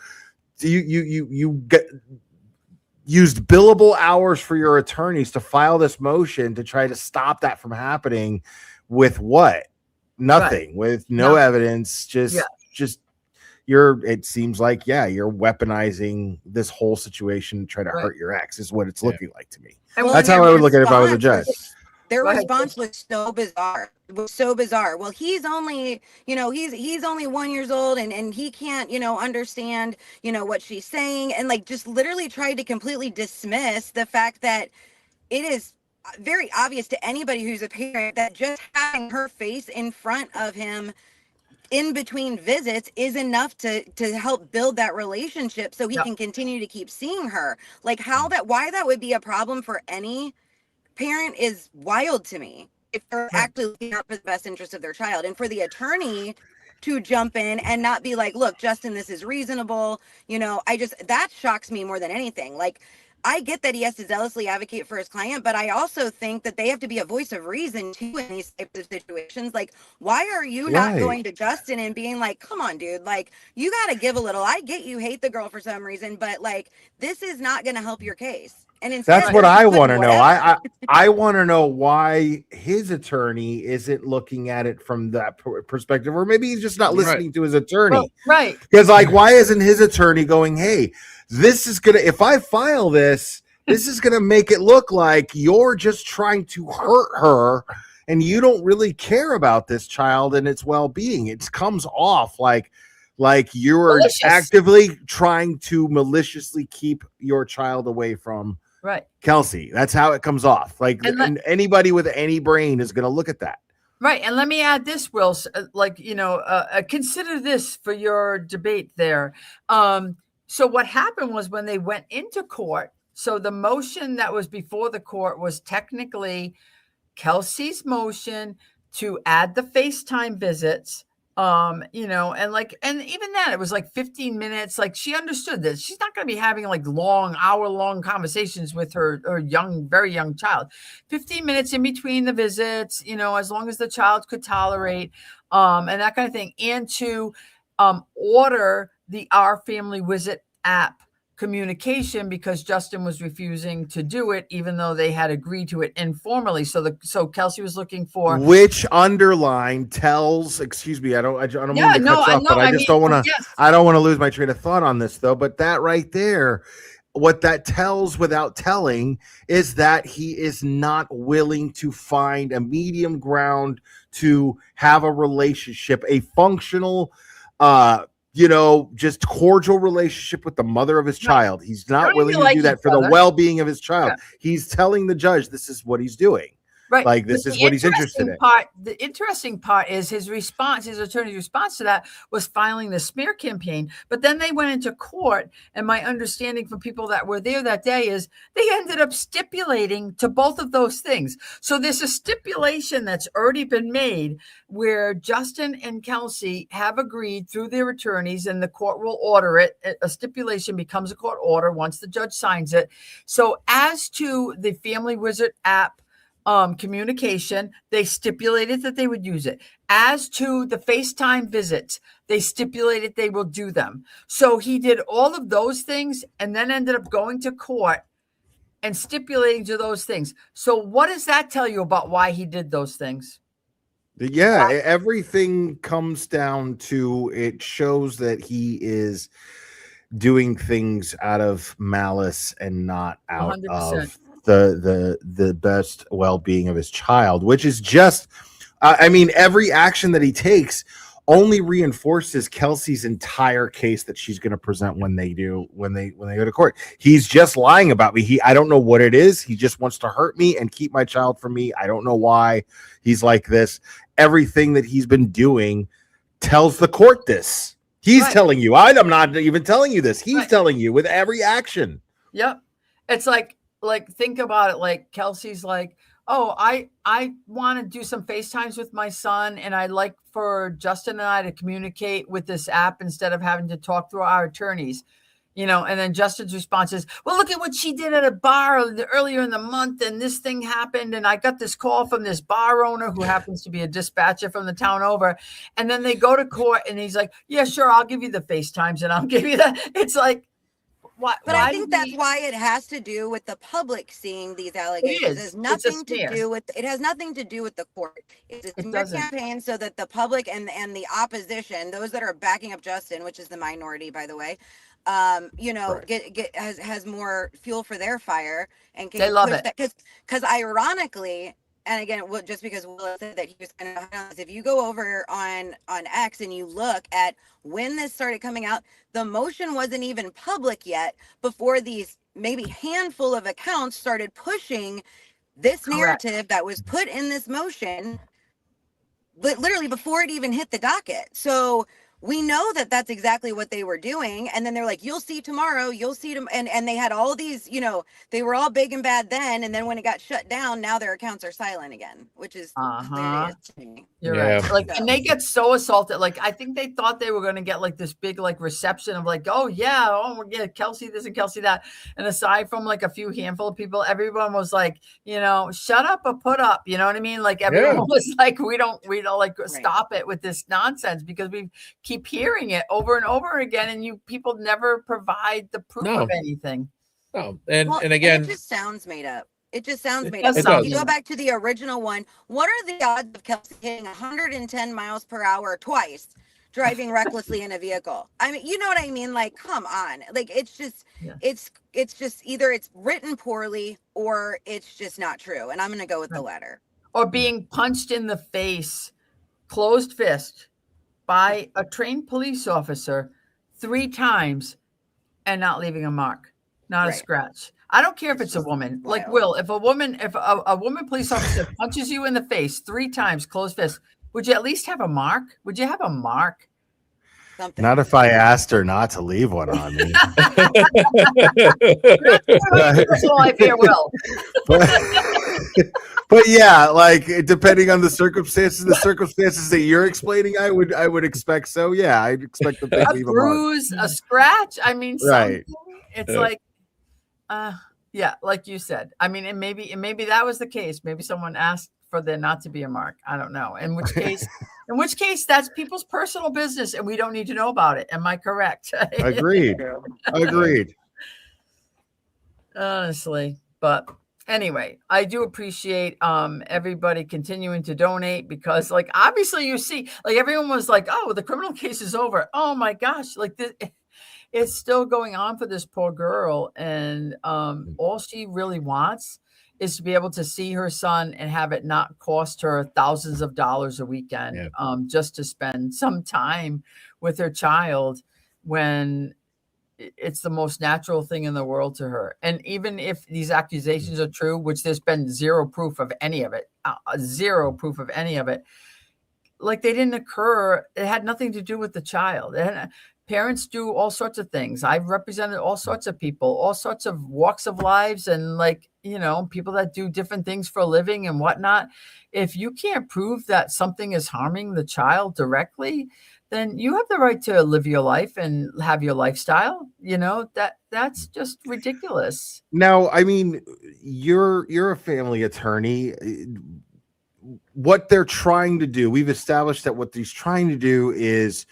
used billable hours for your attorneys to file this motion to try to stop that from happening with what? Nothing, with no evidence, just it seems like you're weaponizing this whole situation to try to hurt your ex is what it's looking like to me. And that's how I would look at it if I was a judge. Their response was so bizarre. It was so bizarre. Well, he's only, he's only 1 year old and he can't, understand, what she's saying, and like just literally tried to completely dismiss the fact that it is very obvious to anybody who's a parent that just having her face in front of him in between visits is enough to help build that relationship so he can continue to keep seeing her. Like why that would be a problem for any parent is wild to me if they're actually looking out for the best interest of their child. And for the attorney to jump in and not be like, look, Justin, this is reasonable. That shocks me more than anything. Like, I get that he has to zealously advocate for his client, but I also think that they have to be a voice of reason too in these types of situations. Like, why are you not going to Justin and being like, come on, dude, like, you got to give a little. I get you hate the girl for some reason, but like, this is not going to help your case. And instead, that's what I want to know. I want to know why his attorney isn't looking at it from that perspective, or maybe he's just not listening to his attorney. Well, right. Because like, why isn't his attorney going, hey, this is going to, if I file this is going to make it look like you're just trying to hurt her and you don't really care about this child and its well-being. It comes off like you're actively trying to maliciously keep your child away from Kelsey. That's how it comes off. Like, and anybody with any brain is going to look at that. Right. And let me add this, Will, consider this for your debate there. So what happened was when they went into court, so the motion that was before the court was technically Kelsey's motion to add the FaceTime visits. And even that, it was like 15 minutes. Like, she understood that she's not going to be having like hour-long conversations with her very young child. 15 minutes in between the visits, as long as the child could tolerate, and that kind of thing. And to order the Our Family Visit app communication because Justin was refusing to do it, even though they had agreed to it informally. So Kelsey was looking for, which underline tells, excuse me, I don't mean to cut you off, but I don't want to lose my train of thought on this though. But that right there, what that tells without telling is that he is not willing to find a medium ground to have a relationship, a functional, just cordial relationship with the mother of his child. He's not willing to do that for the well-being of his child. He's telling the judge this is what he's doing. Right. Like, this is what he's interested in. The interesting part is his attorney's response to that was filing the smear campaign. But then they went into court, and my understanding from people that were there that day is they ended up stipulating to both of those things. So there's a stipulation that's already been made where Justin and Kelsey have agreed through their attorneys, and the court will order it. A stipulation becomes a court order once the judge signs it. So as to the Family Wizard app, communication, they stipulated that they would use it. As to the FaceTime visits, they stipulated they will do them. So he did all of those things and then ended up going to court and stipulating to those things. So what does that tell you about why he did those things? Yeah, everything comes down to, it shows that he is doing things out of malice and not out 100%. Of the best well-being of his child, which is just, every action that he takes only reinforces Kelsey's entire case that she's going to present when they go to court. He's just lying about me. I don't know what it is. He just wants to hurt me and keep my child from me. I don't know why he's like this. Everything that he's been doing tells the court this. He's telling you. I'm not even telling you this. He's telling you with every action. Yep. It's like, think about it. Like, Kelsey's like, oh, I want to do some FaceTimes with my son, and I'd like for Justin and I to communicate with this app instead of having to talk through our attorneys. And then Justin's response is, well, look at what she did at a bar earlier in the month, and this thing happened, and I got this call from this bar owner who happens to be a dispatcher from the town over, and then they go to court, and he's like, yeah, sure, I'll give you the FaceTimes, and I'll give you that. It's like, but I think that's why it has to do with the public seeing these allegations. It has nothing to do with the court. It's a smear campaign so that the public and the opposition, those that are backing up Justin, which is the minority, by the way, has more fuel for their fire, and can push that, because ironically, and again, just because Will said that he was kind of, if you go over on X and you look at when this started coming out, the motion wasn't even public yet before these maybe handful of accounts started pushing this narrative that was put in this motion, but literally before it even hit the docket. So we know that that's exactly what they were doing. And then they're like, you'll see tomorrow, you'll see them. And they had all these, they were all big and bad then. And then when it got shut down, now their accounts are silent again, which is hilarious to me. You're right. Like, and they get so assaulted. Like, I think they thought they were going to get like this big, like, reception of like, oh yeah, we're getting Kelsey this and Kelsey that. And aside from like a few handful of people, everyone was like, shut up or put up. You know what I mean? Like, everyone was like, we don't like stop it with this nonsense, because we keep hearing it over and over again, and people never provide the proof of anything. No, and again, it just sounds made up. It just sounds made up. If you go back to the original one, what are the odds of Kelsey hitting 110 miles per hour twice, driving recklessly in a vehicle? I mean, you know what I mean? Like, come on. Like, it's just, it's just either it's written poorly or it's just not true. And I'm going to go with the latter. Or being punched in the face, closed fist, by a trained police officer 3 times and not leaving a mark, not a scratch. I don't care if it's a woman. Wild. Like, Will, if a woman police officer punches you in the face 3 times, closed fist, would you at least have a mark? Would you have a mark? Something. Not if I asked her not to leave one on me. That's all I fear, Will. But yeah, like, depending on the circumstances that you're explaining, I would expect so. Yeah, I'd expect them to leave a bruise, a scratch. I mean, right. It's like, like you said. I mean, and maybe that was the case. Maybe someone asked for there not to be a mark. I don't know. In which case, that's people's personal business, and we don't need to know about it. Am I correct? Agreed. Honestly, but. Anyway, I do appreciate everybody continuing to donate, because, like, obviously you see, like, everyone was like, oh, the criminal case is over. Oh my gosh, like, this, it's still going on for this poor girl, and all she really wants is to be able to see her son and have it not cost her thousands of dollars a weekend, just to spend some time with her child, when it's the most natural thing in the world to her. And even if these accusations are true, which there's been zero proof of any of it, like, they didn't occur. It had nothing to do with the child. And parents do all sorts of things. I've represented all sorts of people, all sorts of walks of lives, and, like, people that do different things for a living and whatnot. If you can't prove that something is harming the child directly, then you have the right to live your life and have your lifestyle. That's just ridiculous. Now, I mean, you're a family attorney. What they're trying to do, we've established that what he's trying to do is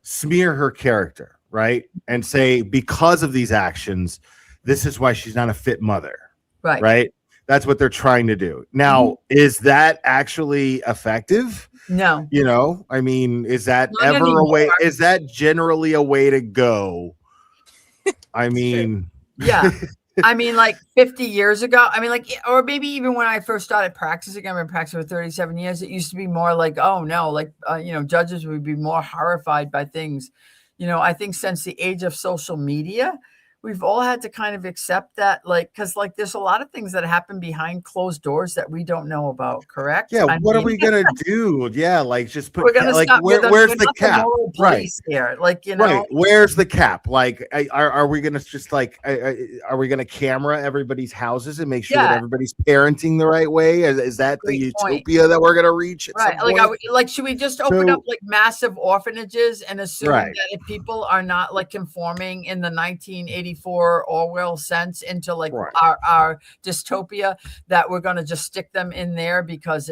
smear her character, right? And say, because of these actions, this is why she's not a fit mother. Right? That's what they're trying to do. Now, is that actually effective? No. I mean, is that not ever anymore. A way? Is that generally a way to go? I mean, yeah. I mean, like 50 years ago, I mean, like, or maybe even when I first started practicing, I've been practicing for 37 years. It used to be more like, oh no, like, judges would be more horrified by things. I think since the age of social media, we've all had to kind of accept that, like, because like there's a lot of things that happen behind closed doors that we don't know about. Correct? Yeah. What are we gonna do? Yeah. Like just put We're gonna like stop. where's we're the not cap? moral Right. police here. Like, you know, Right. Where's the cap? Like, are we gonna just like are we gonna camera everybody's houses and make sure that Yeah. everybody's parenting the right way? Is that the Great point. utopia that we're gonna reach at Right. some Like, point? like, should we just open So- up like massive orphanages and assume Right. that if people are not like conforming in the 1984 Orwell sense into like Right. our dystopia, that we're going to just stick them in there because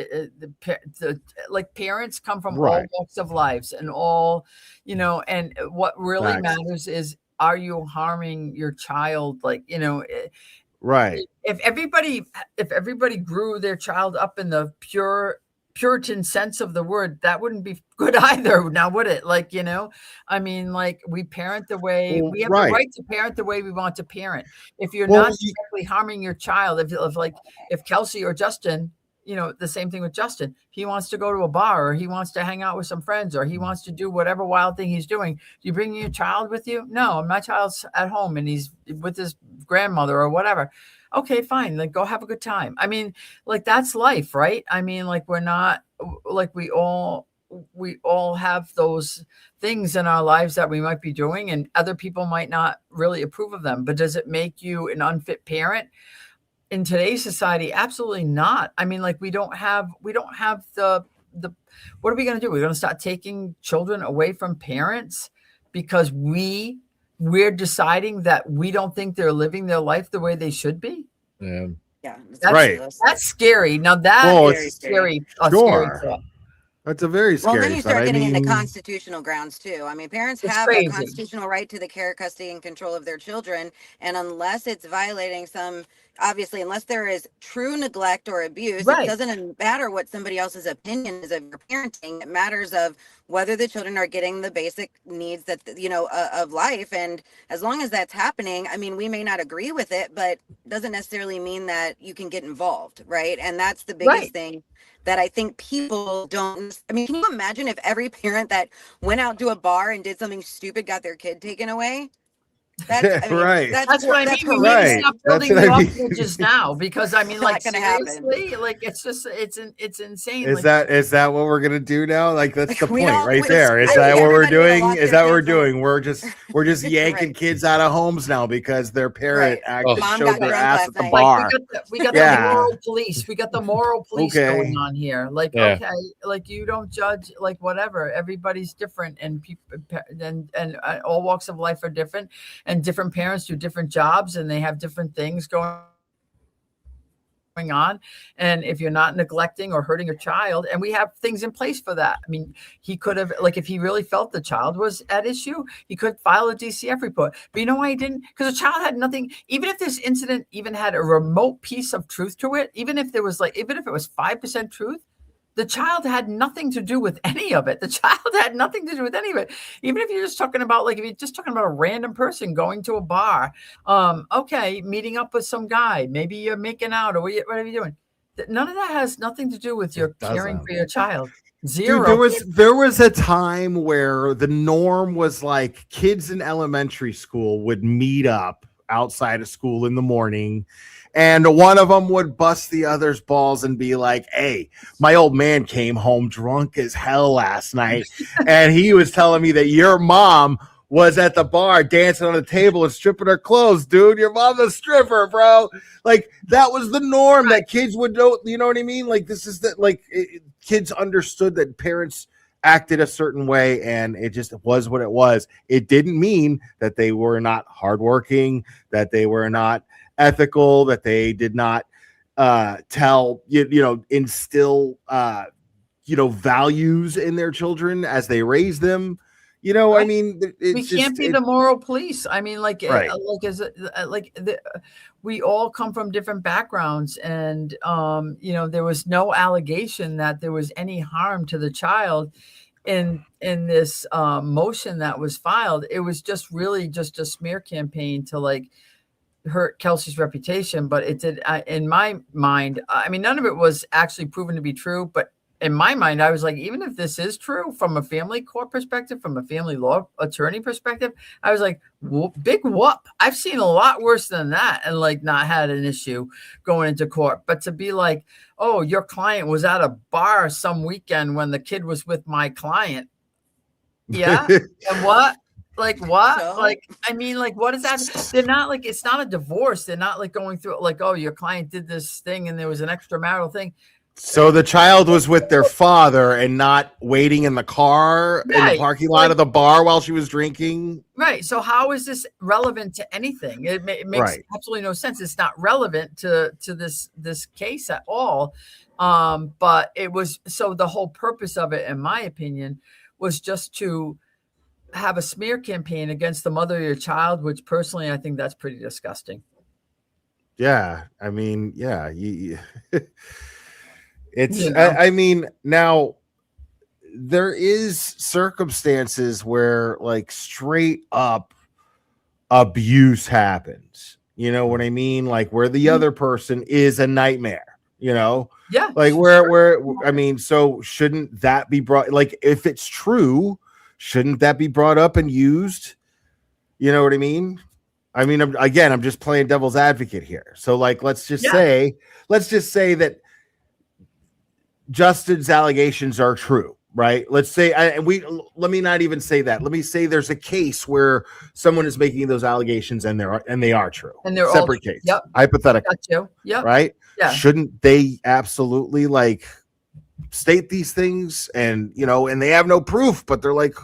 like parents come from all Right. walks of lives and all, you know, and what really Facts. matters is, are you harming your child? Like, you know, Right. if everybody grew their child up in the Puritan sense of the word, that wouldn't be good either, now would it? Like, you know, I mean, like, we parent the way Well, we have right. the right to parent the way we want to parent. If you're Well, not directly harming your child, if Kelsey or Justin, you know, the same thing with Justin, he wants to go to a bar, or he wants to hang out with some friends, or he wants to do whatever wild thing he's doing. Do you bring your child with you? No, my child's at home and he's with his grandmother or whatever. Okay, fine. Like, go have a good time. I mean, like, that's life, right? I mean, like, we're not like we all have those things in our lives that we might be doing, and other people might not really approve of them. But does it make you an unfit parent in today's society? Absolutely not. I mean, like, we don't have the what are we going to do? We're going to start taking children away from parents because we're deciding that we don't think they're living their life the way they should be. Yeah. Yeah. That's Right. That's scary. Now that Well, is it's scary. Sure. Scary thought. That's a very Well, scary then you thought. start I getting into mean, constitutional grounds too. I mean, parents It's have crazy. a constitutional right to the care, custody, and control of their children. And unless it's violating obviously, unless there is true neglect or abuse, Right. it doesn't matter what somebody else's opinion is of your parenting. It matters of whether the children are getting the basic needs that, you know, of life. And as long as that's happening, I mean, we may not agree with it, but it doesn't necessarily mean that you can get involved. Right. And that's the biggest Right. thing that I think people don't. I mean, can you imagine if every parent that went out to a bar and did something stupid got their kid taken away? That's, I mean, Right. That's what I mean. We need Right. to stop That's building what the I mean. orphanages now, because I mean, It's like, not gonna happen. seriously, like, it's just it's insane. is Like, that what we're gonna do now? Like, that's the We point don't- right we- there. Is I that think what we're everybody would doing? lock Is their that what we're kids up. doing? We're just yanking Right. kids out of homes now because their parent Right. actually Mom showed got their drunk ass last at the night. bar. like, we got Yeah. the moral police. We got the moral police Okay. going on here. Like, Yeah. okay, like, you don't judge, like, whatever. Everybody's different, and people and all walks of life are different, and different parents do different jobs, and they have different things going on. And if you're not neglecting or hurting your child, and we have things in place for that. I mean, he could have, like, if he really felt the child was at issue, he could file a DCF report. But you know why he didn't? Because the child had nothing. Even if this incident even had a remote piece of truth to it, even if it was 5% truth, the child had nothing to do with any of it. The child had nothing to do with any of it. Even if you're just talking about, like, if you're just talking about a random person going to a bar, okay, meeting up with some guy, maybe you're making out or whatever you're doing. None of that has nothing to do with your caring for your child. Zero. Dude, there was a time where the norm was like kids in elementary school would meet up outside of school in the morning, and one of them would bust the other's balls and be like, "Hey, my old man came home drunk as hell last night, and he was telling me that your mom was at the bar dancing on the table and stripping her clothes, dude. Your mom's a stripper, bro." Like, that was the norm that kids would know. You know what I mean? Like, this is that, like, kids understood that parents acted a certain way, and it just was what it was. It didn't mean that they were not hardworking, that they were not ethical, that they did not instill values in their children as they raise them. You know, Right. I mean, We can't be the moral police. I mean, like, Right. we all come from different backgrounds, and there was no allegation that there was any harm to the child in this motion that was filed. It was just really just a smear campaign to, like, hurt Kelsey's reputation. But it did, in my mind, I mean, none of it was actually proven to be true, but in my mind, I was like, even if this is true from a family court perspective, from a family law attorney perspective, I was like, big whoop. I've seen a lot worse than that and like not had an issue going into court. But to be like, oh, your client was at a bar some weekend when the kid was with my client. Yeah. And what? Like what? So? Like, I mean, like, what is that? They're not like, it's not a divorce. They're not like going through like, oh, your client did this thing and there was an extramarital thing. So the child was with their father and not waiting in the car in the parking lot of the bar while she was drinking. Right. So how is this relevant to anything? It makes absolutely no sense. It's not relevant to this case at all. But it was, so the whole purpose of it, in my opinion, was just to have a smear campaign against the mother of your child, which personally, I think that's pretty disgusting. Yeah. I mean, yeah. It's, you know? I mean, now there is circumstances where like straight up abuse happens. You know what I mean? Like where the other person is a nightmare, you know? Yeah. Like where, I mean, so shouldn't that be brought, like if it's true, shouldn't that be brought up and used? You know what I mean? I mean, I'm just playing devil's advocate here. So like, let's just say that Justin's allegations are true, right? Let's say, let me not even say that. Let me say there's a case where someone is making those allegations and they are true. And they're separate all case. Yep. Hypothetical. Got you. Yep. Right? Yeah. Shouldn't they absolutely like state these things and, you know, and they have no proof, but they're like,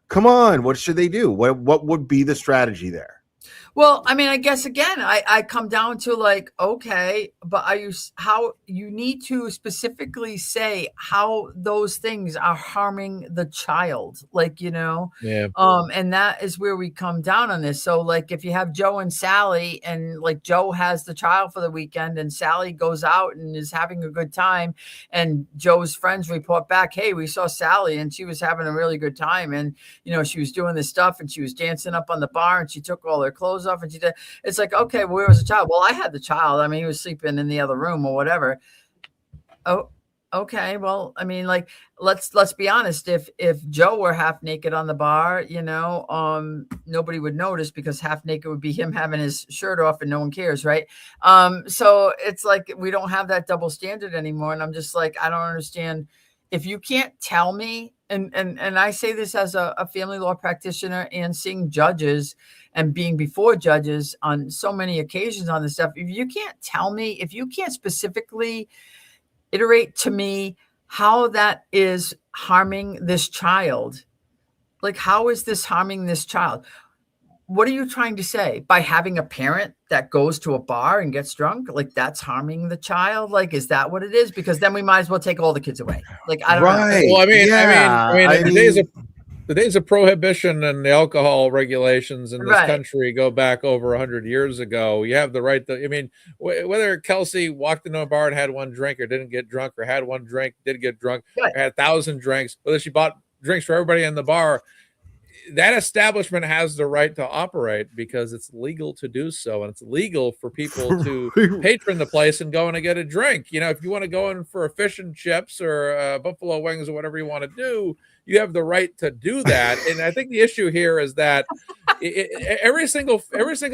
come on, what should they do? What would be the strategy there? Well, I mean, I guess again, I come down to like, okay, but how you need to specifically say how those things are harming the child, like, you know, and that is where we come down on this. So like, if you have Joe and Sally and like Joe has the child for the weekend and Sally goes out and is having a good time and Joe's friends report back, hey, we saw Sally and she was having a really good time. And, you know, she was doing this stuff and she was dancing up on the bar and she took all her clothes off and she did. It's like, okay, well, where was the child? Well, I had the child. I mean, he was sleeping in the other room or whatever. Oh, okay. Well, I mean, like, let's be honest. If Joe were half naked on the bar, you know, nobody would notice because half naked would be him having his shirt off and no one cares, right? So it's like we don't have that double standard anymore. And I'm just like, I don't understand. If you can't tell me, and I say this as a family law practitioner and seeing judges and being before judges on so many occasions on this stuff, if you can't tell me, if you can't specifically iterate to me how that is harming this child, like how is this harming this child? What are you trying to say by having a parent that goes to a bar and gets drunk? Like that's harming the child? Like, is that what it is? Because then we might as well take all the kids away. Like, I don't know. Well, I mean, the days of prohibition and the alcohol regulations in this country go back over 100 years ago. You have the right to, I mean, whether Kelsey walked into a bar and had one drink or didn't get drunk, or had one drink, did get drunk, or had 1,000 drinks, whether she bought drinks for everybody in the bar, that establishment has the right to operate because it's legal to do so. And it's legal for people to patron the place and go in and get a drink. You know, if you want to go in for a fish and chips or buffalo wings or whatever you want to do, you have the right to do that. And I think the issue here is that every single Mazza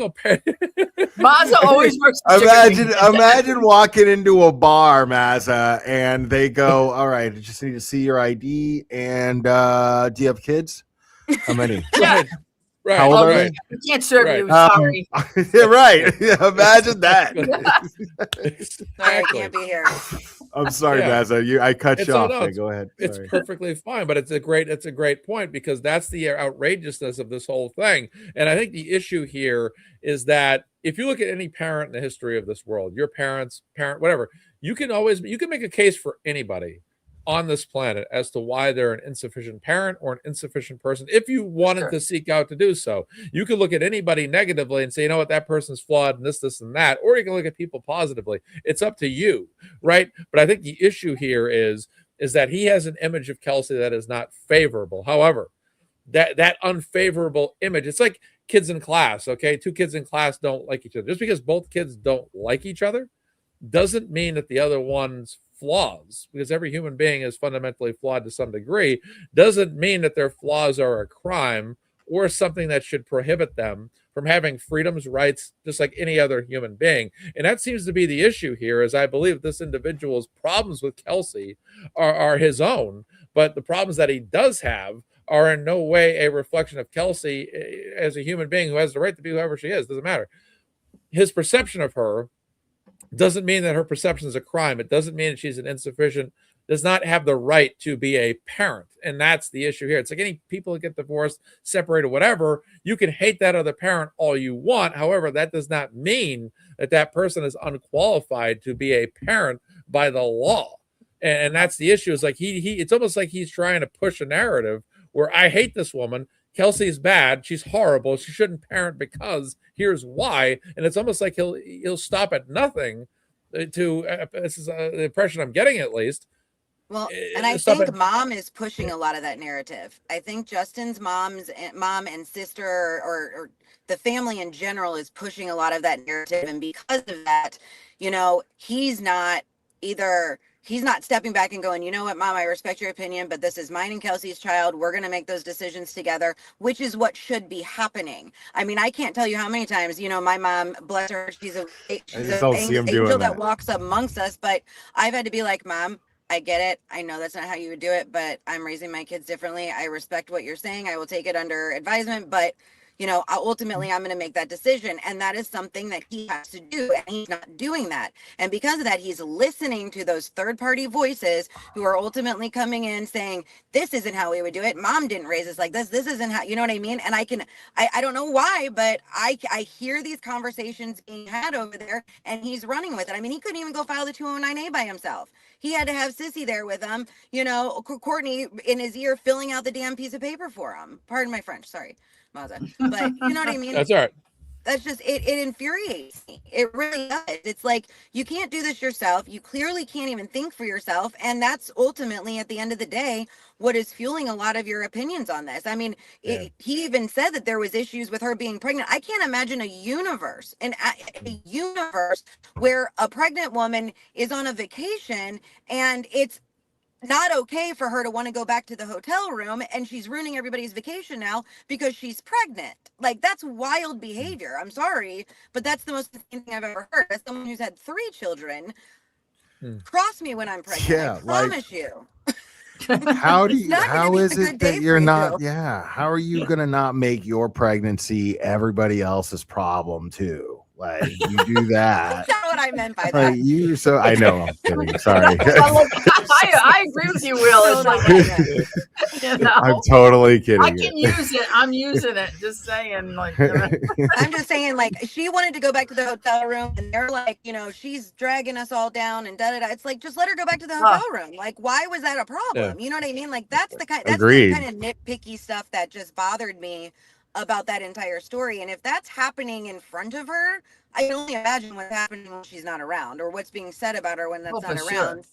always works. Imagine walking into a bar, Mazza, and they go, all right, I just need to see your ID. And do you have kids? How many? Yeah. Right. How old are they? We can't serve you. Sorry. Yeah, right. Imagine that. I can't be here. I'm sorry, Mazza. I cut you off. Okay, go ahead. It's perfectly fine, but it's a great point because that's the outrageousness of this whole thing. And I think the issue here is that if you look at any parent in the history of this world, your parent, whatever, you can make a case for anybody on this planet as to why they're an insufficient parent or an insufficient person. If you wanted to seek out to do so, you could look at anybody negatively and say, you know what, that person's flawed and this, and that, or you can look at people positively. It's up to you, right? But I think the issue here is that he has an image of Kelsey that is not favorable. However, that unfavorable image, it's like kids in class, okay? Two kids in class don't like each other. Just because both kids don't like each other doesn't mean that the other one's flaws, because every human being is fundamentally flawed to some degree, doesn't mean that their flaws are a crime or something that should prohibit them from having freedoms, rights, just like any other human being. And that seems to be the issue here, is I believe this individual's problems with Kelsey are his own, but the problems that he does have are in no way a reflection of Kelsey as a human being who has the right to be whoever she is. Doesn't matter. His perception of her doesn't mean that her perception is a crime. It doesn't mean that she's an insufficient, does not have the right to be a parent. And that's the issue here. It's like any people that get divorced, separated, whatever, you can hate that other parent all you want. However, that does not mean that that person is unqualified to be a parent by the law. And that's the issue. Is like it's almost like he's trying to push a narrative where I hate this woman. Kelsey's bad. She's horrible. She shouldn't parent because here's why. And it's almost like he'll stop at nothing to, this is the impression I'm getting at least. Well, and I think mom is pushing a lot of that narrative. I think Justin's mom and sister or the family in general is pushing a lot of that narrative. And because of that, he's not stepping back and going, you know what, Mom, I respect your opinion, but this is mine and Kelsey's child. We're going to make those decisions together, which is what should be happening. I mean, I can't tell you how many times, my mom, bless her, she's an angel that walks amongst us, but I've had to be like, Mom, I get it. I know that's not how you would do it, but I'm raising my kids differently. I respect what you're saying. I will take it under advisement, but ultimately I'm going to make that decision. And that is something that he has to do. And he's not doing that. And because of that, he's listening to those third-party voices who are ultimately coming in saying, this isn't how we would do it. Mom didn't raise us like this. This isn't how, you know what I mean? And I don't know why, but I hear these conversations being had over there and he's running with it. I mean, he couldn't even go file the 209A by himself. He had to have Sissy there with him, Courtney in his ear filling out the damn piece of paper for him. Pardon my French, sorry, Mazza. But you know what I mean? That's all right. That's just, it infuriates me. It really does. It's like, you can't do this yourself. You clearly can't even think for yourself. And that's ultimately, at the end of the day, what is fueling a lot of your opinions on this. I mean, he even said that there was issues with her being pregnant. I can't imagine a universe where a pregnant woman is on a vacation and it's not okay for her to want to go back to the hotel room and she's ruining everybody's vacation now because she's pregnant. Like, that's wild behavior. I'm sorry, but that's the most insane thing I've ever heard. As someone who's had 3 children, cross me when I'm pregnant. Yeah, I promise you. How is it that you're not, how are you going to not make your pregnancy everybody else's problem too? Like, you do that. That's not what I meant by that. Like, I know, I'm kidding. Sorry. I agree with you, Will. It's like, I'm totally kidding. I can use it. I'm using it. Just saying, like. I'm just saying, like, she wanted to go back to the hotel room, and they're like, she's dragging us all down, and da da da. It's like, just let her go back to the hotel room. Like, why was that a problem? You know what I mean? Like, that's the kind of nitpicky stuff that just bothered me about that entire story. And if that's happening in front of her, I can only imagine what's happening when she's not around, or what's being said about her when that's not around,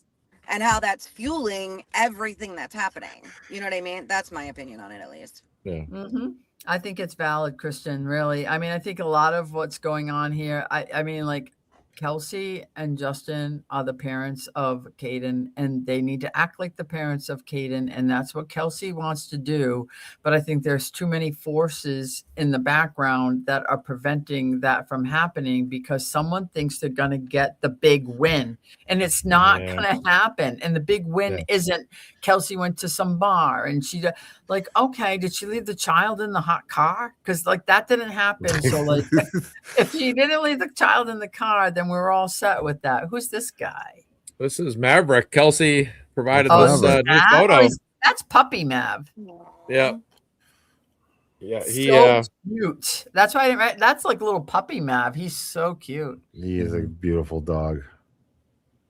and how that's fueling everything that's happening. You know what I mean? That's my opinion on it, at least. Yeah. Mm-hmm. I think it's valid, Kristen, really. I mean, I think a lot of what's going on here, I mean, like, Kelsey and Justin are the parents of Caidyn, and they need to act like the parents of Caidyn, and that's what Kelsey wants to do. But I think there's too many forces in the background that are preventing that from happening because someone thinks they're going to get the big win, and it's not going to happen. And the big win isn't Kelsey went to some bar and she like, okay, did she leave the child in the hot car? Because like that didn't happen. So like, if she didn't leave the child in the car, then we're all set with that. Who's this guy? This is Maverick. Kelsey provided this new photo. That's Puppy Mav. Yeah. Yeah, so cute. That's why that's like little Puppy Mav. He's so cute. He is a beautiful dog.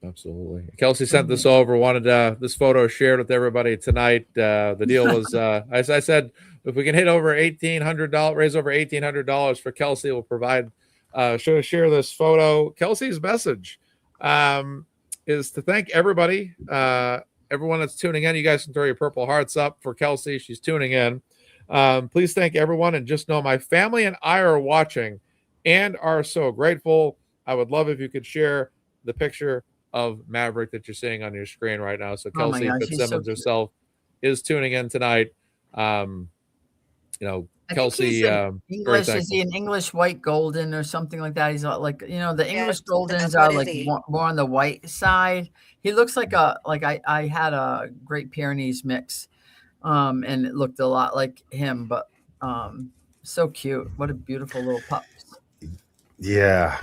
Absolutely. Kelsey sent this over, wanted this photo shared with everybody tonight. The deal was, as I said, if we can hit over $1,800, raise over $1,800 for Kelsey, we'll provide, share this photo. Kelsey's message is to thank everybody, everyone that's tuning in. You guys can throw your purple hearts up for Kelsey. She's tuning in. Please thank everyone, and just know my family and I are watching and are so grateful. I would love if you could share the picture of Maverick that you're seeing on your screen right now. So Oh my Kelsey gosh, he's so Fitzsimmons cute. herself is tuning in tonight. I Kelsey, think he's very English. Is thankful. he an English white golden or something like that? He's not like, the English Yes, goldens what are is like he? more on the white side. He looks like I had a Great Pyrenees mix, and it looked a lot like him, but so cute. What a beautiful little pup. Yeah,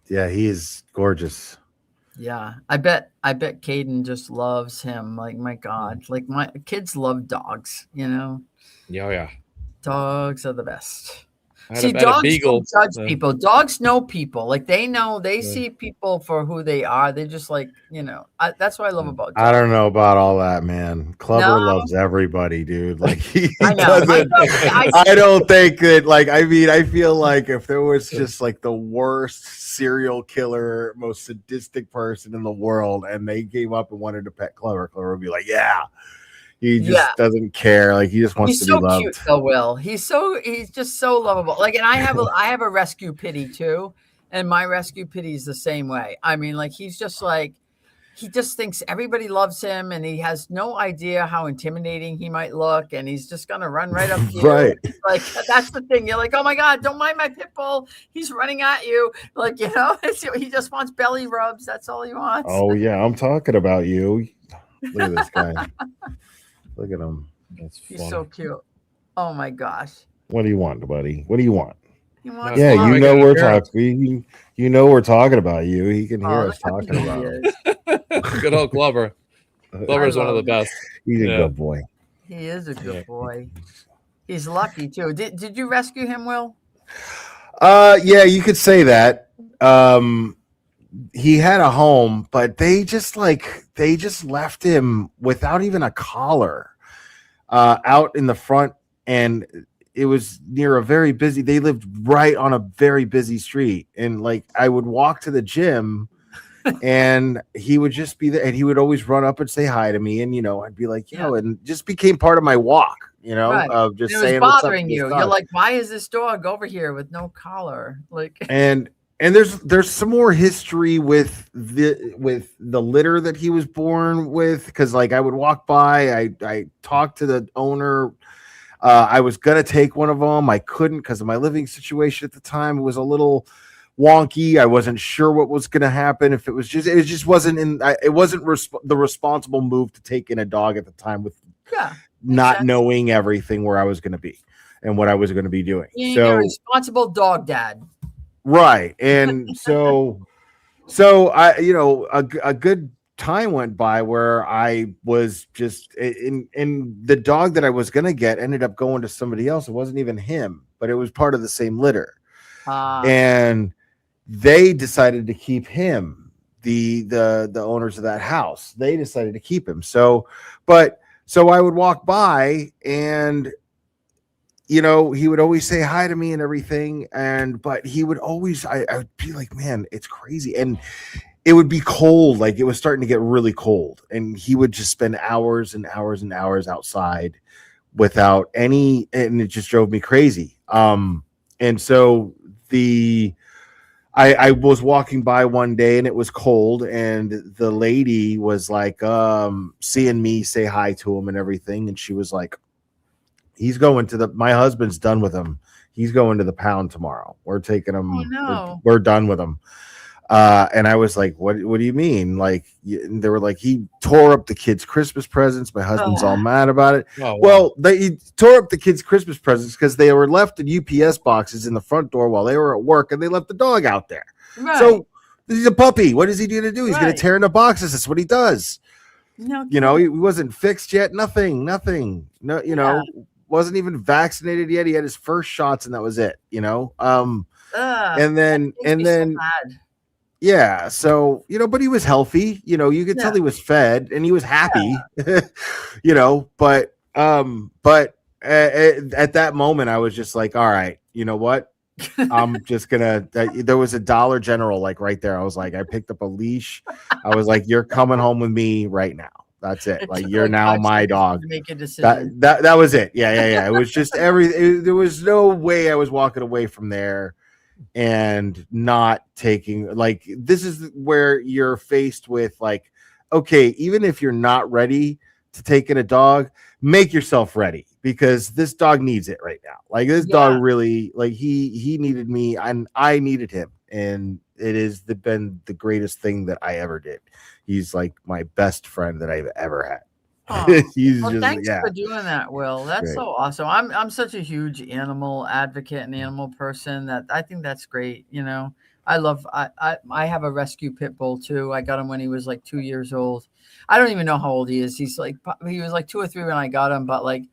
he is gorgeous. Yeah, I bet Caidyn just loves him. Like, my God, like my kids love dogs. Yeah. Dogs are the best. I had See, a dogs beagle. don't judge people. Dogs know people. Like, they see people for who they are. They just like, that's what I love about dogs. I don't know about all that, man. Clubber No. loves everybody, dude. Like, he I know. doesn't. I don't think that. Like, I mean, I feel like if there was just like the worst serial killer, most sadistic person in the world, and they came up and wanted to pet Clubber, Clubber would be like, yeah. He just doesn't care. Like, he just wants to be loved. He's so cute, though, Will. He's just so lovable. Like, and I have a rescue pity too, and my rescue pity is the same way. I mean, like, he just thinks everybody loves him, and he has no idea how intimidating he might look, and he's just gonna run right up to you. Right. Like, that's the thing. You're like, oh my God, don't mind my pit bull. He's running at you. Like, he just wants belly rubs. That's all he wants. Oh yeah, I'm talking about you. Look at this guy. Look at him. He's so cute. Oh my gosh. What do you want, buddy? What do you want? He wants Yeah, love. you know we're talking. You know we're talking about you. He can hear us talking about him. Good old Clubber. Clubber's one of the best. He's a good boy. He is a good boy. He's lucky too. Did you rescue him, Will? Yeah, you could say that. He had a home, but they just left him without even a collar out in the front, and it was near a very busy. They lived right on a very busy street, and like I would walk to the gym, and he would just be there, and he would always run up and say hi to me, and I'd be like, and just became part of my walk, Right. of just and it saying was what's up bothering to you. this You're dog. like, why is this dog over here with no collar? Like, And there's some more history with the litter that he was born with, because like I would walk by, I talked to the owner. I was gonna take one of them, I couldn't because of my living situation at the time. It was a little wonky. I wasn't sure what was gonna happen. If it just wasn't the responsible move to take in a dog at the time, with not knowing everything where I was gonna be and what I was gonna be doing. you're a responsible dog dad. Right. And so I, a good time went by where I was just in the dog that I was going to get ended up going to somebody else. It wasn't even him, but it was part of the same litter. And they decided to keep him, the owners of that house. They decided to keep him. So I would walk by, and he would always say hi to me and everything. But he would always, I would be like, man, it's crazy. And it would be cold. Like, it was starting to get really cold. And he would just spend hours and hours and hours outside without and it just drove me crazy. And so I was walking by one day, and it was cold, and the lady was like, seeing me say hi to him and everything. And she was like, my husband's done with him. He's going to the pound tomorrow. We're taking him. Oh, no. We're done with him. And I was like, what do you mean? Like, they were like, he tore up the kids' Christmas presents. My husband's all mad about it. Oh, wow. Well, he tore up the kids' Christmas presents because they were left in UPS boxes in the front door while they were at work, and they left the dog out there. Right. So he's a puppy. What is he going to do? He's going Right. to tear in the boxes. That's what he does. No, He wasn't fixed yet. Nothing. No, wasn't even vaccinated yet. He had his first shots, and that was it. And then yeah, so but he was healthy. You could tell he was fed, and he was happy. But at that moment, I was just like, all right, you know what? I'm just gonna. There was a Dollar General like right there. I was like, I picked up a leash. I was like, you're coming home with me right now. That's it. Like, you're now my dog. Make a decision. That was it. Yeah. It was just there was no way I was walking away from there. and not taking, like, this is where you're faced with, like, okay, even if you're not ready to take in a dog, make yourself ready, because this dog needs it right now. Like, this dog really, like, he needed me and I needed him, and it has been the greatest thing that I ever did. He's like my best friend that I've ever had. Oh, He's well, just, thanks for doing that, Will. That's great. so awesome. I'm such a huge animal advocate and animal person that I think that's great. You know, I have a rescue pit bull too. I got him when he was like 2 years old. I don't even know how old he is. He was like 2 or 3 when I got him, but like,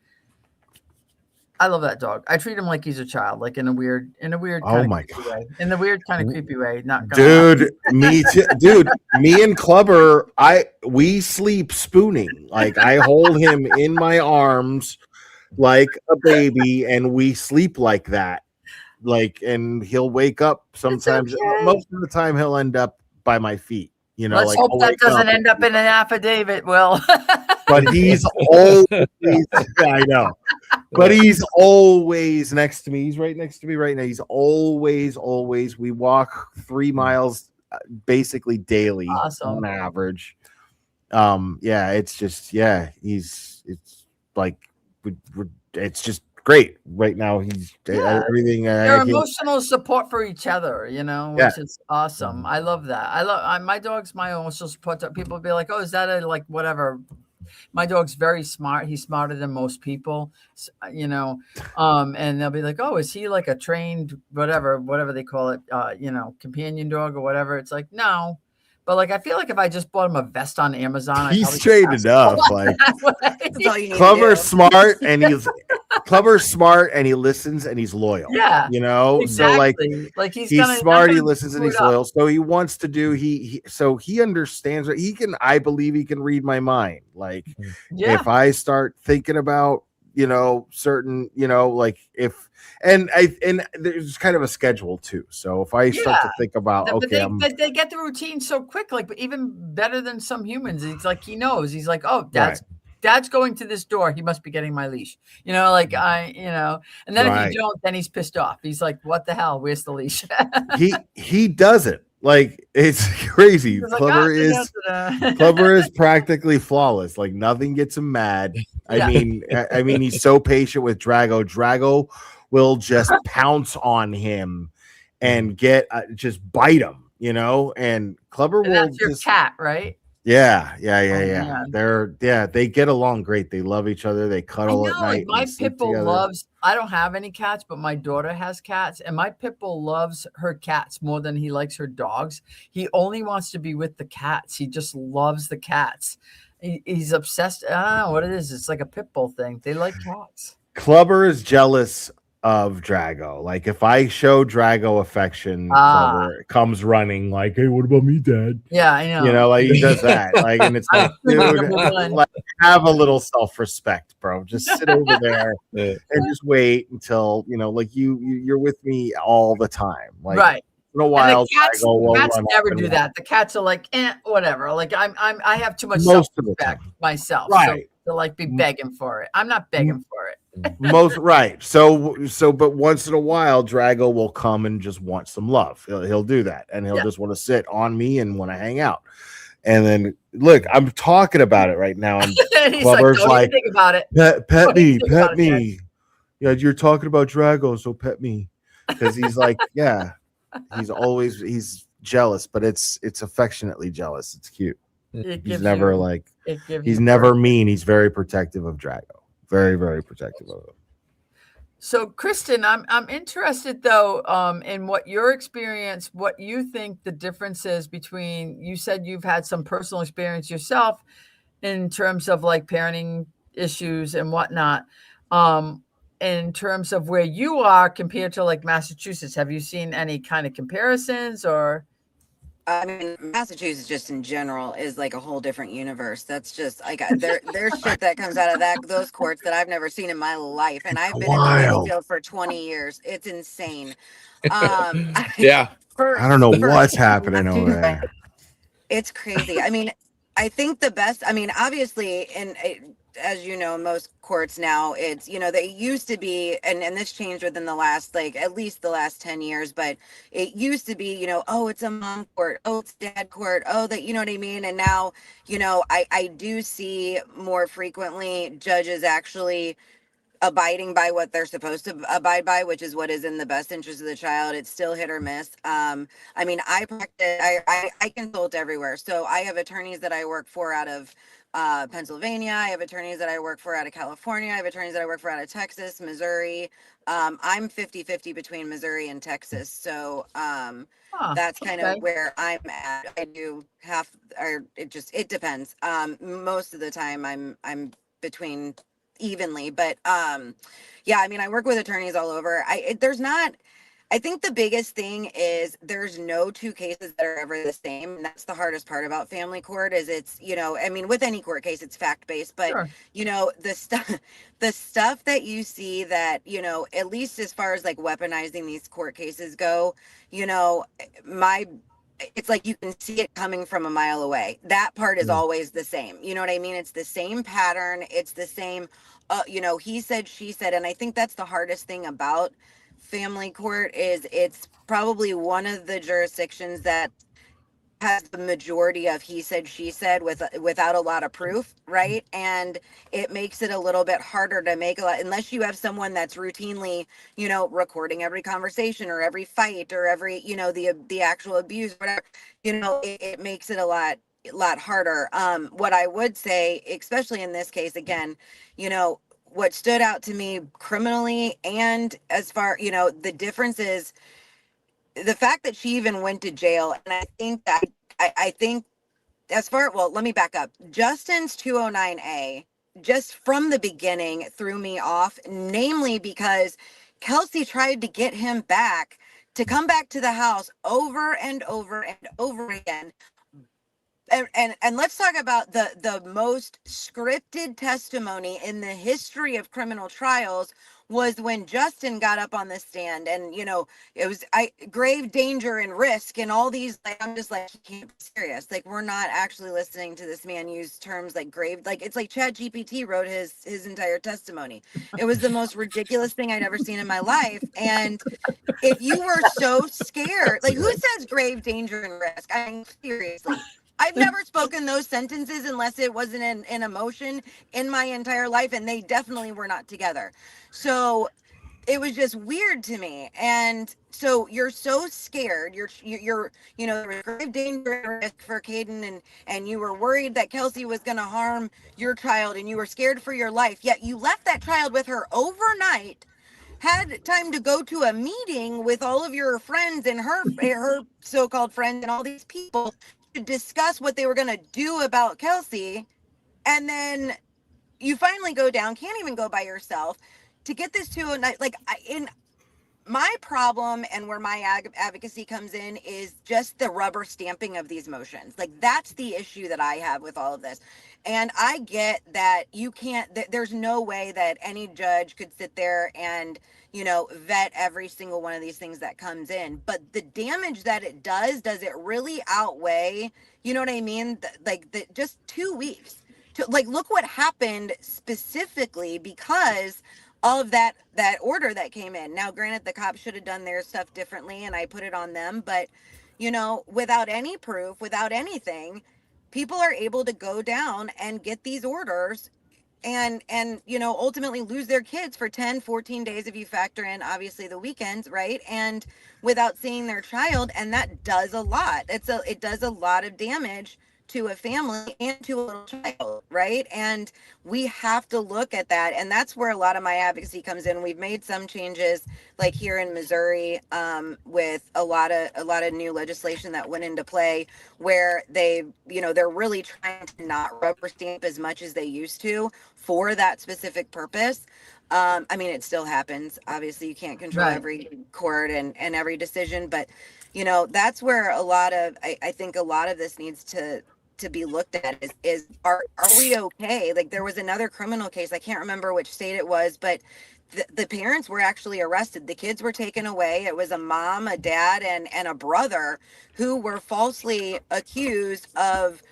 I love that dog. I treat him like he's a child, like in a weird oh my God God. in the weird kind of creepy way. Not dude, me too. Dude, me and Clubber, we sleep spooning. Like, I hold him in my arms like a baby, and we sleep like that. Like, and he'll wake up sometimes. Okay. Most of the time, he'll end up by my feet. You know, let's like, hope I'll that wake doesn't up, end up in an affidavit, Will. but he's always, I know, but he's always next to me. He's right next to me right now. He's always, we walk 3 miles basically daily on average. Yeah, it's just, it's like, it's just great right now. He's everything. They're emotional support for each other, you know, which is awesome. I love that. My dog's my emotional support. People be like, oh, is that a, like, whatever? My dog's very smart. He's smarter than most people, you know, and they'll be like, oh, is he like a trained, whatever they call it, you know, companion dog or whatever. It's like, no. But like, I feel like if I just bought him a vest on Amazon, he's trained enough. Like, Clubber's smart, and Clubber's smart, and he listens, and he's loyal. Yeah, you know. exactly. So like he's smart, he listens, and he's loyal. So he wants to do. So he understands. He can. I believe he can read my mind. Like, if I start thinking about, you know, certain, you know, like if. And there's kind of a schedule too. So if I start to think about, they get the routine so quick, like even better than some humans. It's like he knows. He's like, oh, dad's going to this door. He must be getting my leash. You know, like you know. And then if you don't, then he's pissed off. He's like, what the hell? Where's the leash? he does it. Like, it's crazy. Clubber is practically flawless. Like, nothing gets him mad. I mean, he's so patient with Drago. Drago will just pounce on him and just bite him, you know. And Clubber will. That's your cat, right? Yeah. They get along great. They love each other. They cuddle at night. Like, my pit bull loves. I don't have any cats, but my daughter has cats, and my pit bull loves her cats more than he likes her dogs. He only wants to be with the cats. He just loves the cats. He's obsessed. I don't know what it is. It's like a pit bull thing. They like cats. Clubber is jealous of Drago. Like, if I show Drago affection, Clubber comes running like, hey, what about me, Dad? Yeah, I know. You know, like, he does that. Like, and it's like, dude, like, have a little self-respect, bro. Just sit over there and just wait until, you know, like, you're with me all the time. Like, right. In a while, cats never do that. The cats are like, whatever. Like, I have too much self-respect myself. Right. So, like, be begging for it. I'm not begging for it. So but once in a while, Drago will come and just want some love. He'll do that, and he'll just want to sit on me and want to hang out. And then, look, I'm talking about it right now, and Clubber's like, think about it. Pet me. Yeah, you're talking about Drago, so pet me, because he's like, he's jealous, but it's affectionately jealous. It's cute. He's never mean. He's very protective of Drago. Very, very protective of him. So, Kristen, I'm interested though, in what your experience, what you think the difference is between. You said you've had some personal experience yourself in terms of like parenting issues and whatnot. In terms of where you are compared to like Massachusetts, have you seen any kind of comparisons or? I mean, Massachusetts just in general is like a whole different universe. That's just like there's shit that comes out of those courts that I've never seen in my life, and I've been in the legal field for 20 years. It's insane. I don't know what's happening over there. It's crazy. I mean, I think the best, I mean, obviously, as you know, most courts now, it's, they used to be, and this changed within the last, like, at least the last 10 years, but it used to be, oh, it's a mom court, oh, it's dad court, oh, that, you know what I mean? And now, I do see more frequently judges actually abiding by what they're supposed to abide by, which is what is in the best interest of the child. It's still hit or miss. I mean, I practice, I consult everywhere. So I have attorneys that I work for out of Pennsylvania. I have attorneys that I work for out of California. I have attorneys that I work for out of Texas, Missouri. I'm 50-50 between Missouri and Texas. So that's kind of where I'm at. I do half, or it depends. Most of the time I'm between evenly, but yeah, I mean, I work with attorneys all over. I think the biggest thing is there's no two cases that are ever the same, and that's the hardest part about family court. Is it's, I mean, with any court case it's fact-based, but sure. The stuff that you see that, at least as far as like weaponizing these court cases go, it's like you can see it coming from a mile away. That part is always the same. You know what I mean? It's the same pattern. It's the same, he said, she said. And I think that's the hardest thing about family court is it's probably one of the jurisdictions that has the majority of he said, she said without a lot of proof, right? And it makes it a little bit harder to make a lot, unless you have someone that's routinely, recording every conversation or every fight or every, the actual abuse, whatever, it makes it a lot harder. What I would say, especially in this case, again, what stood out to me criminally and as far, the difference is the fact that she even went to jail. And I think as far, well, let me back up. Justin's 209A just from the beginning threw me off, namely because Kelsey tried to get him back to come back to the house over and over and over again. And let's talk about the most scripted testimony in the history of criminal trials was when Justin got up on the stand, and it was grave danger and risk and all these, like, I'm just like, he can't be serious. Like, we're not actually listening to this man use terms like grave, like it's like ChatGPT wrote his entire testimony. It was the most ridiculous thing I'd ever seen in my life. And if you were so scared, like, who says grave danger and risk? I mean, seriously. I've never spoken those sentences unless it wasn't in emotion in my entire life, and they definitely were not together. So it was just weird to me. And so you're so scared. You're there was grave danger and risk for Caidyn, and you were worried that Kelsey was going to harm your child, and you were scared for your life. Yet you left that child with her overnight, had time to go to a meeting with all of your friends and her so-called friends and all these people to discuss what they were going to do about Kelsey. And then you finally go down, can't even go by yourself to get this to a night. Like, in my problem and where my advocacy comes in is just the rubber stamping of these motions. Like, that's the issue that I have with all of this. And I get that you can't, there's no way that any judge could sit there and, vet every single one of these things that comes in. But the damage that it does it really outweigh, you know what I mean? Just 2 weeks. Look what happened specifically because of that order that came in. Now, granted, the cops should have done their stuff differently, and I put it on them. But, without any proof, without anything, people are able to go down and get these orders and ultimately lose their kids for 10, 14 days if you factor in, obviously, the weekends, right? And without seeing their child. And that does a lot. It does a lot of damage to a family and to a little child, right? And we have to look at that. And that's where a lot of my advocacy comes in. We've made some changes, like here in Missouri, with a lot of new legislation that went into play where they're really trying to not rubber stamp as much as they used to for that specific purpose. I mean, it still happens. Obviously, you can't control every court and every decision, but that's where I think a lot of this needs to be looked at is are we okay? Like, there was another criminal case, I can't remember which state it was, but the parents were actually arrested. The kids were taken away. It was a mom, a dad, and a brother who were falsely accused of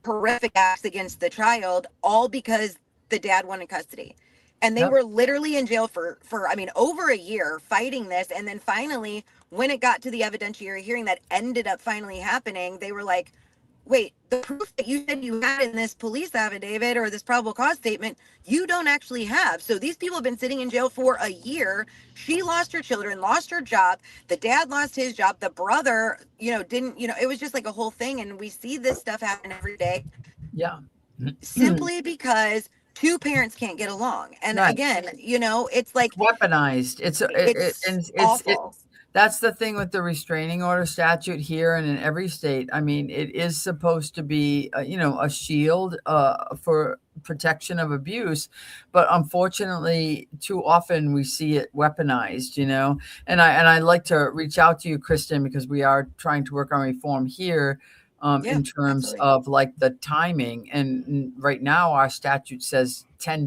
horrific acts against the child, all because the dad wanted custody. And they were literally in jail for over a year fighting this. And then finally, when it got to the evidentiary hearing that ended up finally happening, they were like, wait, the proof that you said you had in this police affidavit or this probable cause statement, you don't actually have. So these people have been sitting in jail for a year. She lost her children, lost her job. The dad lost his job. The brother, didn't, it was just like a whole thing. And we see this stuff happen every day. Yeah. Simply because two parents can't get along. And again, it's like weaponized. It's awful. That's the thing with the restraining order statute here and in every state. I mean, it is supposed to be, a shield for protection of abuse, but unfortunately, too often we see it weaponized. And I'd like to reach out to you, Kristen, because we are trying to work on reform here. In terms of like the timing. And right now our statute says 10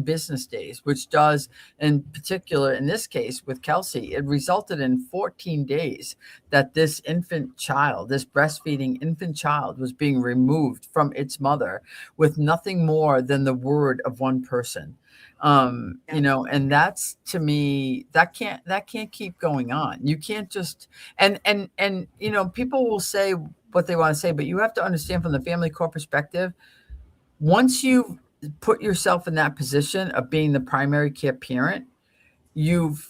business days, which does, in particular, in this case with Kelsey, it resulted in 14 days that this breastfeeding infant child was being removed from its mother with nothing more than the word of one person. And that's, to me, that can't keep going on. You can't just, and people will say what they want to say, but you have to understand from the family court perspective, once you put yourself in that position of being the primary care parent, you've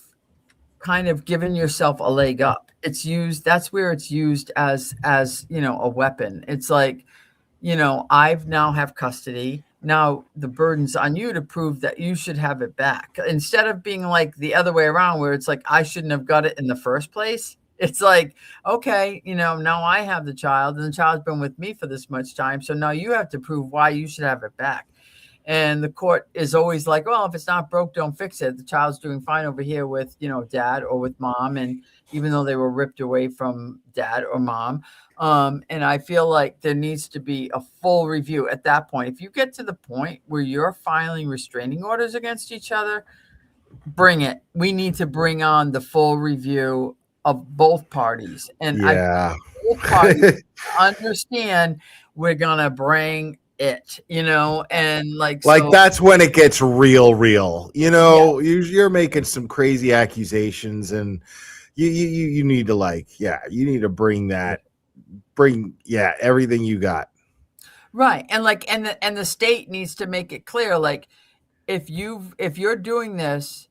kind of given yourself a leg up. That's where it's used as a weapon. It's like, I've now have custody. Now the burden's on you to prove that you should have it back, instead of being like the other way around where it's like, I shouldn't have got it in the first place. It's like, okay, now I have the child and the child's been with me for this much time. So now you have to prove why you should have it back. And the court is always like, well, if it's not broke, don't fix it. The child's doing fine over here with, dad or with mom. And even though they were ripped away from dad or mom. And I feel like there needs to be a full review at that point. If you get to the point where you're filing restraining orders against each other, bring it. We need to bring on the full review of both parties. And both parties understand we're going to bring it, and like that's when it gets real, you're making some crazy accusations and you need to you need to bring everything you got. Right. And the state needs to make it clear, like, if you're doing this,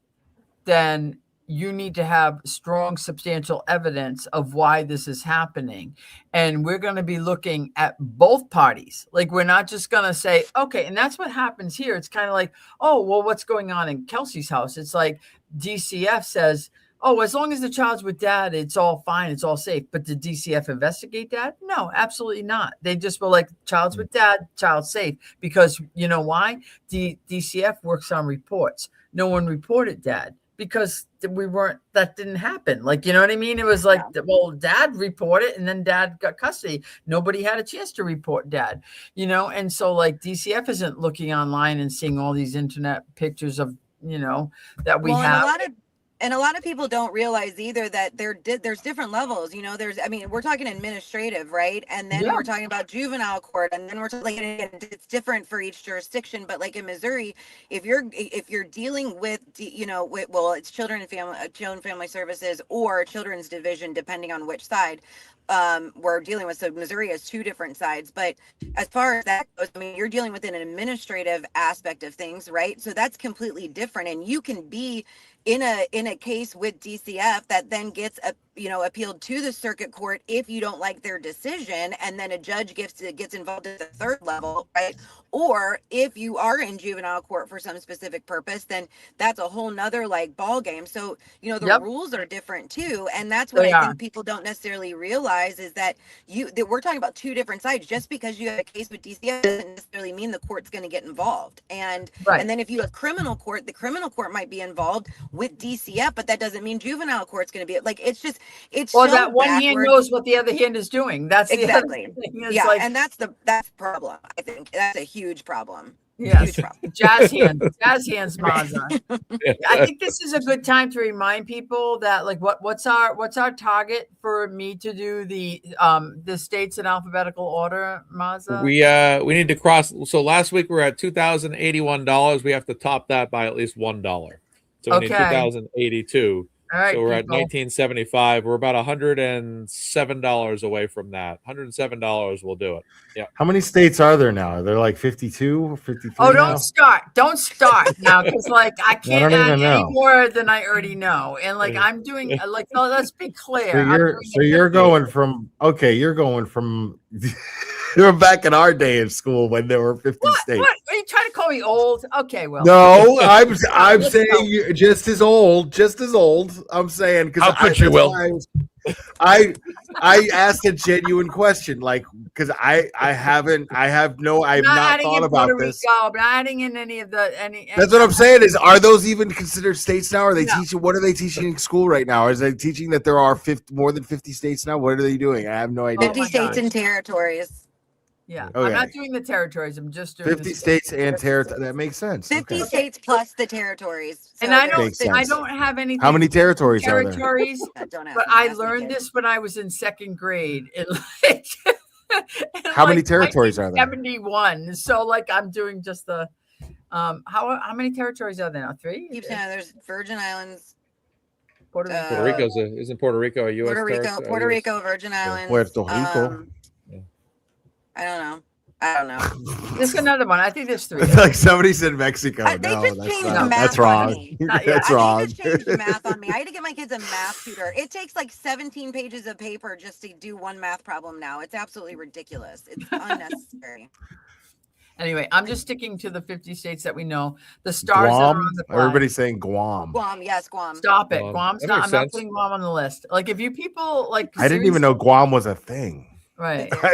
then you need to have strong, substantial evidence of why this is happening. And we're going to be looking at both parties. Like, we're not just going to say, okay, and that's what happens here. It's kind of like, oh, well, what's going on in Kelsey's house? It's like DCF says, oh, as long as the child's with dad, it's all fine. It's all safe. But did DCF investigate dad? No, absolutely not. They just were like, child's with dad, child's safe. Because you know why? DCF works on reports. No one reported dad because that didn't happen. Like, you know what I mean? It was like, well, dad reported and then dad got custody. Nobody had a chance to report dad, And so like DCF isn't looking online and seeing all these internet pictures of, that we have. And a lot of people don't realize either that there's different levels, we're talking administrative, right? And then we're talking about juvenile court, and then we're talking, it's different for each jurisdiction. But like in Missouri, if you're dealing with, it's children and family services or children's division, depending on which side we're dealing with. So Missouri has two different sides, but as far as that goes, you're dealing with an administrative aspect of things, right? So that's completely different, and you can be in a case with DCF that then gets appealed to the circuit court if you don't like their decision, and then a judge gets involved at the third level, right? Or if you are in juvenile court for some specific purpose, then that's a whole nother ball game. So the rules are different too, and that's what I think people don't necessarily realize is that we're talking about two different sides. Just because you have a case with DCF doesn't necessarily mean the court's going to get involved, and then if you have criminal court, the criminal court might be involved with DCF, but that doesn't mean juvenile court's going to be it's or so that one hand knows what the other hand is doing. That's exactly the other thing. And that's the problem. I think that's a huge problem. Yes, Huge problem. jazz hands, Mazza. I think this is a good time to remind people that, like, what's our target for me to do the states in alphabetical order, Mazza? We need to cross. So last week we were at $2,081. We have to top that by at least $1. So we need Okay. 2,082. All right, So we're at people. 1975. We're about $107 away from that. $107 will do it. Yeah. How many states are there now? Are there like 52, 53 Oh, now? don't start now, because like I can't don't add even any know. more than I already know, and like I'm doing like, no, let's be clear. You're going from you're back in our day in school when there were 50 states. What? Are you trying to call me old? Okay, well. No, I'm saying you're just as old. I'm saying because I'll put you, Will. I asked a genuine question, like, because I've not thought about this. I'm not adding in any. That's what I'm saying. Are those even considered states now? Are they No. teaching? What are they teaching in school right now? Is they teaching that there are more than 50 states now? What are they doing? I have no idea. 50 states and territories. Yeah, Okay. I'm not doing the territories. I'm just doing 50 states and territories. That makes sense. 50 states plus the territories. And I Makes sense. don't have anything. How many territories are there? Territories. Don't ask But me, I ask me, learned kid. this when I was in second grade. In How many territories are there? 71. So like I'm doing just the how many territories are there now? 3? Keep saying there's Virgin Islands, Puerto Rico. Puerto Rico's isn't Puerto Rico a U.S. Puerto Rico, Virgin Islands, Puerto Rico. I don't know. There's another one. I think there's 3. It's like somebody said Mexico. They No, just that's changed not- the math That's wrong. on me. That's They wrong. just changed the math on me. I had to get my kids a math tutor. It takes like 17 pages of paper just to do one math problem now. It's absolutely ridiculous. It's unnecessary. Anyway, I'm just sticking to the 50 states that we know. The stars that are Guam. on the flag. Everybody's saying Guam. Guam, yes, Guam. Stop it. Guam. Guam's That not. makes I'm not sense. putting Guam on the list. Like if you people like, I didn't even know Guam was a thing. Right. I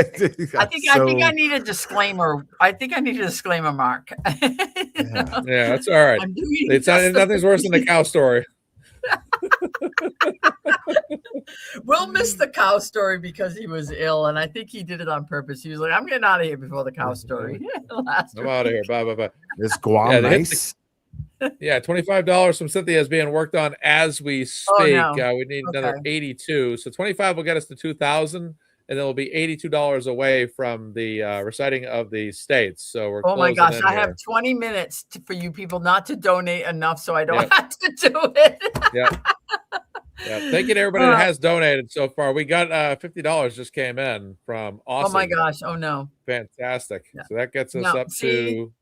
I think I need a disclaimer. I think I need a disclaimer, Mark. Yeah. Yeah, that's all right. I'm doing It's just nothing's worse than the cow story. We'll miss the cow story because he was ill, and I think he did it on purpose. He was like, "I'm getting out of here before the cow story." I'm out of here. Bye, bye, bye. Is Guam Yeah, they hit nice? Yeah, $25 from Cynthia is being worked on as we speak. Oh, no. We need another 82. So 25 will get us to 2,000, and then we'll be $82 away from the reciting of the states. So we're Oh my closing gosh! in I here. have 20 minutes for you people not to donate enough, so I don't have to do it. Yeah. Thank you to everybody that has donated so far. We got $50 just came in from Austin. Oh my gosh! Oh no! Fantastic. Yeah. So that gets us No, up see, to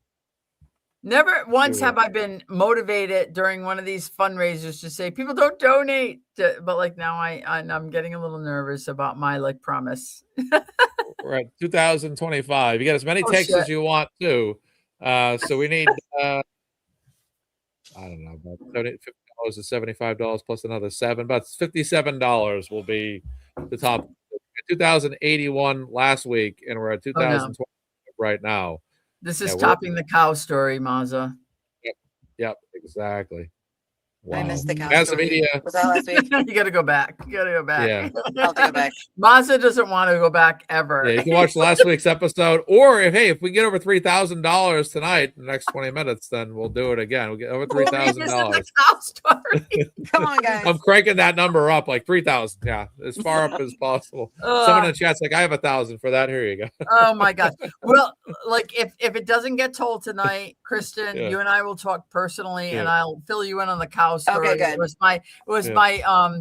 Never once have I been motivated during one of these fundraisers to say people don't donate, but like now I'm getting a little nervous about my like promise. we're at 2025. You get as many takes as you want to. So we need I don't know, about donate $50 to $75 plus another $7, about $57 will be the top. 2081 last week, and we're at 2020 right now. This is topping the cow story, Mazza. Yep, exactly. Wow. I missed the cow story. MazzaMedia. Was that last week? You got to go back. Yeah. I'll have to go back. Mazza doesn't want to go back ever. Yeah, you can watch last week's episode, or if we get over $3,000 tonight in the next 20 minutes, then we'll do it again. We'll get over $3,000. Cow story. Come on, guys. I'm cranking that number up like 3,000. Yeah, as far up as possible. Someone in the chat's like, I have 1,000 for that. Here you go. Oh my gosh. Well, like if it doesn't get told tonight, Kristen, you and I will talk personally, and I'll fill you in on the cow story. Okay, good. It was my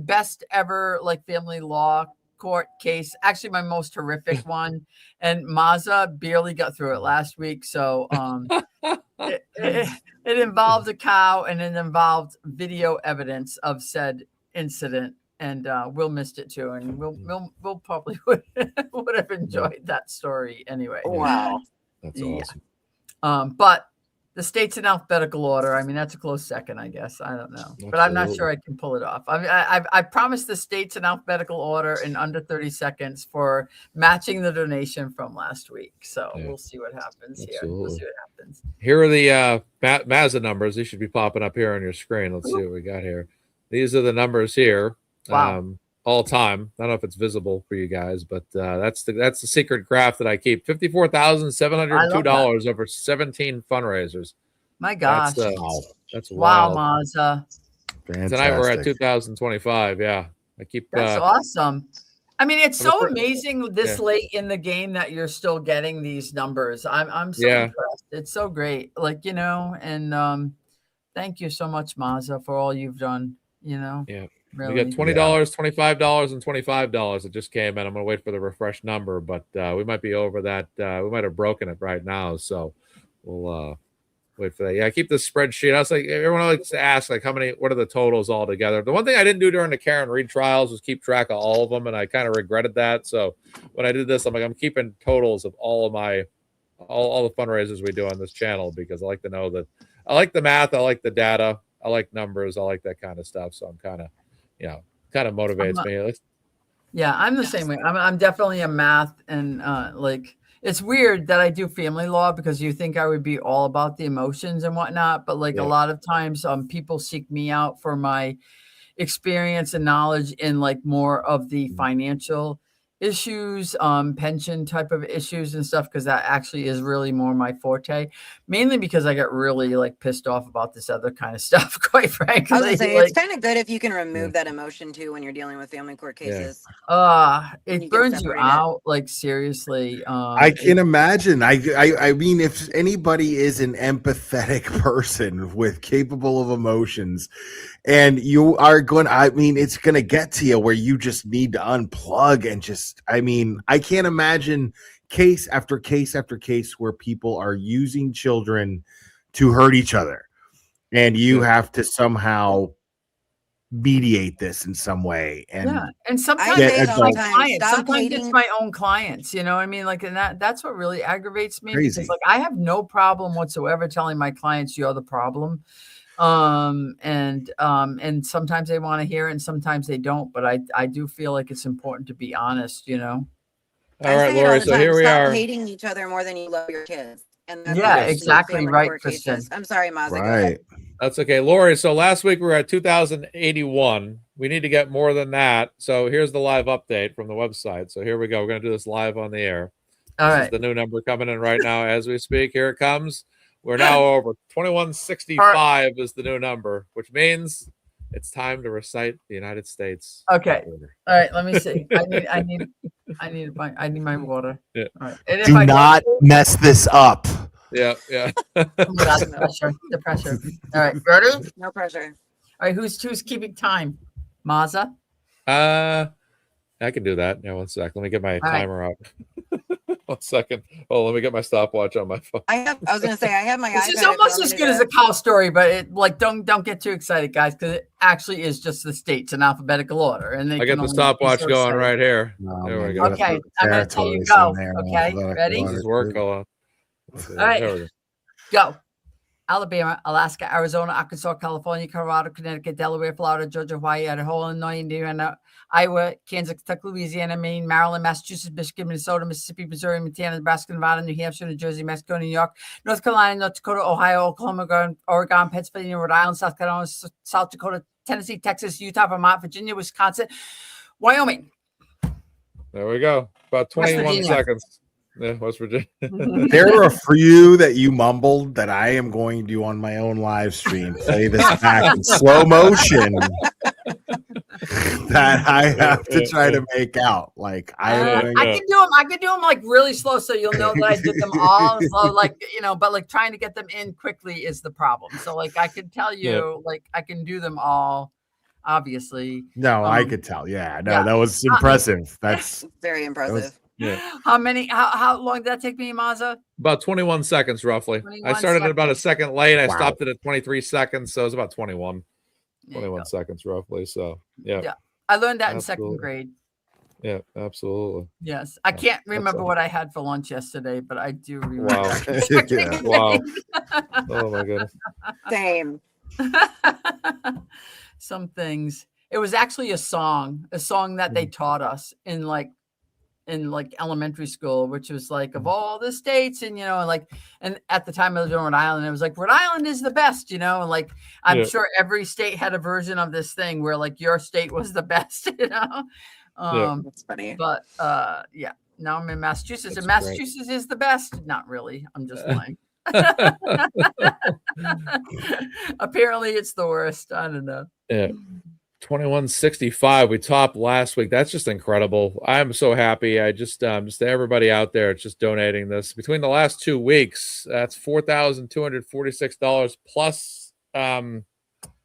best ever like family law court case. Actually, my most horrific one. And Mazza barely got through it last week. So it involved a cow, and it involved video evidence of said incident. And Will missed it too, and Will probably would have enjoyed that story anyway. Wow, that's awesome. But the states in alphabetical order. I mean, that's a close second, I guess. I don't know, but I'm not sure I can pull it off. I mean, I promised the states in alphabetical order in under 30 seconds for matching the donation from last week. So we'll see what happens here. We'll see what happens. Here are the Mazza numbers. These should be popping up here on your screen. Let's see what we got here. These are the numbers here. Wow. all time. I don't know if it's visible for you guys, but that's the secret graph that I keep. $54,702 over 17 fundraisers. My gosh. That's wow, wild. Mazza. Tonight we're at 2025. Yeah. I keep that's awesome. I mean, it's so amazing this late in the game that you're still getting these numbers. I'm so impressed. It's so great. Like, and thank you so much, Mazza, for all you've done, Yeah. Really. We got $20, $25, and $25 that just came in. I'm going to wait for the refresh number, but we might be over that. We might have broken it right now. So we'll wait for that. Yeah, I keep this spreadsheet. I was like, everyone likes to ask, like, what are the totals all together? The one thing I didn't do during the Karen Reed trials was keep track of all of them, and I kind of regretted that. So when I did this, I'm like, I'm keeping totals of all of my all the fundraisers we do on this channel, because I like to know that I like the math, I like the data, I like numbers, I like that kind of stuff. So I'm kind of, kind of motivates me. Yeah, I'm the same way. I'm definitely a math and like. It's weird that I do family law, because you think I would be all about the emotions and whatnot. But like a lot of times people seek me out for my experience and knowledge in like more of the financial issues, pension type of issues and stuff, because that actually is really more my forte, mainly because I get really like pissed off about this other kind of stuff, quite frankly. I was gonna say, it's kind of good if you can remove that emotion too when you're dealing with family court cases. It burns you out, like seriously. I can imagine. I mean, if anybody is an empathetic person with capable of emotions, and you are going, I mean, it's going to get to you where you just need to unplug and just, I mean, I can't imagine case after case after case where people are using children to hurt each other. And you have to somehow mediate this in some way. And and sometimes it's my clients. Sometimes it's my own clients, you know what I mean? Like, and that's what really aggravates me. Because like I have no problem whatsoever telling my clients you're the problem. And sometimes they want to hear it and sometimes they don't, but I do feel like it's important to be honest, All right, Lori, so here we are. Hating each other more than you love your kids. And that's exactly right, Kristen. I'm sorry, Mazza. Right. That's okay. Lori, so last week we were at 2,081. We need to get more than that. So here's the live update from the website. So here we go. We're going to do this live on the air. This is the new number coming in right now as we speak. Here it comes. We're now over 2165 is the new number, which means it's time to recite the United States. Okay. All right. Let me see. I need my water. Yeah. All right. And do not mess this up. Yeah. Oh my God, the pressure. All right. Ready? No pressure. All right. Who's keeping time? Mazza? I can do that. Yeah, 1 sec. Let me get my timer out. 1 second. Oh, let me get my stopwatch on my phone. I was gonna say I have my This is almost as good as a cow story, but it like don't get too excited, guys, because it actually is just the states in alphabeutical order. And I got the stopwatch going right here. There we go. Okay, I'm gonna tell you go. Okay, ready? This is work. Hold on. All right, go. Alabama, Alaska, Arizona, Arkansas, California, Colorado, Connecticut, Delaware, Florida, Georgia, Hawaii, Idaho, Illinois, Indiana, Iowa, Kansas, Kentucky, Louisiana, Maine, Maryland, Massachusetts, Michigan, Minnesota, Mississippi, Missouri, Montana, Nebraska, Nevada, New Hampshire, New Jersey, Mexico, New York, North Carolina, North Dakota, Ohio, Oklahoma, Oregon, Pennsylvania, Rhode Island, South Carolina, South Dakota, Tennessee, Texas, Utah, Vermont, Virginia, Wisconsin, Wyoming. There we go. About 21 seconds. Yeah, West Virginia. There are a few that you mumbled that I am going to on my own live stream. Play this back in slow motion. That I have to try to make out. Like I can do them like really slow, so you'll know that I did them all slow. Like but like trying to get them in quickly is the problem. So like I can tell you, like I can do them all. Obviously, no, I could tell. Yeah, no, that was impressive. That's very impressive. How long did that take me, Mazza? About 21 seconds, roughly. I started at about a second late. I stopped it at 23 seconds, so it was about 21 seconds, roughly. So, yeah. I learned that in second grade. Yeah, absolutely. Yes. I can't remember what I had for lunch yesterday, but I do remember. Wow. Wow. Oh, my goodness. Same. Some things. It was actually a song that they taught us in like in like elementary school, which was like of all the states, and and at the time I was in Rhode Island, it was like Rhode Island is the best, and like I'm sure every state had a version of this thing where like your state was the best, That's funny. But yeah, now I'm in Massachusetts, and Massachusetts is the best. Not really, I'm just lying. Apparently it's the worst. I don't know. Yeah. 2165 we topped last week. That's just incredible. I'm so happy. I just to everybody out there, it's just donating this between the last 2 weeks. That's $4,246 plus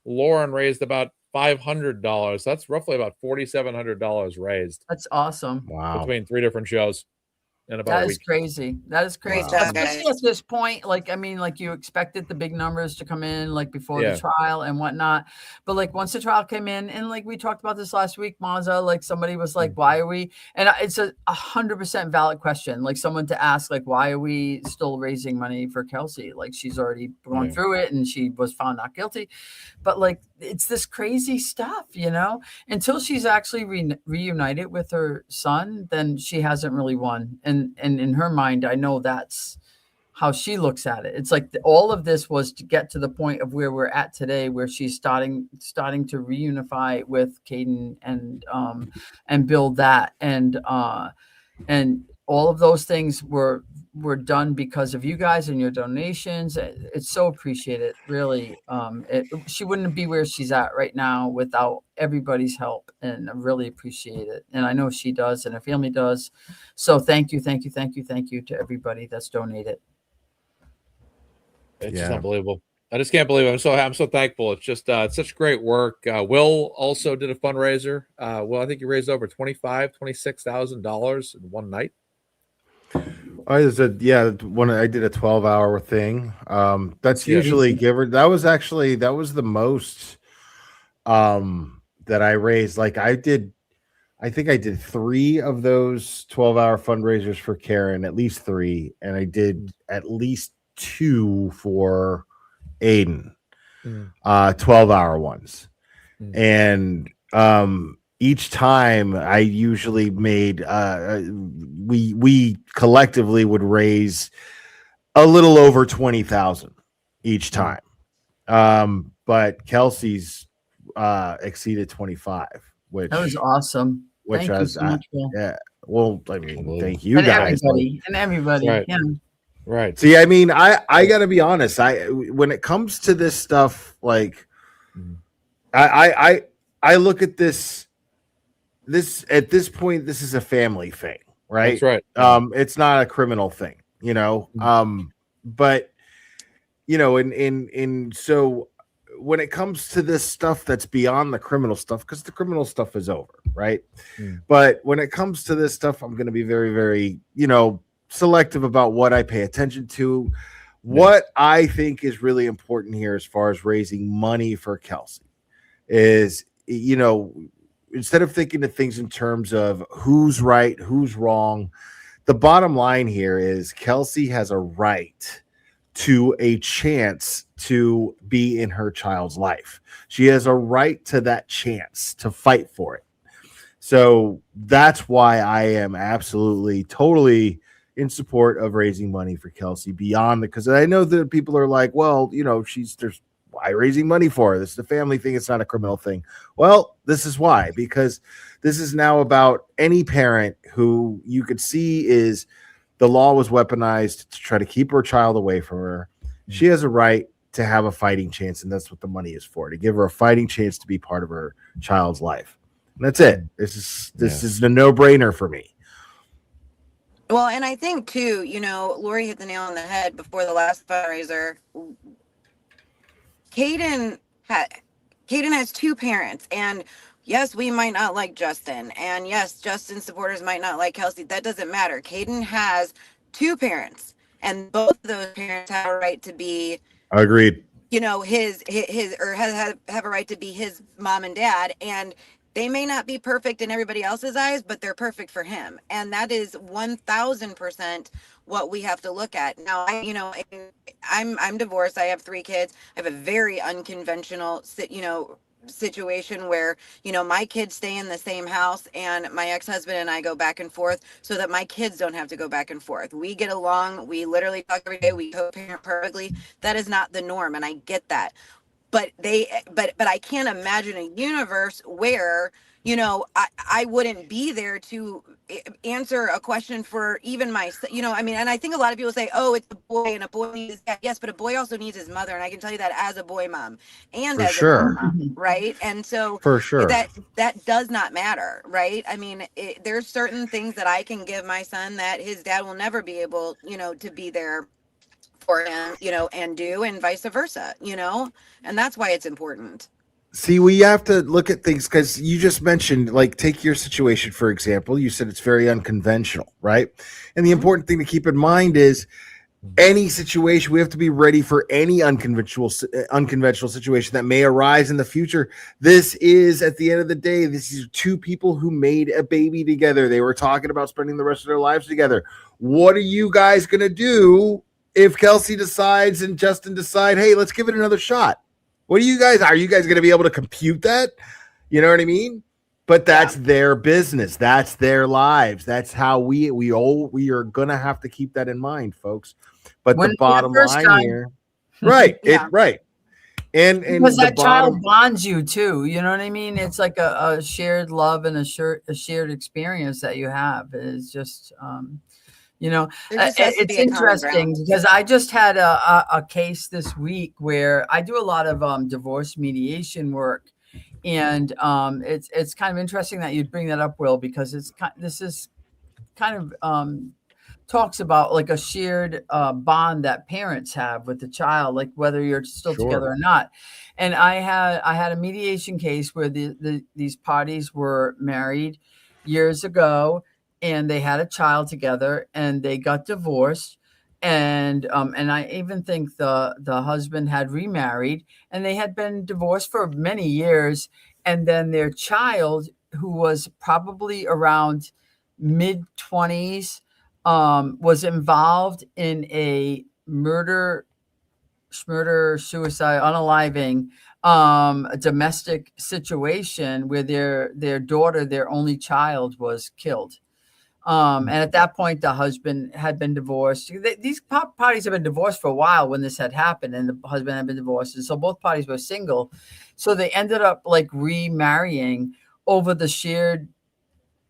Lauren raised about $500. That's roughly about $4,700 raised. That's awesome. Wow. Between 3 different shows in about a week. Crazy. That is crazy. Wow. Especially at this point, like, I mean, like you expected the big numbers to come in like before the trial and whatnot. But like once the trial came in, and like we talked about this last week, Mazza, like somebody was like, why are we, and it's a 100% valid question. Like someone to ask, like, why are we still raising money for Kelsey? Like she's already gone through it and she was found not guilty. But like, it's this crazy stuff, until she's actually reunited with her son, then she hasn't really won. And in her mind, I know that's how she looks at it. It's like all of this was to get to the point of where we're at today, where she's starting to reunify with Caidyn and build that. And all of those things were done because of you guys and your donations. It's so appreciated, really. She wouldn't be where she's at right now without everybody's help, and I really appreciate it. And I know she does, and her family does. So thank you to everybody that's donated. It's just unbelievable. I just can't believe it. I'm so thankful. It's just it's such great work. Will also did a fundraiser. Well, I think he raised over $26,000 in one night. I did a 12-hour thing. That's usually that was the most that I raised. Like I think I did 3 of those 12-hour fundraisers for Karen, at least 3, and I did at least 2 for Aiden, 12-hour ones. And each time I usually made we collectively would raise a little over 20,000 each time. But Kelsey's exceeded 25, which that was awesome. Which thank was you so much, Will. well, I mean, thank you and guys. Everybody. Right. Yeah. Right. See, I mean, I gotta be honest. When it comes to this stuff, like I look at this at this point, this is a family thing, right? That's right. It's not a criminal thing, but so when it comes to this stuff that's beyond the criminal stuff, because the criminal stuff is over, right? But when it comes to this stuff, I'm going to be very, very, selective about what I pay attention to. What I think is really important here as far as raising money for Kelsey is, instead of thinking of things in terms of who's right, who's wrong, the bottom line here is Kelsey has a right to a chance to be in her child's life. She has a right to that chance to fight for it. So that's why I am absolutely, totally in support of raising money for Kelsey beyond because I know that people are like, well, there's why raising money for her? This is a family thing. It's not a criminal thing. Well, this is why, because this is now about any parent who you could see is the law was weaponized to try to keep her child away from her. She has a right to have a fighting chance, and that's what the money is for, to give her a fighting chance to be part of her child's life. And that's it. This is a no-brainer for me. Well, and I think too, Lori hit the nail on the head before the last fundraiser. Caidyn has 2 parents, and yes, we might not like Justin, and yes, Justin's supporters might not like Kelsey. That doesn't matter. Caidyn has 2 parents, and both of those parents have a right to be. Agreed. His or have a right to be his mom and dad, and they may not be perfect in everybody else's eyes, but they're perfect for him. And that is 1000% what we have to look at. Now, I'm divorced. I have 3 kids. I have a very unconventional, situation where, you know, my kids stay in the same house and my ex-husband and I go back and forth so that my kids don't have to go back and forth. We get along, we literally talk every day, we co-parent perfectly. That is not the norm, and I get that. But I can't imagine a universe where, you know, I wouldn't be there to answer a question for even my, you know, I mean, and I think a lot of people say, oh, it's a boy and a boy needs his dad. Yes, but a boy also needs his mother. And I can tell you that as a boy mom and For as a girl sure. mom, right? And so For sure. that does not matter, right? I mean, there's certain things that I can give my son that his dad will never be able, you know, to be there for him, you know, and do, and vice versa, you know, and that's why it's important. See, we have to look at things because you just mentioned, like, take your situation, for example. You said it's very unconventional, right? And the important thing to keep in mind is any situation, we have to be ready for any unconventional situation that may arise in the future. This is, at the end of the day, this is two people who made a baby together. They were talking about spending the rest of their lives together. What are you guys going to do if Kelsey decides and Justin decide, hey, let's give it another shot? Are you guys going to be able to compute that? You know what I mean? But that's their business. That's their lives. That's how we are going to have to keep that in mind, folks. But the bottom line here, right. Right. And because that child bonds you too. You know what I mean? It's like a shared love and a shared experience that you have. It's just, you know, it's interesting because I just had a case this week where I do a lot of divorce mediation work, and it's kind of interesting that you'd bring that up, Will, because this is kind of talks about like a shared bond that parents have with the child, like whether you're still together or not. And I had a mediation case where these parties were married years ago, and they had a child together, and they got divorced, and I even think the husband had remarried, and they had been divorced for many years, and then their child, who was probably around mid-20s, was involved in a murder, suicide, unaliving, a domestic situation where their daughter, their only child, was killed. And at that point, the husband had been divorced. These parties have been divorced for a while when this had happened, and the husband had been divorced. And so both parties were single. So they ended up like remarrying over the shared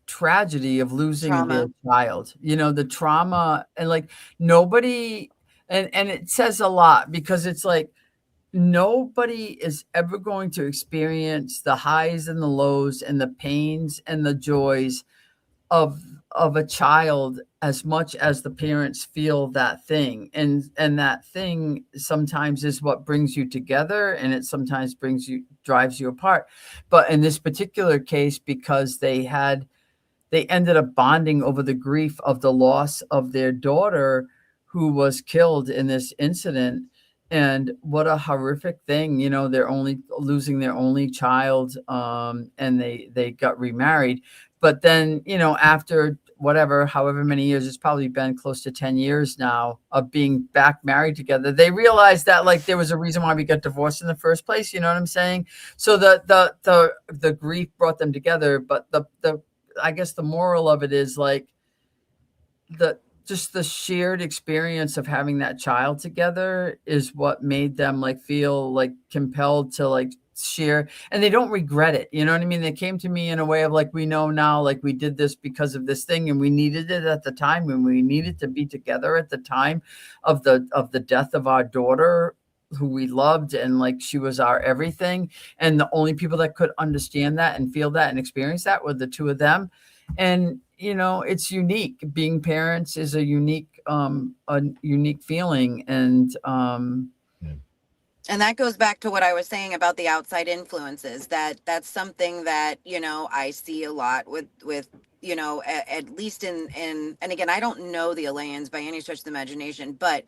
tragedy of losing their child. You know, the trauma, and like nobody, and it says a lot, because it's like nobody is ever going to experience the highs and the lows and the pains and the joys of a child as much as the parents feel that thing, and that thing sometimes is what brings you together, and it sometimes drives you apart. But in this particular case, because they ended up bonding over the grief of the loss of their daughter, who was killed in this incident. And what a horrific thing, you know, they're losing their only child, and they got remarried. But then, you know, after however many years, it's probably been close to 10 years now of being back married together, they realized that like there was a reason why we got divorced in the first place. You know what I'm saying? So the grief brought them together. But I guess the moral of it is like just the shared experience of having that child together is what made them like feel like compelled to like share, and they don't regret it. You know what I mean? They came to me in a way of like, we know now, like we did this because of this thing, and we needed it at the time, and we needed to be together at the time of the death of our daughter, who we loved, and like she was our everything. And the only people that could understand that and feel that and experience that were the two of them. And you know, it's unique. Being parents is a unique feeling, and that goes back to what I was saying about the outside influences. That's something that, you know, I see a lot with you know, at least in and again, I don't know the Alayans by any stretch of the imagination, but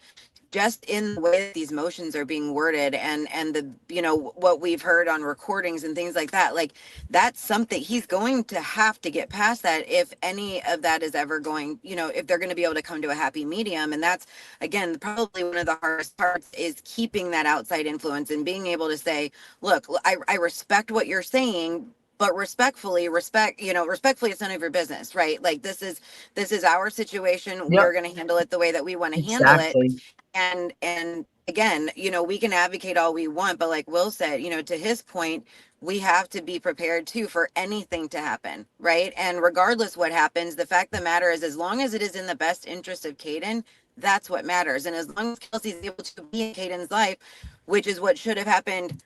just in the way that these motions are being worded and the, you know, what we've heard on recordings and things like that, like that's something he's going to have to get past that if any of that is ever going, you know, if they're going to be able to come to a happy medium. And that's, again, probably one of the hardest parts is keeping that outside influence and being able to say, look, I respect what you're saying, but respectfully, it's none of your business, right? Like this is our situation. Yep. We're going to handle it the way that we want to handle it. And again, you know, we can advocate all we want, but like Will said, you know, to his point, we have to be prepared too for anything to happen, right? And regardless what happens, the fact of the matter is, as long as it is in the best interest of Caidyn, that's what matters. And as long as Kelsey's able to be in Caidyn's life, which is what should have happened,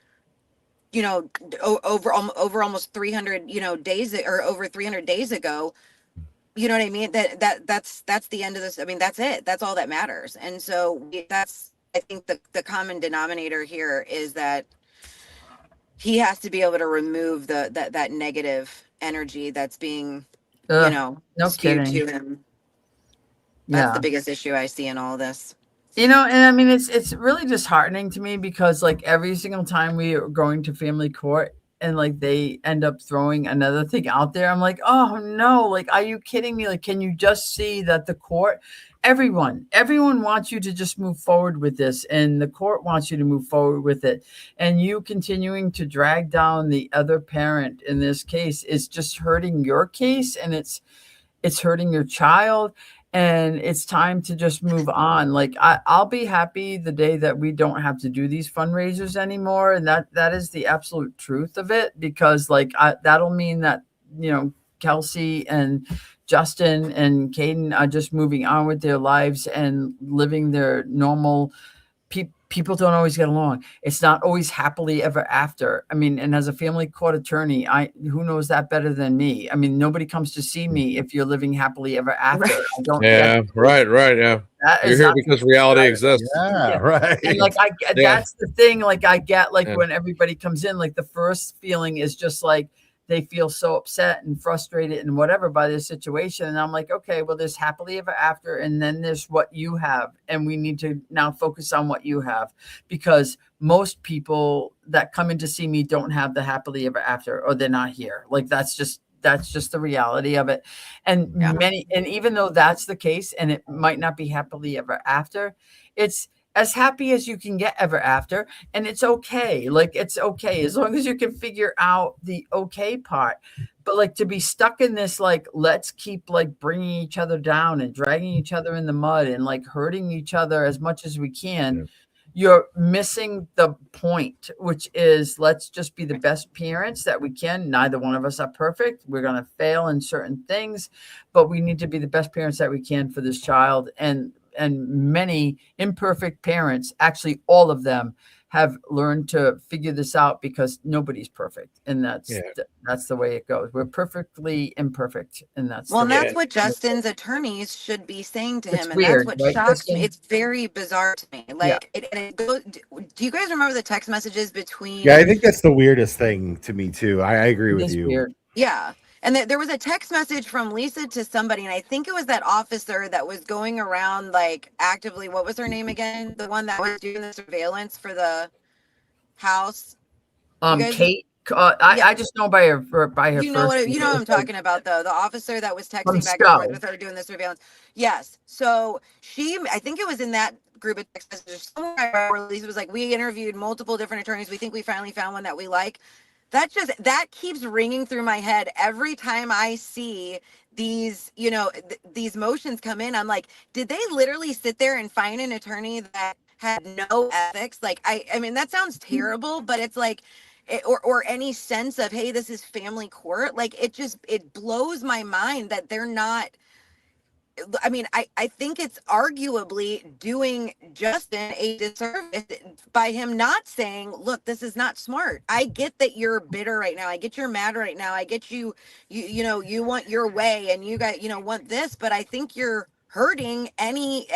you know, over almost 300, you know, days, or over 300 days ago, you know what I mean? That's the end of this. I mean, that's it. That's all that matters. And so that's, I think the common denominator here is that he has to be able to remove that negative energy that's being, you know, skewed to him. That's the biggest issue I see in all this. You know, and I mean, it's really disheartening to me because like every single time we are going to family court and like they end up throwing another thing out there, I'm like, oh no, like, are you kidding me? Like, can you just see that the court, everyone wants you to just move forward with this, and the court wants you to move forward with it, and you continuing to drag down the other parent in this case is just hurting your case, and it's hurting your child. And it's time to just move on. Like I'll be happy the day that we don't have to do these fundraisers anymore. And that is the absolute truth of it, because like that'll mean that, you know, Kelsey and Justin and Caidyn are just moving on with their lives and living their normal. People don't always get along. It's not always happily ever after. I mean, and as a family court attorney, who knows that better than me? I mean, nobody comes to see me if you're living happily ever after. Right. I don't. Yeah, right. Yeah, you're here because reality exists. Yeah, right. And like that's the thing. Like I get like when everybody comes in, like the first feeling is just like they feel so upset and frustrated and whatever by this situation. And I'm like, okay, well, there's happily ever after. And then there's what you have. And we need to now focus on what you have, because most people that come in to see me don't have the happily ever after, or they're not here. Like, that's just the reality of it. And and even though that's the case, and it might not be happily ever after, it's as happy as you can get ever after. And it's okay. Like, it's okay as long as you can figure out the okay part. But like, to be stuck in this, like, let's keep like bringing each other down and dragging each other in the mud and like hurting each other as much as we can, you're missing the point, which is, let's just be the best parents that we can. Neither one of us are perfect. We're going to fail in certain things, but we need to be the best parents that we can for this child. And many imperfect parents, actually all of them, have learned to figure this out, because nobody's perfect. And that's the way it goes. We're perfectly imperfect. And that's what Justin's attorneys should be saying to him. It's And weird, that's what shocks me. It's do you guys remember the text messages between? Yeah, I think that's the weirdest thing to me too. I agree with you. Weird. Yeah. And there was a text message from Lisa to somebody, and I think it was that officer that was going around like actively. What was her name again? The one that was doing the surveillance for the house. Kate. I just know by her. You know what I'm talking about, though. The officer that was texting back and forth with her doing the surveillance. Yes. So I think it was in that group of text messages somewhere where Lisa was like, "We interviewed multiple different attorneys. We think we finally found one that we like." That keeps ringing through my head every time I see these, you know, these motions come in. I'm like, did they literally sit there and find an attorney that had no ethics? Like, I mean, that sounds terrible, but it's like, or any sense of, hey, this is family court. Like, it blows my mind that they're not. I mean, I think it's arguably doing Justin a disservice by him not saying, look, this is not smart. I get that you're bitter right now. I get you're mad right now. I get you want your way, and you guys, want this, but I think you're hurting any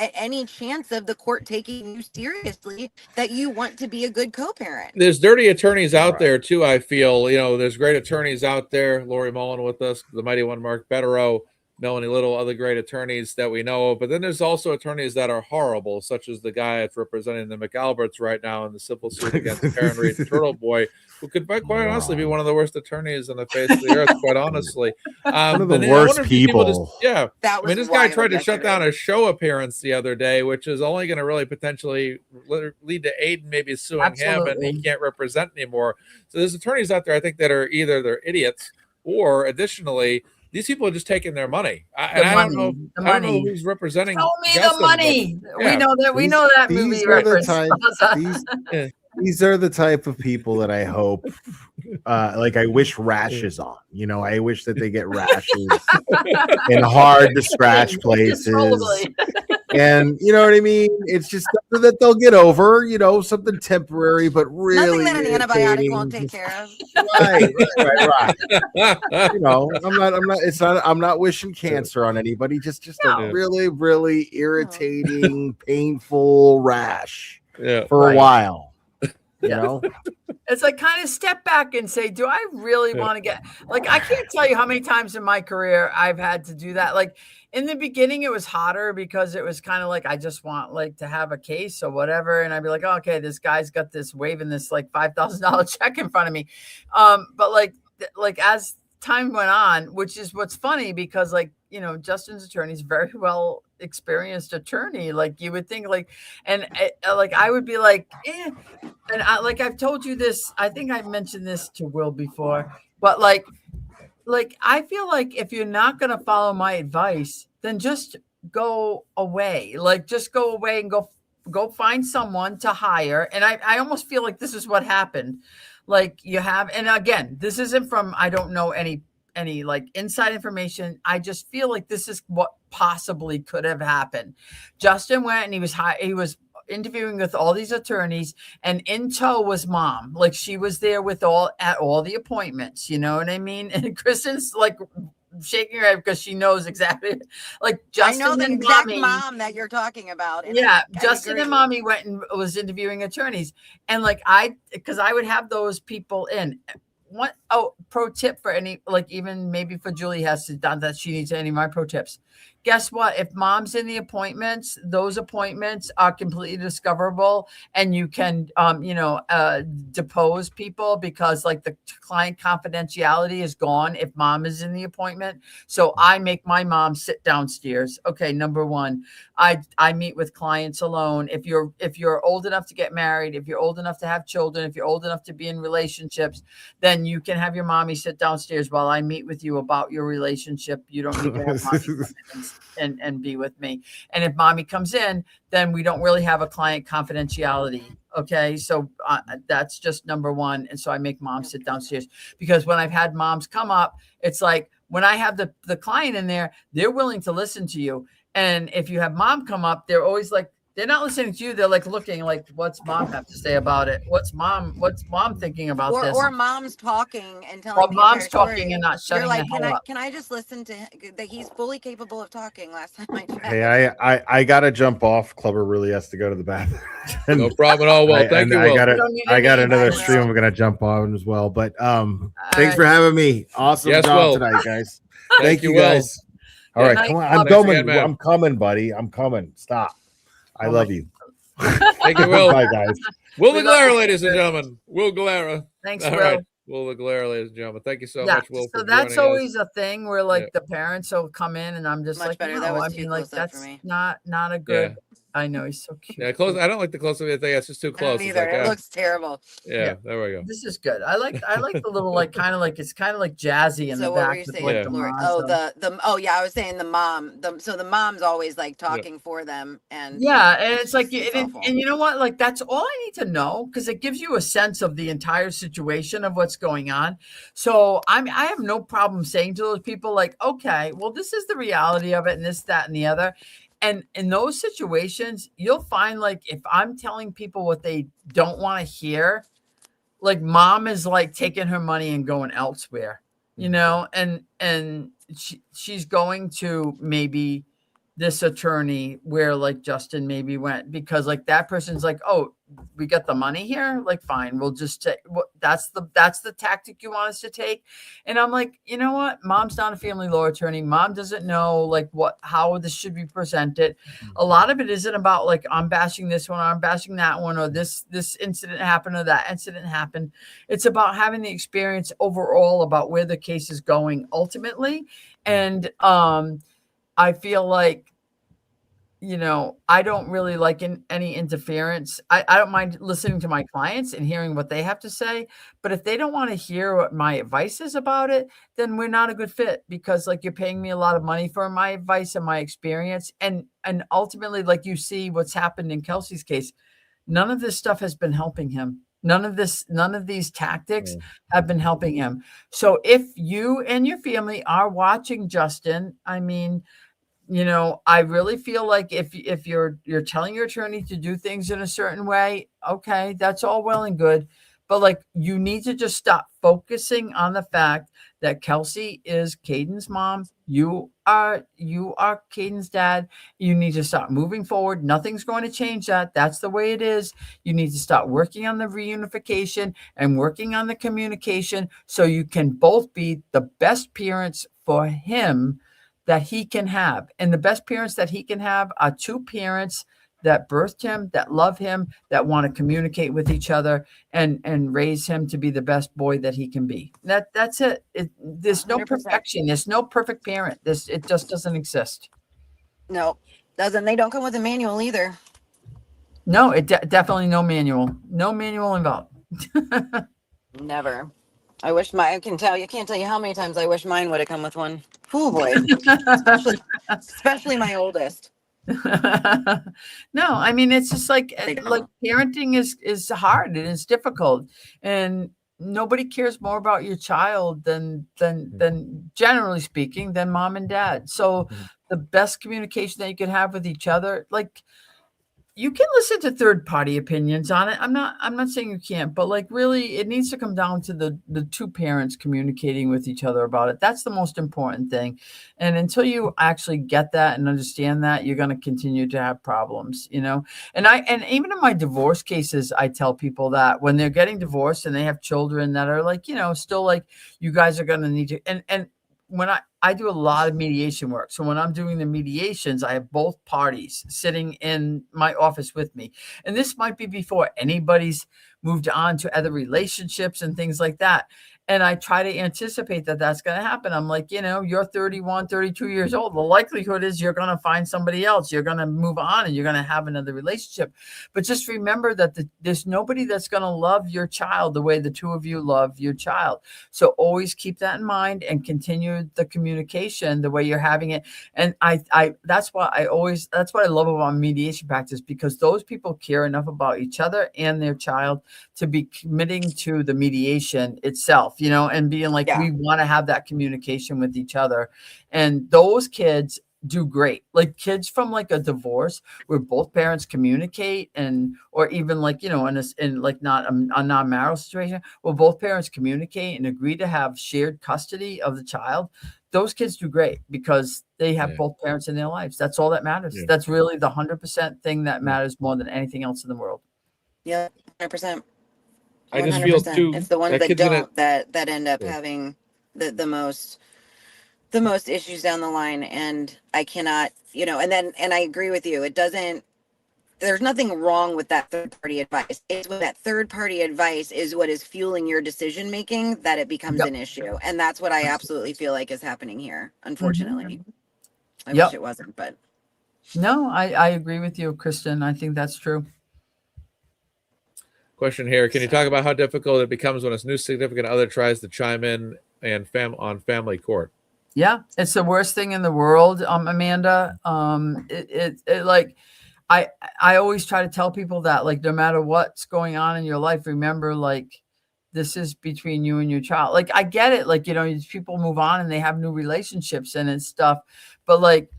chance of the court taking you seriously, that you want to be a good co-parent. There's dirty attorneys out there too. I feel, there's great attorneys out there. Lori Mullen with us, the mighty one, Mark Betterow. Melanie Little, other great attorneys that we know of. But then there's also attorneys that are horrible, such as the guy that's representing the McAlberts right now in the civil suit against Karen Reed Turtle Boy, who could quite honestly be one of the worst attorneys on the face of the earth, quite honestly. One of the worst people. That was this guy tried to shut down a show appearance the other day, which is only going to really potentially lead to Aiden maybe suing him, and he can't represent anymore. So there's attorneys out there, I think, that are either they're idiots or additionally, these people are just taking their money. I don't know who's representing. Show me the money. Yeah. We know that movie reference. These are the type of people that I hope, like I wish rashes on. You know, I wish that they get rashes in hard to scratch places. And you know what I mean? It's just something that they'll get over, you know, something temporary, but really nothing that an antibiotic won't take care of. Right. You know, I'm not wishing cancer on anybody, just a really, really irritating, painful rash for a while. You know, it's like kind of step back and say, do I really want to get, like, I can't tell you how many times in my career I've had to do that. Like in the beginning, it was hotter because it was kind of like, I just want like to have a case or whatever. And I'd be like, oh, okay, this guy's got this waving this like $5,000 check in front of me. But like as time went on, which is what's funny because like, you know, Justin's attorney is very well experienced attorney. Like you would think like, and like, I would be like, and I've told you this, I think I've mentioned this to Will before, but like I feel like if you're not going to follow my advice, then just go away. Like just go away and go find someone to hire. And I almost feel like this is what happened. Like you have, and again, this isn't from, I don't know any like inside information. I just feel like this is what possibly could have happened. Justin went and he was interviewing with all these attorneys, and in tow was mom. Like she was there with at all the appointments, you know what I mean? And Kristen's like shaking her head because she knows exactly, like Justin. I know the exact mom that you're talking about. Yeah, Justin and mommy went and was interviewing attorneys, and like because I would have those people in. Pro tip for any, like even maybe for Julie has to done that, she needs any of my pro tips. Guess what? If mom's in the appointments, those appointments are completely discoverable, and you can, depose people because like the client confidentiality is gone if mom is in the appointment. So I make my mom sit downstairs. Okay, number one, I meet with clients alone. If you're old enough to get married, if you're old enough to have children, if you're old enough to be in relationships, then you can have your mommy sit downstairs while I meet with you about your relationship. You don't need to have mommy and be with me. And if mommy comes in, then we don't really have a client confidentiality. Okay. So that's just number one. And so I make mom sit downstairs because when I've had moms come up, it's like when I have the client in there, they're willing to listen to you. And if you have mom come up, they're always like, they're not listening to you. They're like looking like, what's mom have to say about it? What's mom thinking about this? Or mom's talking and telling me mom's talking and not shutting You're like, the hell up. Can I just listen to that? He's fully capable of talking. Last time I checked. Hey, I gotta jump off. Clubber really has to go to the bathroom. No problem at all. Well, thank you. I got another stream I'm gonna jump on as well. But thanks for having me. Awesome job tonight, guys. Thank you guys. All right, come on. I'm coming. I'm coming, buddy. I'm coming. Stop. I love you. Thank you, Will. Bye, guys. Will the Glare, ladies and gentlemen. Will Galera. Thanks, All Will. right. Will the Glare, ladies and gentlemen. Thank you so much, Will. So that's always a thing where like the parents will come in and I'm just much like, better. No, that was too close like that's not a good. I know he's so cute. Yeah, close. I don't like the close up thing. It's just too close. Neither. It looks terrible. Yeah, there we go. This is good. I like the little like kind of like it's kind of like jazzy in the back. What were you saying, Lori? I was saying the mom. So the mom's always like talking for them, and and it's like and you know what? Like that's all I need to know because it gives you a sense of the entire situation of what's going on. So I have no problem saying to those people like, okay, well, this is the reality of it, and this, that, and the other. And in those situations, you'll find like if I'm telling people what they don't want to hear, like mom is like taking her money and going elsewhere, you know, and she's going to maybe this attorney where like Justin maybe went, because like that person's like, oh, we got the money here, like fine, we'll just take, that's the tactic you want us to take. And I'm like, you know what, mom's not a family law attorney, mom doesn't know like how this should be presented. A lot of it isn't about like I'm bashing this one, I'm bashing that one, or this incident happened or that incident happened. It's about having the experience overall about where the case is going ultimately. And I feel like, you know, I don't really like any interference. I don't mind listening to my clients and hearing what they have to say. But if they don't want to hear what my advice is about it, then we're not a good fit, because like you're paying me a lot of money for my advice and my experience. And ultimately, like you see what's happened in Kelsey's case, none of this stuff has been helping him. None of these tactics have been helping him. So if you and your family are watching Justin, I mean, you know, I really feel like if you're telling your attorney to do things in a certain way, okay, that's all well and good. But like, you need to just stop focusing on the fact that Kelsey is Caidyn's mom. You are Caidyn's dad. You need to stop moving forward. Nothing's going to change that. That's the way it is. You need to start working on the reunification and working on the communication so you can both be the best parents for him that he can have. And the best parents that he can have are two parents that birthed him, that love him, that want to communicate with each other and raise him to be the best boy that he can be. That's it. There's no 100%. Perfection. There's no perfect parent. It just doesn't exist. No, doesn't. They don't come with a manual either. No, definitely no manual. No manual involved. Never. I wish I can't tell you how many times I wish mine would have come with one. Oh boy. especially my oldest. No, I mean, it's just like parenting is hard and it's difficult, and nobody cares more about your child than generally speaking than mom and dad. So the best communication that you can have with each other, like, you can listen to third-party opinions on it. I'm not saying you can't, but like really it needs to come down to the two parents communicating with each other about it. That's the most important thing. And until you actually get that and understand that, you're going to continue to have problems, you know? And even in my divorce cases, I tell people that when they're getting divorced and they have children that are like, you know, still like, you guys are going to need to, and when I do a lot of mediation work. So when I'm doing the mediations, I have both parties sitting in my office with me. And this might be before anybody's moved on to other relationships and things like that. And I try to anticipate that that's going to happen. I'm like, you know, you're 31, 32 years old. The likelihood is you're going to find somebody else. You're going to move on and you're going to have another relationship. But just remember that there's nobody that's going to love your child the way the two of you love your child. So always keep that in mind and continue the communication the way you're having it. And that's what I love about mediation practice, because those people care enough about each other and their child to be committing to the mediation itself. You know, and being like, we want to have that communication with each other. And those kids do great. Like kids from like a divorce where both parents communicate, or even like, you know, in like not a non-marital situation where both parents communicate and agree to have shared custody of the child. Those kids do great because they have both parents in their lives. That's all that matters. Yeah. That's really the 100% thing that matters more than anything else in the world. Yeah, 100%. I just feel too. It's the ones that don't that end up having the most issues down the line, and I cannot, you know. And I agree with you. There's nothing wrong with that third party advice. It's when that third party advice is what is fueling your decision making that it becomes an issue, and that's what I absolutely feel like is happening here. Unfortunately, I wish it wasn't, but no, I agree with you, Kristen. I think that's true. Question here. Can you talk about how difficult it becomes when a new significant other tries to chime in and on family court? Yeah, it's the worst thing in the world, Amanda. It like, I always try to tell people that, like, no matter what's going on in your life, remember, like, this is between you and your child. Like, I get it. Like, you know, people move on and they have new relationships and it's stuff. But like,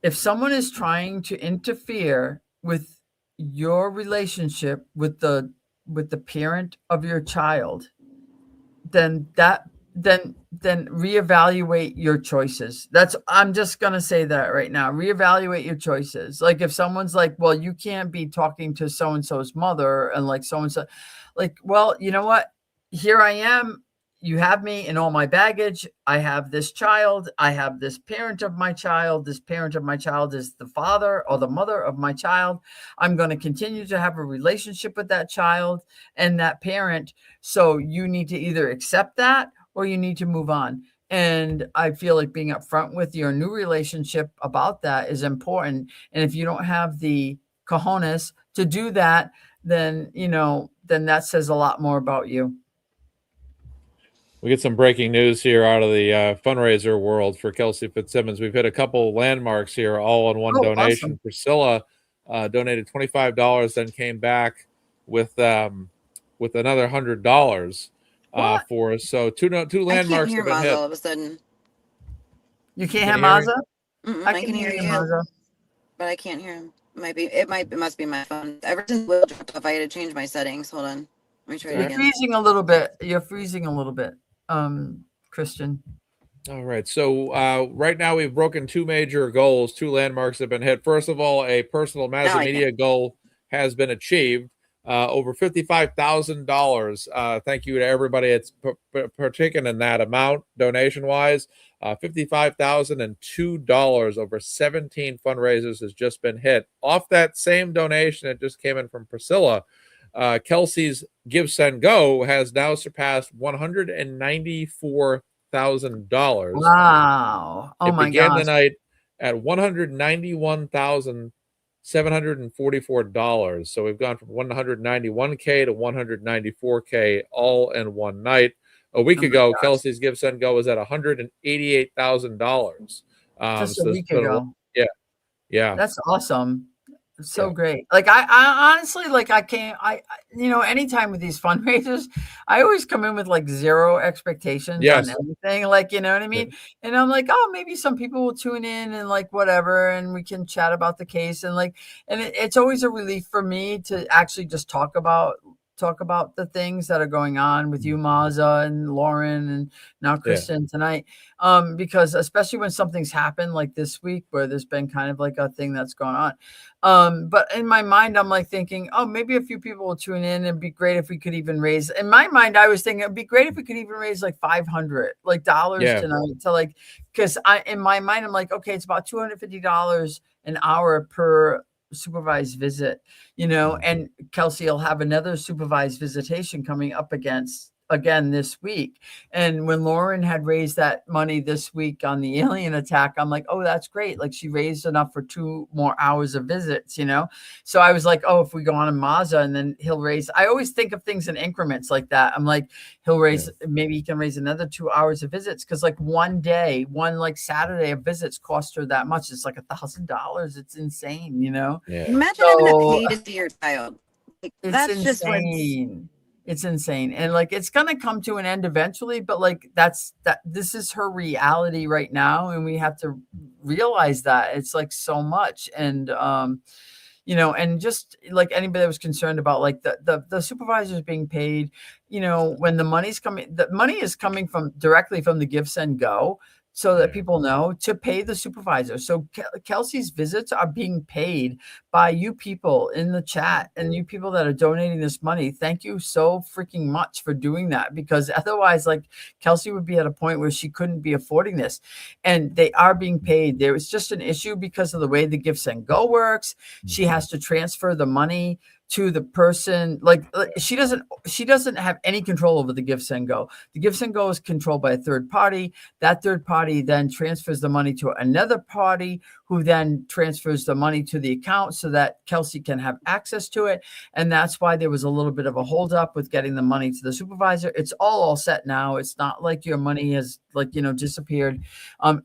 if someone is trying to interfere with your relationship with the parent of your child, then that then reevaluate your choices. I'm just going to say that right now. Reevaluate your choices. Like if someone's like, well, you can't be talking to so-and-so's mother and like so-and-so, like, well, you know what? Here I am. You have me in all my baggage. I have this child. I have this parent of my child. This parent of my child is the father or the mother of my child. I'm going to continue to have a relationship with that child and that parent. So you need to either accept that or you need to move on. And I feel like being upfront with your new relationship about that is important. And if you don't have the cojones to do that, then, then that says a lot more about you. We get some breaking news here out of the fundraiser world for Kelsey Fitzsimmons. We've hit a couple landmarks here, all in one donation. Awesome. Priscilla donated $25, then came back with another $100 for us. So two landmarks have been hit. All of a sudden. You can't hear Mazza? I can hear you, Mazza, but I can't hear him. It must be my phone. Ever since Will dropped off, I had to change my settings. Hold on, let me try it again. You're freezing a little bit, Christian. All right. So right now we've broken two major goals. Two landmarks have been hit. First of all, a personal MazzaMedia goal has been achieved. Over $55,000. Thank you to everybody that's partaken in that amount donation-wise. $55,002 over 17 fundraisers has just been hit. Off that same donation that just came in from Priscilla, Kelsey's GiveSendGo has now surpassed $194,000. Wow! Oh my gosh! It began the night at $191,744. So we've gone from 191K to 194K all in one night. A week ago, Kelsey's GiveSendGo was at $188,000. Just a week ago. Yeah. That's awesome. So great. Like I honestly, like anytime with these fundraisers, I always come in with like zero expectations on everything. Like, you know what I mean? Yeah. And I'm like, oh, maybe some people will tune in and like whatever, and we can chat about the case. And like, and it's always a relief for me to actually just talk about the things that are going on with you, Mazza, and Lauren, and now Kristen tonight. Because especially when something's happened like this week where there's been kind of like a thing that's going on. But in my mind, I'm like thinking, oh, maybe a few people will tune in. It'd be great if we could even raise, in my mind, I was thinking it'd be great if we could even raise like $500 tonight to like, because in my mind, I'm like, okay, it's about $250 an hour per supervised visit, and Kelsey will have another supervised visitation coming up again this week. And when Lauren had raised that money this week on the alien attack, I'm like, oh, that's great. Like she raised enough for 2 more hours of visits, So I was like, oh, if we go on a Mazza and then he'll raise, I always think of things in increments like that. I'm like, he'll raise, maybe he can raise another 2 hours of visits. Cause like one like Saturday of visits cost her that much. It's like $1,000. It's insane, Yeah. Imagine having to pay to see your child. Like, that's insane. Just it's insane. And like, it's going to come to an end eventually, but like, this is her reality right now. And we have to realize that it's like so much. And, and just like anybody that was concerned about like the supervisors being paid, when the money is coming directly from the GiveSendGo, so that people know to pay the supervisor. So Kelsey's visits are being paid by you people in the chat and you people that are donating this money. Thank you so freaking much for doing that, because otherwise, like, Kelsey would be at a point where she couldn't be affording this. And they are being paid. There was just an issue because of the way the GiveSendGo works. She has to transfer the money to the person. Like she doesn't have any control over the GiveSendGo. The GiveSendGo is controlled by a third party. That third party then transfers the money to another party, who then transfers the money to the account so that Kelsey can have access to it. And that's why there was a little bit of a holdup with getting the money to the supervisor. It's all set now. It's not like your money has disappeared.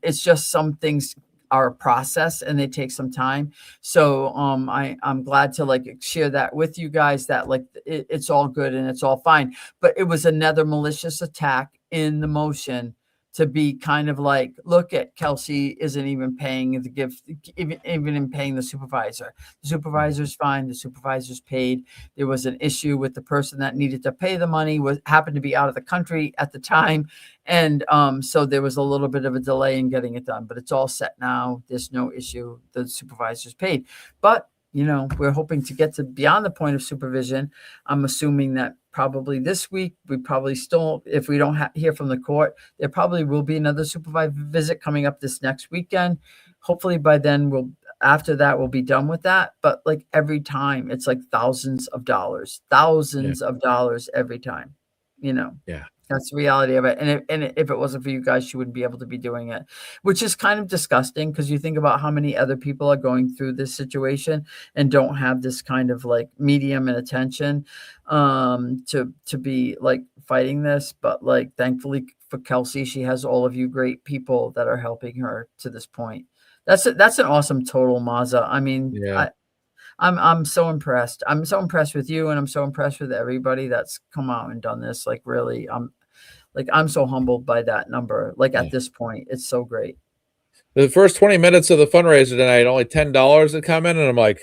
It's just some things are a process and they take some time. So I'm glad to share that with you guys, that it's all good and it's all fine. But it was another malicious attack in the motion to be kind of like, look at Kelsey isn't even paying the gift, even in paying the supervisor. The supervisor's fine. The supervisor's paid. There was an issue with the person that needed to pay the money, happened to be out of the country at the time. And so there was a little bit of a delay in getting it done, but it's all set now. There's no issue. The supervisor's paid. But, you know, we're hoping to get to beyond the point of supervision. I'm assuming that probably this week, we probably still, if we don't hear from the court, there probably will be another supervisor visit coming up this next weekend. Hopefully by then after that, we'll be done with that. But like every time, it's like thousands of dollars every time, you know. Yeah. That's the reality of it. And if it wasn't for you guys, she wouldn't be able to be doing it, which is kind of disgusting because you think about how many other people are going through this situation and don't have this kind of like medium and attention to be like fighting this. But like, thankfully for Kelsey, she has all of you great people that are helping her to this point. That's an awesome total, Mazza. I mean, yeah. I'm so impressed. I'm so impressed with you, and I'm so impressed with everybody that's come out and done this. Like really, I'm so humbled by that number. Like at this point, it's so great. The first 20 minutes of the fundraiser tonight, only $10 had come in, and I'm like,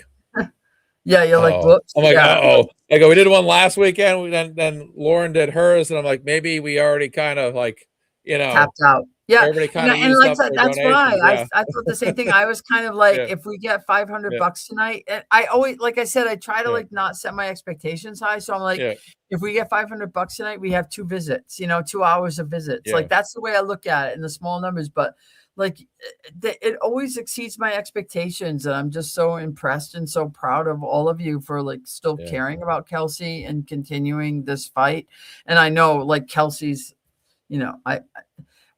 yeah, you're like, whoops. I'm like, uh-oh. I go, we did one last weekend, then Lauren did hers, and I'm like, maybe we already kind of like, you know, tapped out. Yeah, everybody kind of and like that's why I thought the same thing. I was kind of like, if we get $500 tonight, and I always, like I said, I try to like not set my expectations high. So I'm like, if we get $500 tonight, we have 2 visits, you know, 2 hours of visits. Like that's the way I look at it in the small numbers. But like it always exceeds my expectations, and I'm just so impressed and so proud of all of you for like still caring about Kelsey and continuing this fight. And I know like Kelsey's, you know, I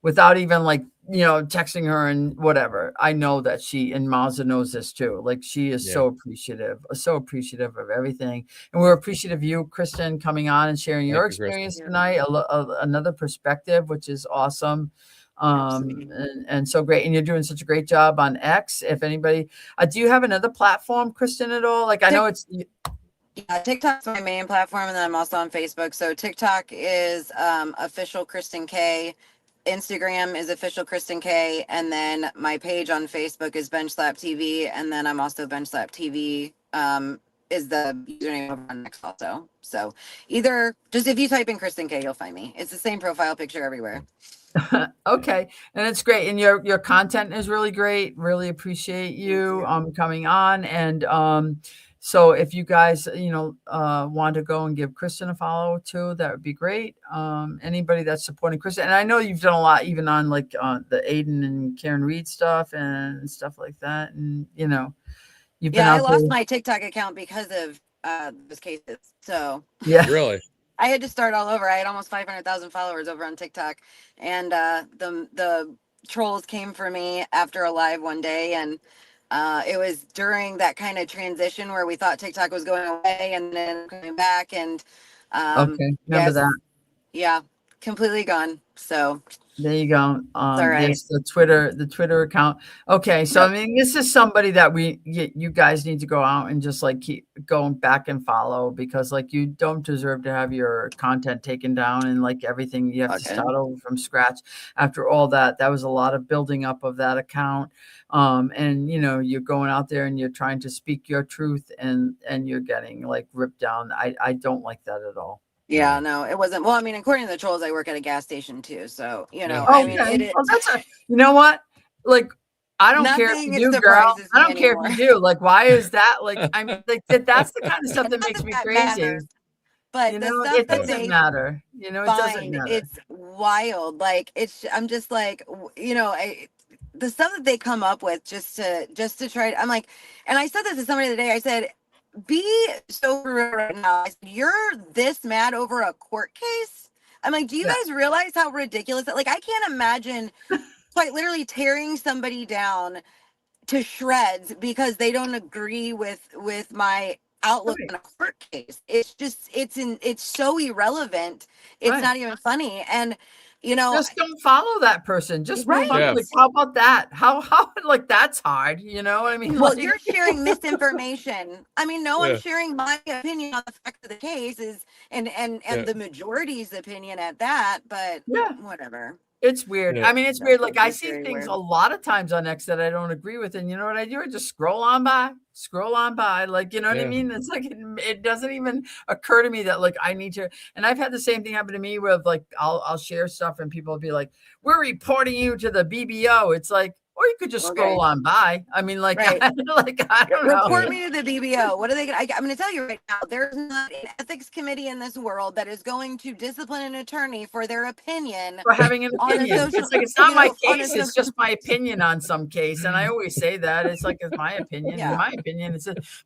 without even like, you know, texting her and whatever, I know that she, and Mazza knows this too. Like she is so appreciative of everything. And we're appreciative of you, Kristen, coming on and sharing your experience tonight, another perspective, which is awesome. And so great. And you're doing such a great job on X. If anybody, do you have another platform, Kristen, at all? Like I know it's... Yeah, TikTok's my main platform, and then I'm also on Facebook. So TikTok is official Kristen K. Instagram is official Kristen K, and then my page on Facebook is Bench Slap TV, and then I'm also Bench Slap TV is the username over on X also. So either just if you type in Kristen K, you'll find me. It's the same profile picture everywhere. Okay, and it's great, and your content is really great. Really appreciate you coming on, and so if you guys, you know, want to go and give Kristen a follow too, that would be great. Anybody that's supporting Kristen, and I know you've done a lot, even on like the Caidyn and Karen Reed stuff and stuff like that. And you know, you've been I lost my TikTok account because of those cases. So really, I had to start all over. I had almost 500,000 followers over on TikTok, and the trolls came for me after a live one day, and it was during that kind of transition where we thought TikTok was going away and then coming back, and remember that. Yeah, completely gone. So there you go. right. There's the Twitter account. Okay, so I mean, this is somebody that you guys need to go out and just like keep going back and follow, because like you don't deserve to have your content taken down and like everything. You have to start over from scratch after all that. That was a lot of building up of that account. And you know, you're going out there and you're trying to speak your truth, and you're getting like ripped down. I don't like that at all. Yeah, no, it wasn't. Well, I mean, according to the trolls, I work at a gas station too. So, you know, I mean, you know what? Like, I don't care if you do, girl. I don't care if you do. Like, why is that? Like, I'm like, that's the kind of stuff that makes me crazy. But you know, it doesn't matter. You know, it doesn't matter. It's wild. Like, I'm just like, you know, the stuff that they come up with just to try. I'm like, and I said this to somebody today. I said, be so real right now. I said, you're this mad over a court case? I'm like, do you guys realize how ridiculous that? Like, I can't imagine quite literally tearing somebody down to shreds because they don't agree with my outlook on a court case. It's just it's so irrelevant. It's not even funny. And you know, just don't follow that person. Just move on. Like, how about that? How like that's hard, you know what I mean? Well, like, you're sharing misinformation. I mean, no, I'm sharing my opinion on the fact of the case is and the majority's opinion at that, but whatever. It's weird. Yeah. I mean, it's weird. Like I It's see very things weird. a lot of times on X that I don't agree with, and you know what I do? I just scroll on by. Like, you know what I Yeah. mean? It's like it doesn't even occur to me that like I need to. And I've had the same thing happen to me with like I'll share stuff and people will be like, "We're reporting you to the BBO." It's like, or you could just scroll on by. I mean, like, Right. like I don't know. Report me to the BBO. What are they going to? I'm going to tell you right now, there's not an ethics committee in this world that is going to discipline an attorney for their opinion. For having an On a opinion. social- It's like it's not you my know, on a case, so- it's just my opinion on some case. And I always say that. It's like it's my opinion. Yeah. In my opinion,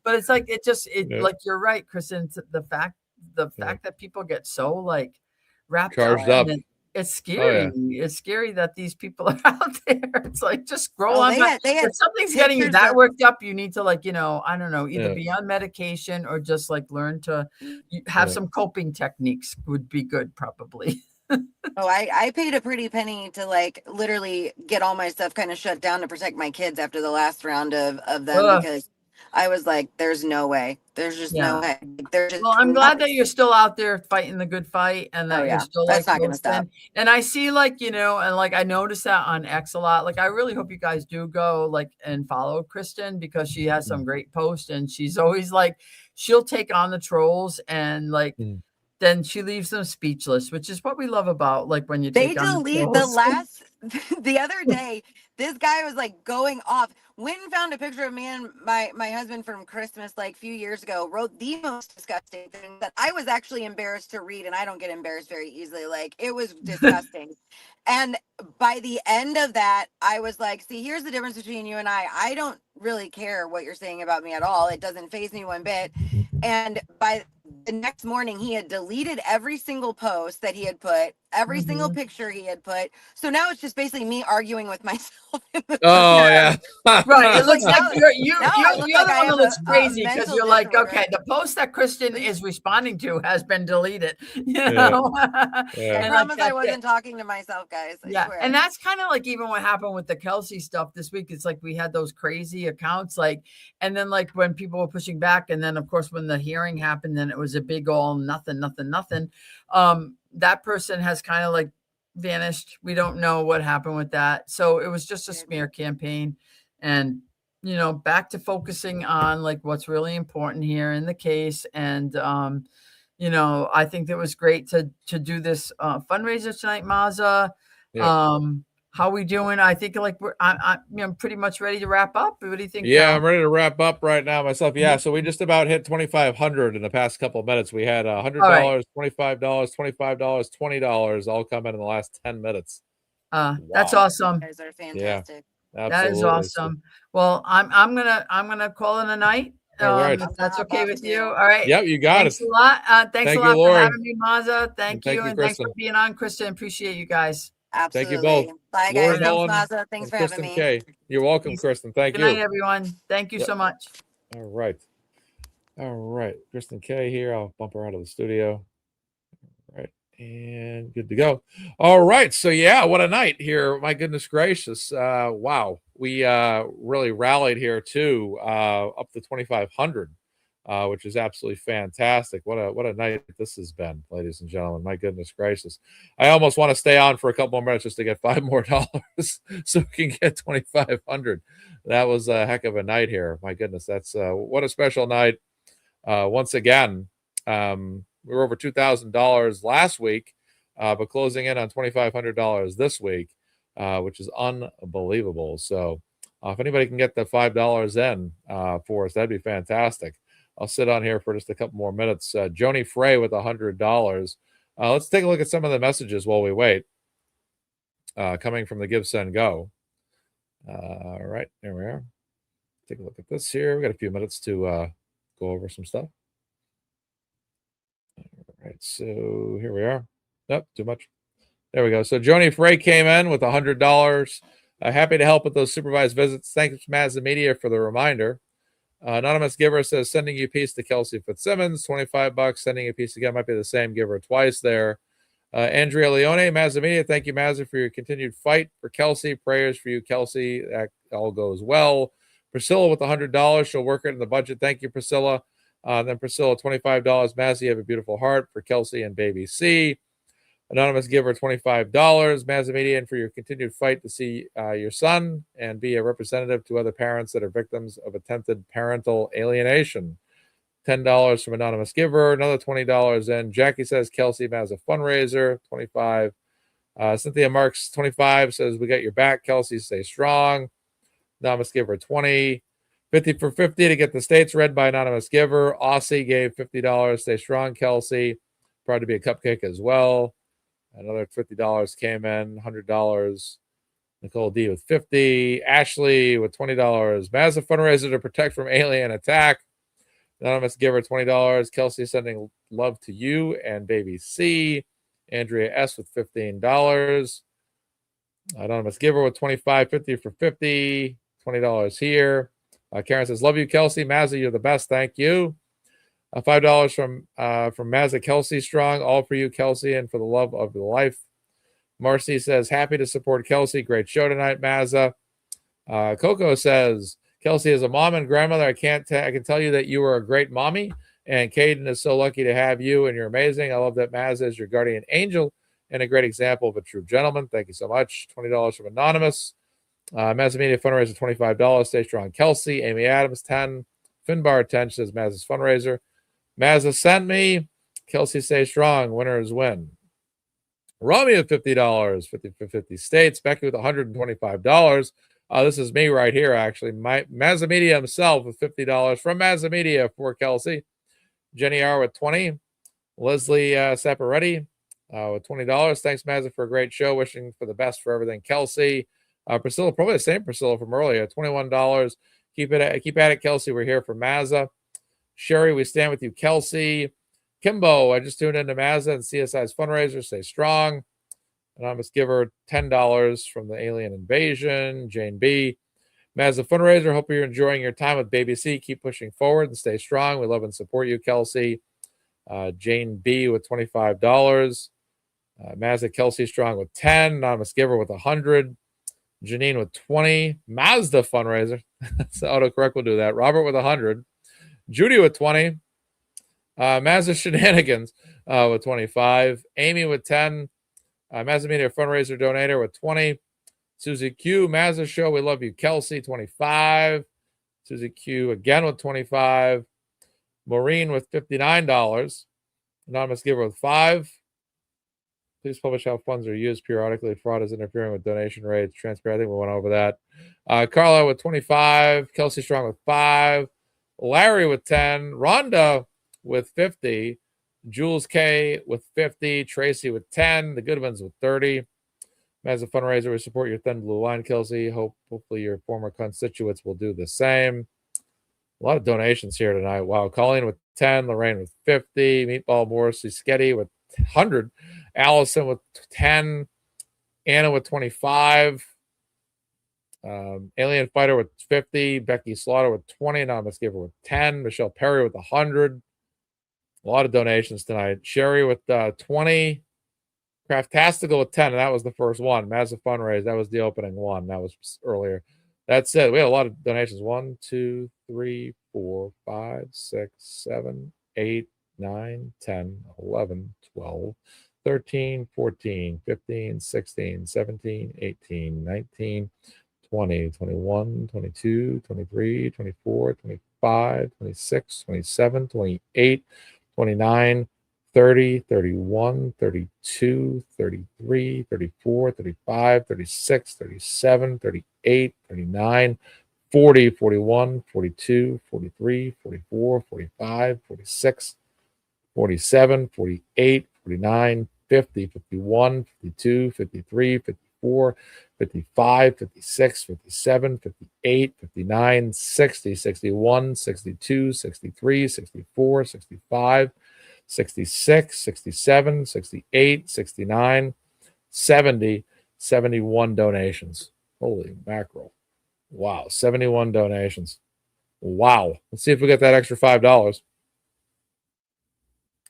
but it's like Yeah. like you're right, Kristen. The fact that people get so like wrapped Charged up up. in it, it's scary. It's scary that these people are out there. It's like just scroll on by. They had If something's getting you pictures that of- worked up, you need to like, you know, I don't know, either Yeah. be on medication or just like learn to have Yeah. some coping techniques would be good probably. Oh, I paid a pretty penny to like literally get all my stuff kind of shut down to protect my kids after the last round of them Ugh. because I was like, there's no way. There's just no way. There's just Well, I'm glad that you're still out there fighting the good fight and that you're still That's like not gonna stop. posting. And I see like, you know, and like I noticed that on X a lot. Like I really hope you guys do go like and follow Kristen because she has some great posts and she's always like she'll take on the trolls and like then she leaves them speechless, which is what we love about like when you They take on delete the other day. This guy was like going off. Went and found a picture of me and my husband from Christmas like a few years ago. Wrote the most disgusting thing that I was actually embarrassed to read, and I don't get embarrassed very easily. Like it was disgusting. And by the end of that, I was like, "See, here's the difference between you and I. I don't really care what you're saying about me at all. It doesn't faze me one bit." And by the next morning, he had deleted every single post that he had put, every single picture he had put. So now it's just basically me arguing with myself. Oh yeah. Right. It looks like you're look the like I one have that looks a crazy because mental you're like, disorder. okay, the post that Kristen is responding to has been deleted. You Yeah. know? I And, like, promise I that's it. wasn't talking to myself, guys. I Yeah, swear. and that's kind of like even what happened with the Kelsey stuff this week. It's like we had those crazy accounts, like, and then like when people were pushing back, and then of course when the hearing happened, then it was a big all nothing. That person has kind of like vanished. We don't know what happened with that. So it was just a smear campaign, and you know, back to focusing on like what's really important here in the case, and you know, I think it was great to do this fundraiser tonight, Mazza. Yep. How we doing? I think like I'm pretty much ready to wrap up. What do you think? Yeah, Cal? I'm ready to wrap up right now myself. Yeah, so we just about hit 2,500 in the past couple of minutes. We had $100, $25, $25, $20 all come in the last 10 minutes. That's awesome. You guys are fantastic. Yeah, that is awesome. Well, I'm gonna call it a night. All right. If that's I'll okay hop with off you. too. All right. Yep, you got Thanks it. a lot. Thanks Thank a you, lot for Lori. having me, Mazza. Thank thank you, you, and thanks for Kristen. being on, Kristen. Appreciate you guys. Absolutely. Thank you both. Bye, Lori guys. Thanks, Mullen Mazza. Thanks and for Kristen having me. K. You're welcome, Peace. Kristen. Thank Good you. night, everyone. Thank you Yep. so much. All right. All right. Kristen K here. I'll bump her out of the studio. All right. And good to go. All right. So yeah, what a night here. My goodness gracious. Wow. We really rallied here too, up to 2,500, which is absolutely fantastic. What a night this has been, ladies and gentlemen. My goodness gracious. I almost want to stay on for a couple more minutes just to get $5 more so we can get 2,500. That was a heck of a night here. My goodness. That's what a special night. Once again, we were over $2,000 last week, but closing in on $2,500 this week, which is unbelievable. So if anybody can get the $5 in for us, that'd be fantastic. I'll sit on here for just a couple more minutes. Joni Frey with $100. Let's take a look at some of the messages while we wait. Coming from the GiveSendGo. All right, there we are. Take a look at this here. We got a few minutes to go over some stuff. All right, so here we are. Nope, too much. There we go. So Joni Frey came in with $100. Happy to help with those supervised visits. Thanks, MazzaMedia, for the reminder. Anonymous giver says, sending you a piece to Kelsey Fitzsimmons, $25. Sending a piece again might be the same giver twice there. Andrea Leone, MazzaMedia, thank you, Mazza, for your continued fight for Kelsey. Prayers for you, Kelsey. That all goes well. Priscilla with $100. She'll work it in the budget. Thank you, Priscilla. Then Priscilla, $25. Mazza, you have a beautiful heart for Kelsey and baby C. Anonymous giver, $25. MazzaMedia, and for your continued fight to see your son and be a representative to other parents that are victims of attempted parental alienation. $10 from anonymous giver, another $20 in. Jackie says Kelsey Mazza fundraiser, 25. Cynthia Marks, 25, says we got your back. Kelsey, stay strong. Anonymous giver, 20. 50 for 50 to get the states read by anonymous giver. Aussie gave $50. Stay strong, Kelsey. Proud to be a cupcake as well. Another $50 came in. $100. Nicole D with 50. Ashley with $20. Mazza fundraiser to protect from alien attack. Anonymous giver, $20. Kelsey sending love to you and baby C. Andrea S with $15. Anonymous giver with 25, 50 for 50. $20 here. Karen says, love you, Kelsey. Mazza, you're the best. Thank you. $5 from Mazza Kelsey Strong. All for you, Kelsey, and for the love of your life. Marcy says, happy to support Kelsey. Great show tonight, Mazza. Coco says, Kelsey, as a mom and grandmother, I can tell you that you are a great mommy, and Caidyn is so lucky to have you, and you're amazing. I love that Mazza is your guardian angel and a great example of a true gentleman. Thank you so much. $20 from Anonymous. MazzaMedia fundraiser, $25. Stay strong, Kelsey. Amy Adams, 10. Finbar, 10. She says Mazza's fundraiser. Mazza sent me. Kelsey, stay strong. Winners win. Romy with $50. 50 for 50 states. Becky with $125. This is me right here, actually. My MazzaMedia himself with $50 from MazzaMedia for Kelsey. Jenny R with 20. Leslie Saparetti with $20. Thanks, Mazza, for a great show. Wishing for the best for everything, Kelsey. Priscilla, probably the same Priscilla from earlier, $21. Keep at it, Kelsey. We're here for Mazza. Sherry, we stand with you, Kelsey. Kimbo, I just tuned into Mazza and CSI's fundraiser. Stay strong. Anonymous giver, $10 from the alien invasion. Jane B. Mazza fundraiser. Hope you're enjoying your time with Baby C. Keep pushing forward and stay strong. We love and support you, Kelsey. Jane B with $25. Mazza Kelsey Strong with 10. Anonymous giver with 100. Janine with 20. Mazda fundraiser. So autocorrect will do that. Robert with 100. Judy with 20. Mazda shenanigans with 25. Amy with 10. MazzaMedia fundraiser donator with 20. Susie Q, Mazza show. We love you, Kelsey, 25. Susie Q again with 25. Maureen with $59. Anonymous giver with 5. Please publish how funds are used periodically. Fraud is interfering with donation rates. Transparent. I think we went over that. Carla with 25. Kelsey Strong with 5. Larry with 10. Rhonda with 50. Jules K with 50. Tracy with 10. The Goodwins with 30. As a fundraiser, we support your thin blue line, Kelsey. Hopefully your former constituents will do the same. A lot of donations here tonight. Wow. Colleen with 10. Lorraine with 50. Meatball Morrissey Sketty with 100. Allison with 10. Anna with 25. Alien Fighter with 50. Becky Slaughter with 20. Anonymous Giver with 10. Michelle Perry with 100. A lot of donations tonight. Sherry with 20. Craftastical with 10. And that was the first one. Massive fundraise. That was the opening one. That was earlier. That's it. We had a lot of donations. 1, 2, 3, 4, 5, 6, 7, 8, 9, 10, 11, 12, 13, 14, 15, 16, 17, 18, 19, 20, 21, 22, 23, 24, 25, 26, 27, 28, 29, 30, 31, 32, 33, 34, 35, 36, 37, 38, 39, 40, 41, 42, 43, 44, 45, 46, 47, 48, 49, 50, 51, 52, 53, 54, 55, 56, 57, 58, 59, 60, 61, 62, 63, 64, 65, 66, 67, 68, 69, 70, 71 donations. Holy mackerel. Wow. 71 donations. Wow. Let's see if we get that extra $5.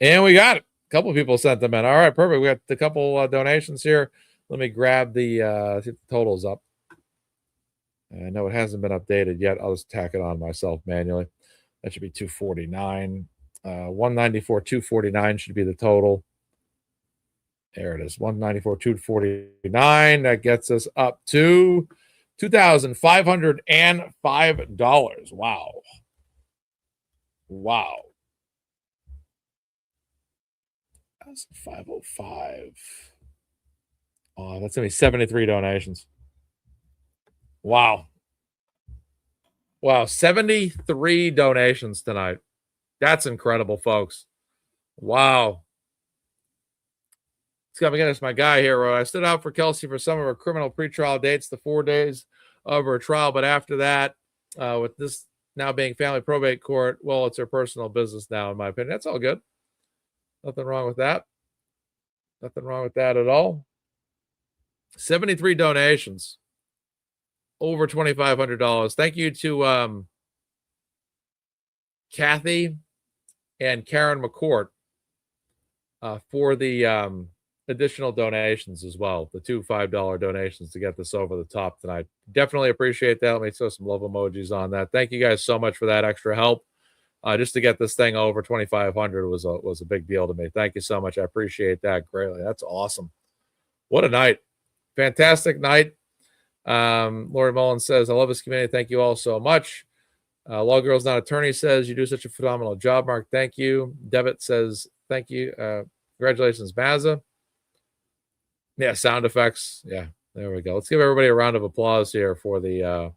And we got it. A couple of people sent them in. All right, perfect. We got a couple donations here. Let me grab the, see if the total's up. I know it hasn't been updated yet. I'll just tack it on myself manually. That should be 249. 194, 249 should be the total. There it is, 194, 249. That gets us up to $2,505. Wow. Wow. That's 505. Oh, that's gonna be 73 donations. Wow. Wow, 73 donations tonight. That's incredible, folks. Wow. It's coming in as my guy here. I stood out for Kelsey for some of her criminal pretrial dates, the 4 days of her trial. But after that, with this now being family probate court, well, it's her personal business now, in my opinion. That's all good. Nothing wrong with that. Nothing wrong with that at all. 73 donations. Over $2,500. Thank you to Kathy and Karen McCourt for the additional donations as well. The 2 $5 donations to get this over the top tonight. Definitely appreciate that. Let me throw some love emojis on that. Thank you guys so much for that extra help. Just to get this thing over 2,500 was a big deal to me. Thank you so much. I appreciate that greatly. That's awesome. What a night. Fantastic night. Lori Mullins says, I love this community. Thank you all so much. Law Girls Not Attorney says, you do such a phenomenal job, Mark. Thank you. Devitt says, thank you. Congratulations, Mazza. Yeah, sound effects. Yeah, there we go. Let's give everybody a round of applause here for the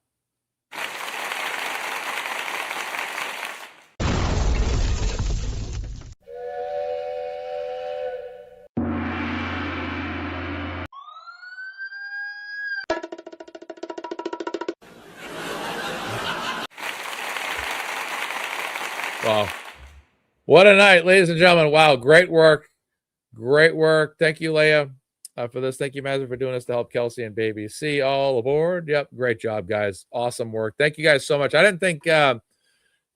wow. What a night, ladies and gentlemen. Wow, great work. Great work. Thank you, Leah, for this. Thank you, Mazza, for doing this to help Kelsey and Baby C. All aboard. Yep, great job, guys. Awesome work. Thank you guys so much. I didn't think I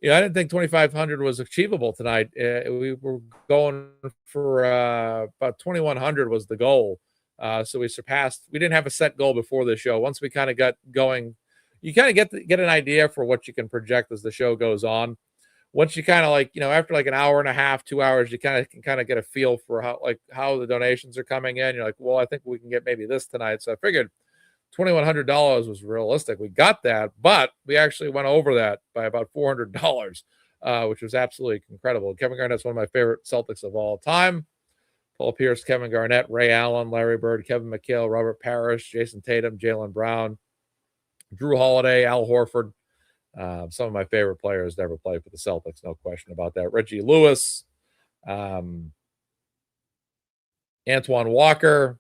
didn't think 2,500 was achievable tonight. We were going for about 2,100 was the goal. So we surpassed. We didn't have a set goal before the show. Once we kind of got going, you kind of get an idea for what you can project as the show goes on. Once you kind of after like an hour and a half, 2 hours, you can kind of get a feel for how the donations are coming in. You're like, well, I think we can get maybe this tonight. So I figured $2,100 was realistic. We got that, but we actually went over that by about $400, which was absolutely incredible. Kevin Garnett's one of my favorite Celtics of all time. Paul Pierce, Kevin Garnett, Ray Allen, Larry Bird, Kevin McHale, Robert Parrish, Jason Tatum, Jaylen Brown, Drew Holiday, Al Horford. Some of my favorite players to ever play for the Celtics, no question about that. Reggie Lewis, Antoine Walker,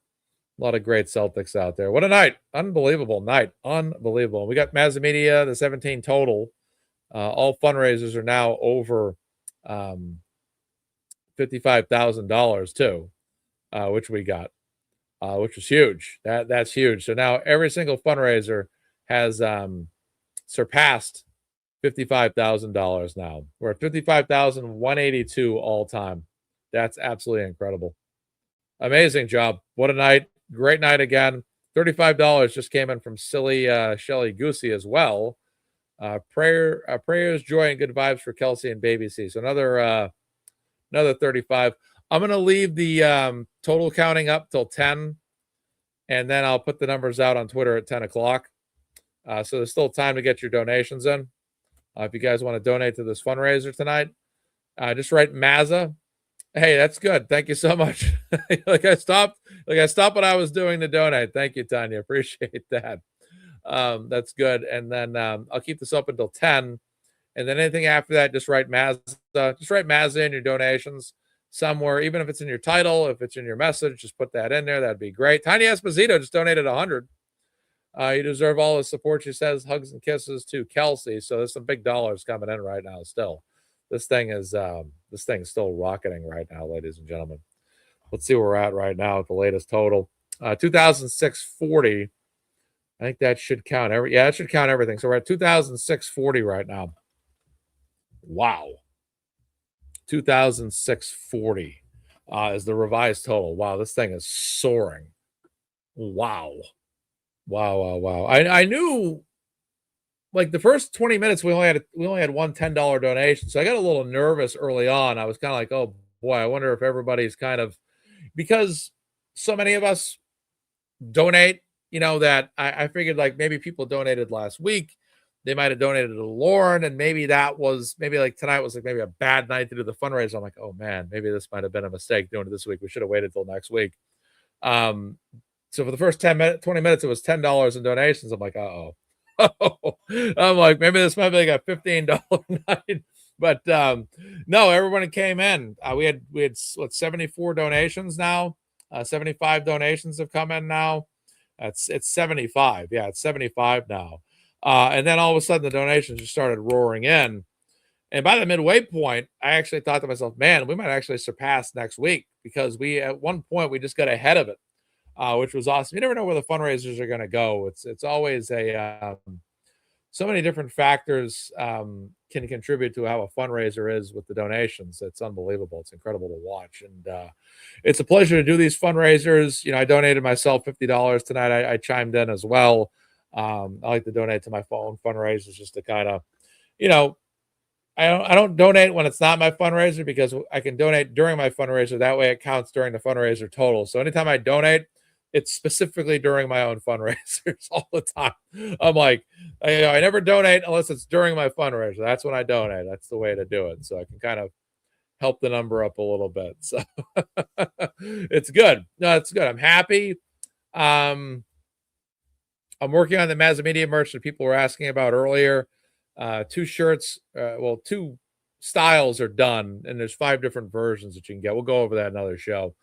a lot of great Celtics out there. What a night. Unbelievable night. Unbelievable. We got MazzaMedia, the 17 total. All fundraisers are now over $55,000 too, which we got, which was huge. That's huge. So now every single fundraiser has surpassed $55,000 now. We're at $55,182 all time. That's absolutely incredible. Amazing job. What a night. Great night again. $35 just came in from silly Shelly Goosey as well. Prayers, joy, and good vibes for Kelsey and Baby C. So another 35. I'm going to leave the total counting up till 10, and then I'll put the numbers out on Twitter at 10 o'clock. So there's still time to get your donations in. If you guys want to donate to this fundraiser tonight, just write Mazza. Hey, that's good. Thank you so much. I stopped what I was doing to donate. Thank you, Tanya. Appreciate that. That's good. And then I'll keep this up until 10. And then anything after that, just write Mazza. Just write Mazza in your donations somewhere, even if it's in your title, if it's in your message, just put that in there. That'd be great. Tanya Esposito just donated 100. You deserve all the support, she says. Hugs and kisses to Kelsey. So there's some big dollars coming in right now still. This thing is still rocketing right now, ladies and gentlemen. Let's see where we're at right now at the latest total. 2,640. I think that should count it should count everything. So we're at 2,640 right now. Wow. 2,640 is the revised total. Wow, this thing is soaring. Wow. I knew, like, the first 20 minutes we only had one $10 donation, so I got a little nervous early on. I was kind of like, oh boy, I wonder if everybody's kind of, because so many of us donate, that I figured like maybe people donated last week. They might have donated to Lauren, and maybe like tonight was like maybe a bad night to do the fundraiser. I'm like, oh man, maybe this might have been a mistake doing it this week. We should have waited till next week. So for the first 20 minutes, it was $10 in donations. I'm like, uh-oh. I'm like, maybe this might be like a $15 night. But no, everyone came in. We had 74 donations now. 75 donations have come in now. It's 75. Yeah, it's 75 now. And then all of a sudden the donations just started roaring in. And by the midway point, I actually thought to myself, man, we might actually surpass next week, because at one point we just got ahead of it, which was awesome. You never know where the fundraisers are going to go. It's always so many different factors can contribute to how a fundraiser is with the donations. It's unbelievable. It's incredible to watch. And it's a pleasure to do these fundraisers. I donated myself $50 tonight. I chimed in as well. I like to donate to my phone fundraisers just to kind of, I don't donate when it's not my fundraiser, because I can donate during my fundraiser. That way it counts during the fundraiser total. So anytime I donate, it's specifically during my own fundraisers all the time. I'm like, I never donate unless it's during my fundraiser. That's when I donate. That's the way to do it. So I can kind of help the number up a little bit. So it's good. No, it's good. I'm happy. I'm working on the MazzaMedia merch that people were asking about earlier. 2 shirts, 2 styles are done, and there's 5 different versions that you can get. We'll go over that in another show.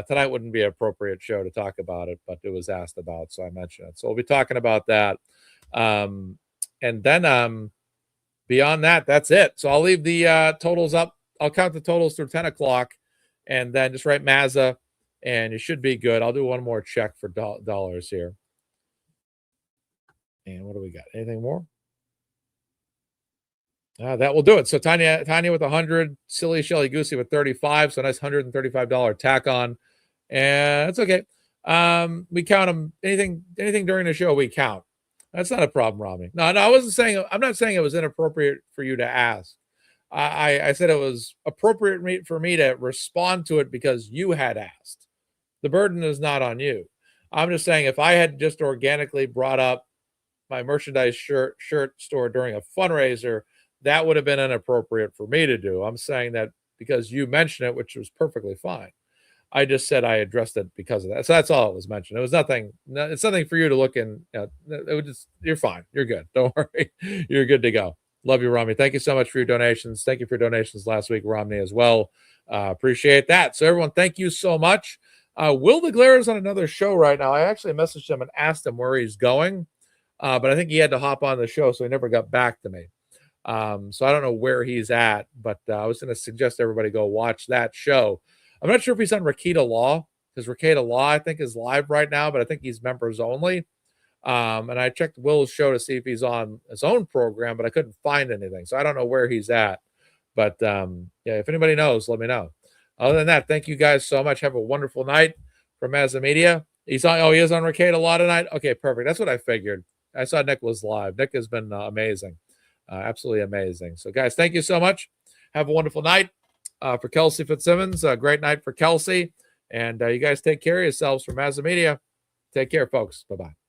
Tonight wouldn't be an appropriate show to talk about it, but it was asked about, so I mentioned it. So we'll be talking about that. And then beyond that, that's it. So I'll leave the totals up. I'll count the totals through 10 o'clock, and then just write Mazza, and you should be good. I'll do one more check for dollars here. And what do we got? Anything more? That will do it. So Tanya with 100, Silly Shelly Goosey with 35. So nice $135 tack on, and it's okay. We count them. Anything during the show we count. That's not a problem, Rami. No, I wasn't saying. I'm not saying it was inappropriate for you to ask. I said it was appropriate for me to respond to it because you had asked. The burden is not on you. I'm just saying, if I had just organically brought up my merchandise shirt store during a fundraiser, that would have been inappropriate for me to do. I'm saying that because you mentioned it, which was perfectly fine. I just said I addressed it because of that. So that's all it was mentioned. It was nothing. It's nothing for you to look in. You're fine. You're good. Don't worry. You're good to go. Love you, Romney. Thank you so much for your donations. Thank you for your donations last week, Romney, as well. Appreciate that. So everyone, thank you so much. Will DeGlaire is on another show right now. I actually messaged him and asked him where he's going, but I think he had to hop on the show, so he never got back to me. So I don't know where he's at, but I was going to suggest everybody go watch that show. I'm not sure if he's on Rakita Law, because Rakita Law, I think, is live right now, but I think he's members only. And I checked Will's show to see if he's on his own program, but I couldn't find anything. So I don't know where he's at. But yeah, if anybody knows, let me know. Other than that, thank you guys so much. Have a wonderful night from MazzaMedia. He is on Rakita Law tonight. Okay, perfect. That's what I figured. I saw Nick was live. Nick has been amazing. Absolutely amazing. So guys, thank you so much. Have a wonderful night. For Kelsey Fitzsimmons, a great night for Kelsey. And you guys take care of yourselves from MazzaMedia. Take care, folks. Bye-bye.